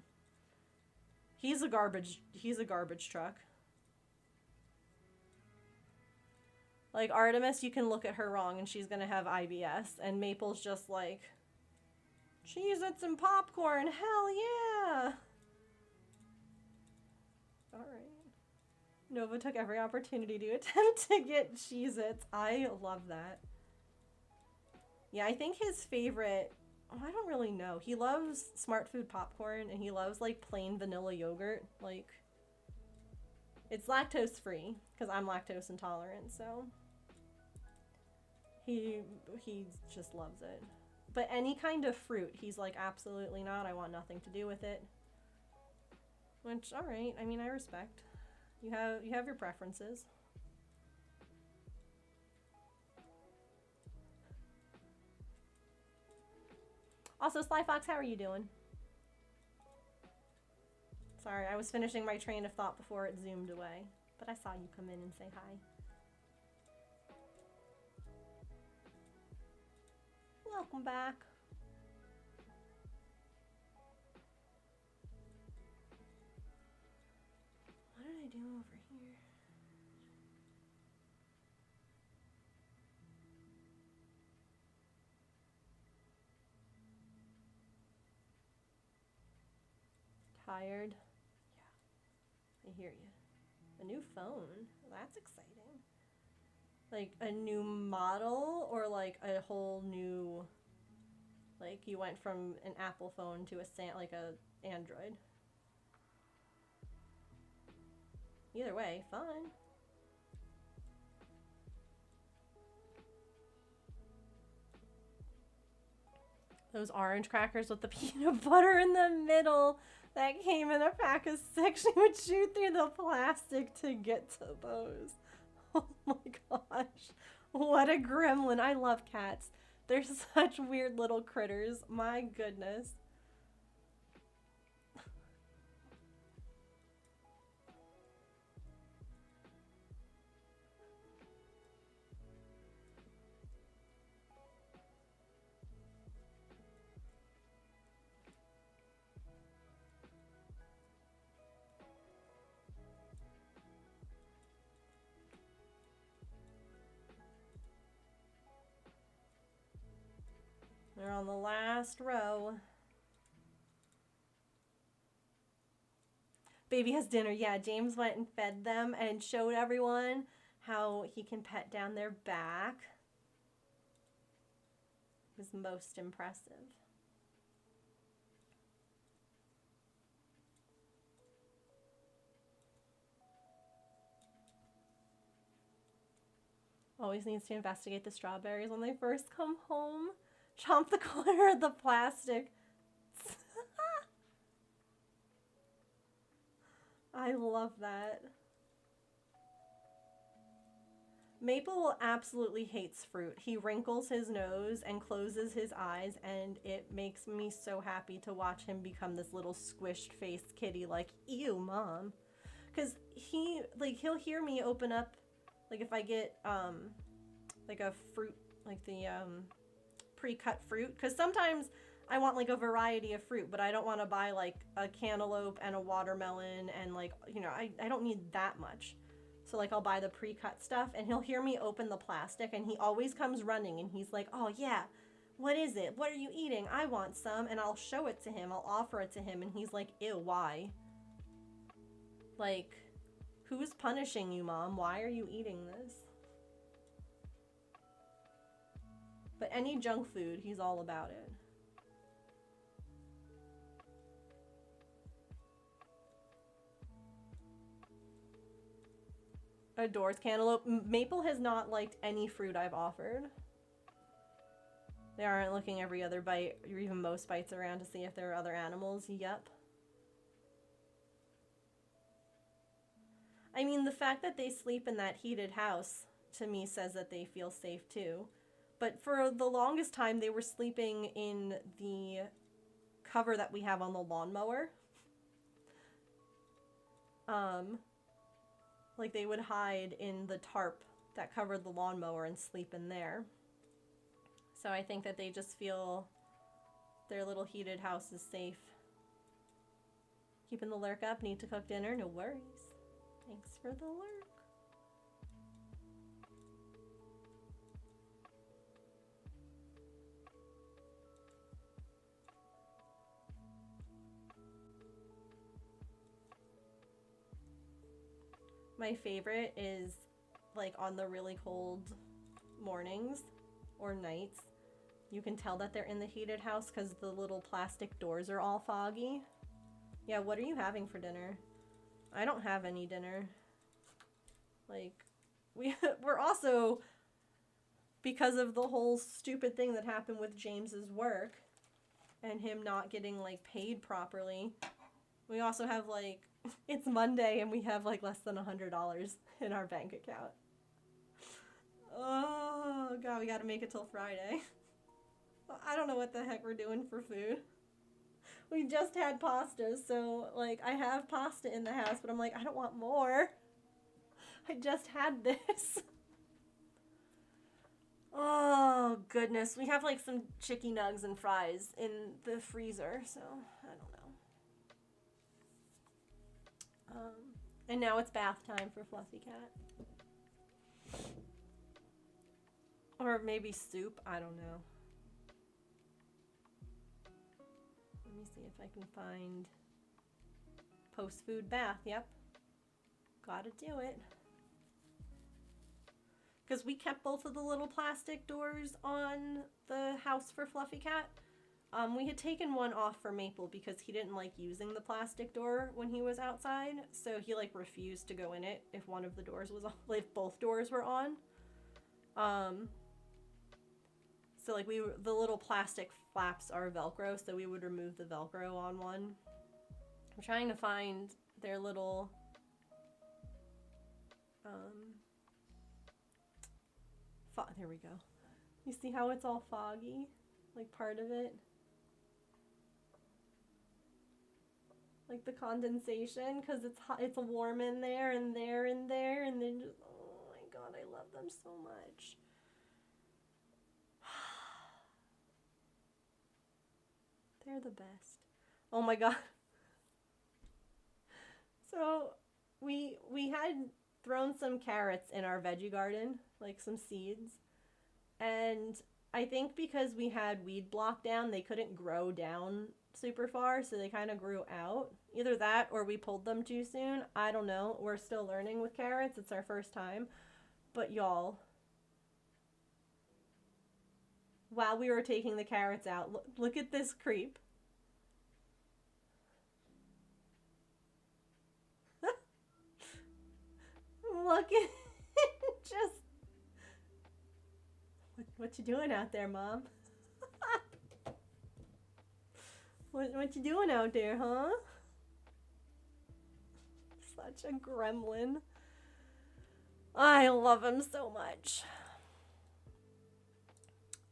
He's a garbage truck. Like, Artemis, you can look at her wrong, and she's gonna have IBS, and Maple's just like, Cheez-Its and popcorn, hell yeah! Alright. Nova took every opportunity to attempt to get Cheez-Its. I love that. Yeah, I think his favorite, oh, I don't really know. He loves Smart Food popcorn and he loves like plain vanilla yogurt. Like, it's lactose free because I'm lactose intolerant, so he just loves it. But any kind of fruit, he's like, absolutely not. I want nothing to do with it. Which, all right. I mean, I respect. You have your preferences. Also, Sly Fox, how are you doing? Sorry, I was finishing my train of thought before it zoomed away, but I saw you come in and say hi. Welcome back. What did I do over here? Tired? Yeah, I hear you. A new phone? That's exciting. Like a new model or like a whole new, like you went from an Apple phone to like a Android? Either way, fun. Those orange crackers with the peanut butter in the middle that came in a pack of 6. She would shoot through the plastic to get to those. Oh my gosh. What a gremlin. I love cats. They're such weird little critters. My goodness. They're on the last row. Baby has dinner. Yeah, James went and fed them and showed everyone how he can pet down their back. It was most impressive. Always needs to investigate the strawberries when they first come home. Chomp the corner of the plastic. I love that. Maple absolutely hates fruit. He wrinkles his nose and closes his eyes, and it makes me so happy to watch him become this little squished faced kitty like, ew, mom. Because he'll hear me open up, like if I get like a fruit, like the pre-cut fruit, because sometimes I want like a variety of fruit, but I don't want to buy like a cantaloupe and a watermelon and like, you know, I don't need that much. So like I'll buy the pre-cut stuff and he'll hear me open the plastic and he always comes running and he's like, oh yeah, what is it? What are you eating? I want some. And I'll show it to him. I'll offer it to him and he's like, ew, why? Like, who's punishing you, Mom? Why are you eating this? But any junk food, he's all about it. Adores cantaloupe. Maple has not liked any fruit I've offered. They aren't looking every other bite, or even most bites around to see if there are other animals. Yep. I mean, the fact that they sleep in that heated house, to me, says that they feel safe too. But for the longest time, they were sleeping in the cover that we have on the lawnmower. Like they would hide in the tarp that covered the lawnmower and sleep in there. So I think that they just feel their little heated house is safe. Keeping the lurk up, need to cook dinner, no worries. Thanks for the lurk. My favorite is like on the really cold mornings or nights, You can tell that they're in the heated house because the little plastic doors are all foggy. Yeah, what are you having for dinner? I don't have any dinner. Like, we're also, because of the whole stupid thing that happened with James's work and him not getting, like, paid properly, we also have, like, it's Monday and we have, like, less than $100 in our bank account. Oh, God, we gotta make it till Friday. I don't know what the heck we're doing for food. We just had pasta, so, like, I have pasta in the house, but I'm like, I don't want more. I just had this. Oh, goodness. We have, like, some chicken nugs and fries in the freezer, so I don't know. And now it's bath time for Fluffy Cat. Or maybe soup, I don't know. Let me see if I can find post-food bath. Yep. Gotta do it. Because we kept both of the little plastic doors on the house for Fluffy Cat. We had taken one off for Maple because he didn't like using the plastic door when he was outside. So he like refused to go in it if one of the doors was on, if both doors were on. So like the little plastic flaps are Velcro, so we would remove the Velcro on one. I'm trying to find their little there we go. You see how it's all foggy? Like part of it? Like the condensation, because it's hot, it's warm in there and there and there, and then just, oh my god, I love them so much. They're the best. Oh my god. So we had thrown some carrots in our veggie garden, like some seeds. And I think because we had weed block down, they couldn't grow down super far, so they kind of grew out. Either that or we pulled them too soon. I don't know. We're still learning with carrots. It's our first time. But y'all, while we were taking the carrots out, look at this creep. Look at just what you doing out there, Mom? what you doing out there, huh? Such a gremlin. I love him so much.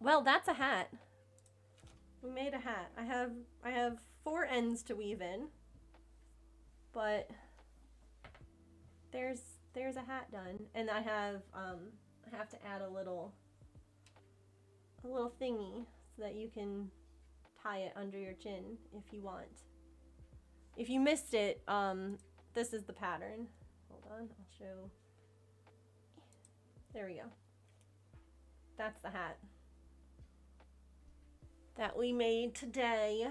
Well, that's a hat. We made a hat. I have 4 ends to weave in, but there's a hat done, and I have to add a little thingy so that you can tie it under your chin if you want. If you missed it, this is the pattern. Hold on, I'll show. There we go. That's the hat that we made today.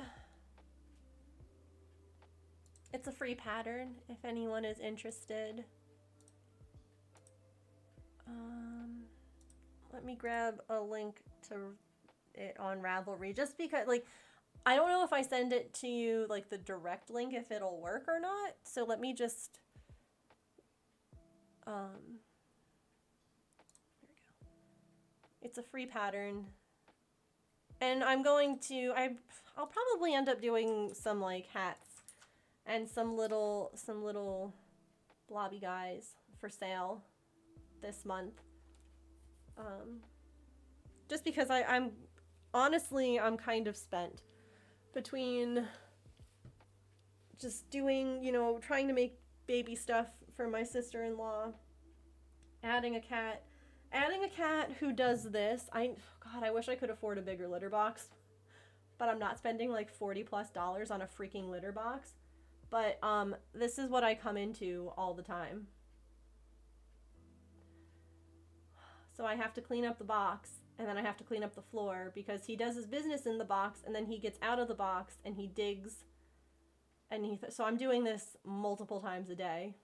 It's a free pattern if anyone is interested. Let me grab a link to it on Ravelry, just because, like, I don't know if I send it to you, like, the direct link, if it'll work or not. So let me just, there we go. It's a free pattern. And I'm going to, I'll probably end up doing some, like, hats and some little blobby guys for sale this month. Just because I'm honestly, I'm kind of spent between just doing, you know, trying to make baby stuff for my sister-in-law, adding a cat who does this. God, I wish I could afford a bigger litter box, but I'm not spending like $40+ on a freaking litter box. But this is what I come into all the time. So I have to clean up the box, and then I have to clean up the floor, because he does his business in the box, and then he gets out of the box, and he digs, and so I'm doing this multiple times a day,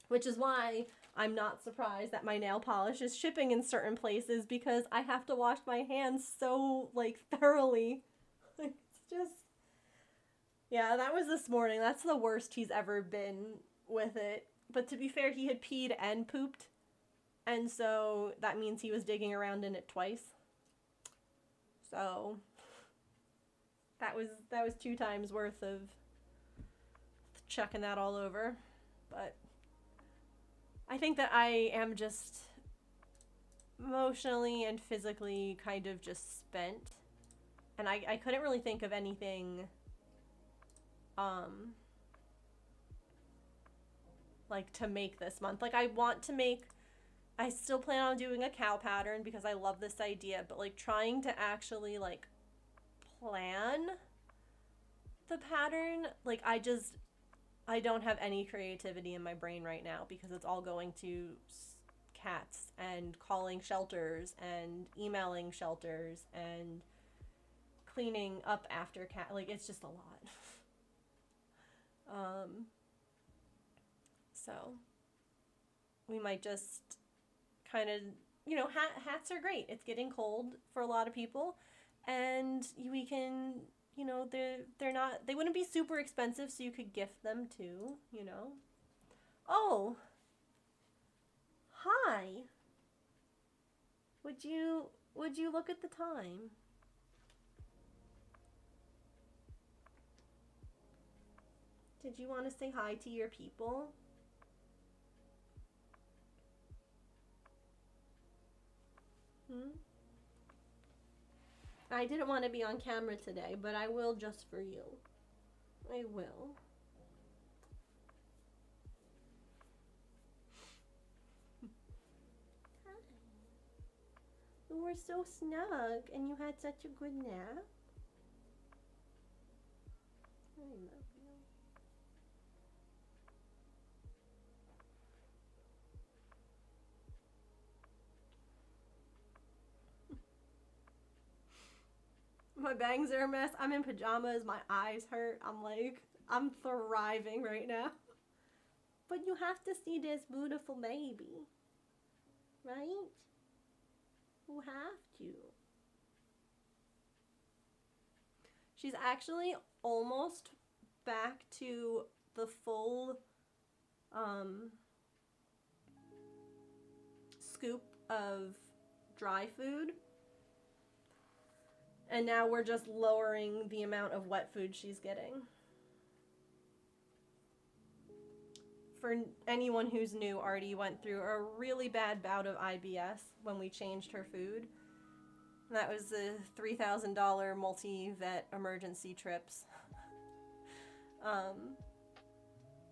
which is why I'm not surprised that my nail polish is shipping in certain places because I have to wash my hands so, like, thoroughly. It's just... Yeah, that was this morning. That's the worst he's ever been with it. But to be fair, he had peed and pooped. And so that means he was digging around in it twice. So that was 2 times worth of chucking that all over. But I think that I am just emotionally and physically kind of just spent. And I couldn't really think of anything like to make this month. Like I still plan on doing a cow pattern because I love this idea, but like trying to actually like plan the pattern, like I don't have any creativity in my brain right now because it's all going to cats and calling shelters and emailing shelters and cleaning up after cat. Like it's just a lot. So we might just kind of, you know, hats are great. It's getting cold for a lot of people, and we can, you know, they wouldn't be super expensive, so you could gift them too, you know. Oh, hi. Would you look at the time? Did you want to say hi to your people? I didn't want to be on camera today, but I will just for you. I will. Hi. You were so snug and you had such a good nap. I love you. My bangs are a mess. I'm in pajamas. My eyes hurt. I'm thriving right now. But you have to see this beautiful baby. Right? You have to. She's actually almost back to the full scoop of dry food. And now we're just lowering the amount of wet food she's getting. For anyone who's new, Artie went through a really bad bout of IBS when we changed her food. And that was the $3,000 multi-vet emergency trips.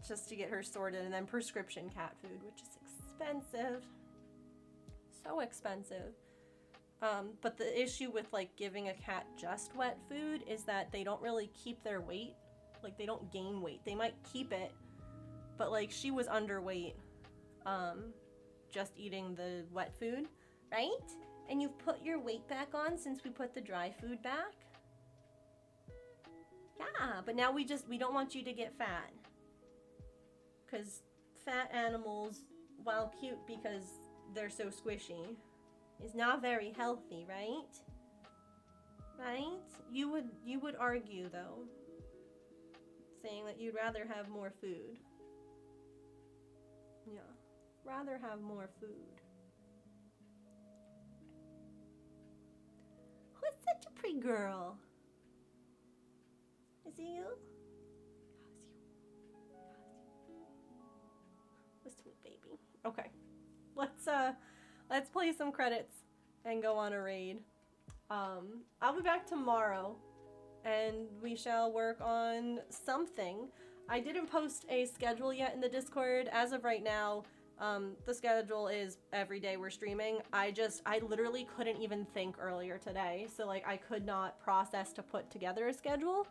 Just to get her sorted, and then prescription cat food, which is expensive. So expensive. But the issue with like giving a cat just wet food is that they don't really keep their weight. Like they don't gain weight. They might keep it, but like she was underweight, just eating the wet food, right? And you've put your weight back on since we put the dry food back. Yeah, but now we don't want you to get fat. 'Cause fat animals, while cute because they're so squishy, is not very healthy, right? Right? You would argue though, saying that you'd rather have more food. Yeah, rather have more food. Who's such a pretty girl? Is it you? A sweet baby. Okay, let's play some credits and go on a raid. I'll be back tomorrow and we shall work on something. I didn't post a schedule yet in the Discord. As of right now, the schedule is every day we're streaming. I literally couldn't even think earlier today. So like I could not process to put together a schedule.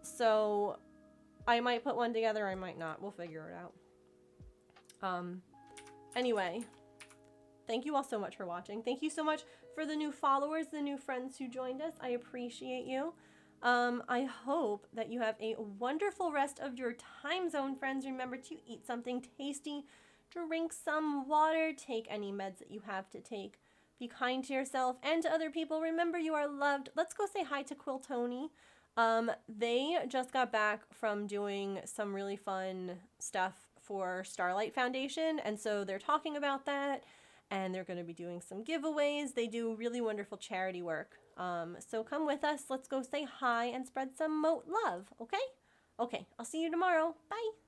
So I might put one together, I might not. We'll figure it out. Anyway, thank you all so much for watching. Thank you so much for the new followers, the new friends who joined us. I appreciate you. I hope that you have a wonderful rest of your time zone, friends. Remember to eat something tasty, Drink some water. Take any meds that you have to take. Be kind to yourself and to other people. Remember you are loved. Let's go say hi to Quill Tony. They just got back from doing some really fun stuff for Starlight Foundation, and so they're talking about that, and they're going to be doing some giveaways. They do really wonderful charity work. So come with us. Let's go say hi and spread some moat love, okay? Okay, I'll see you tomorrow. Bye.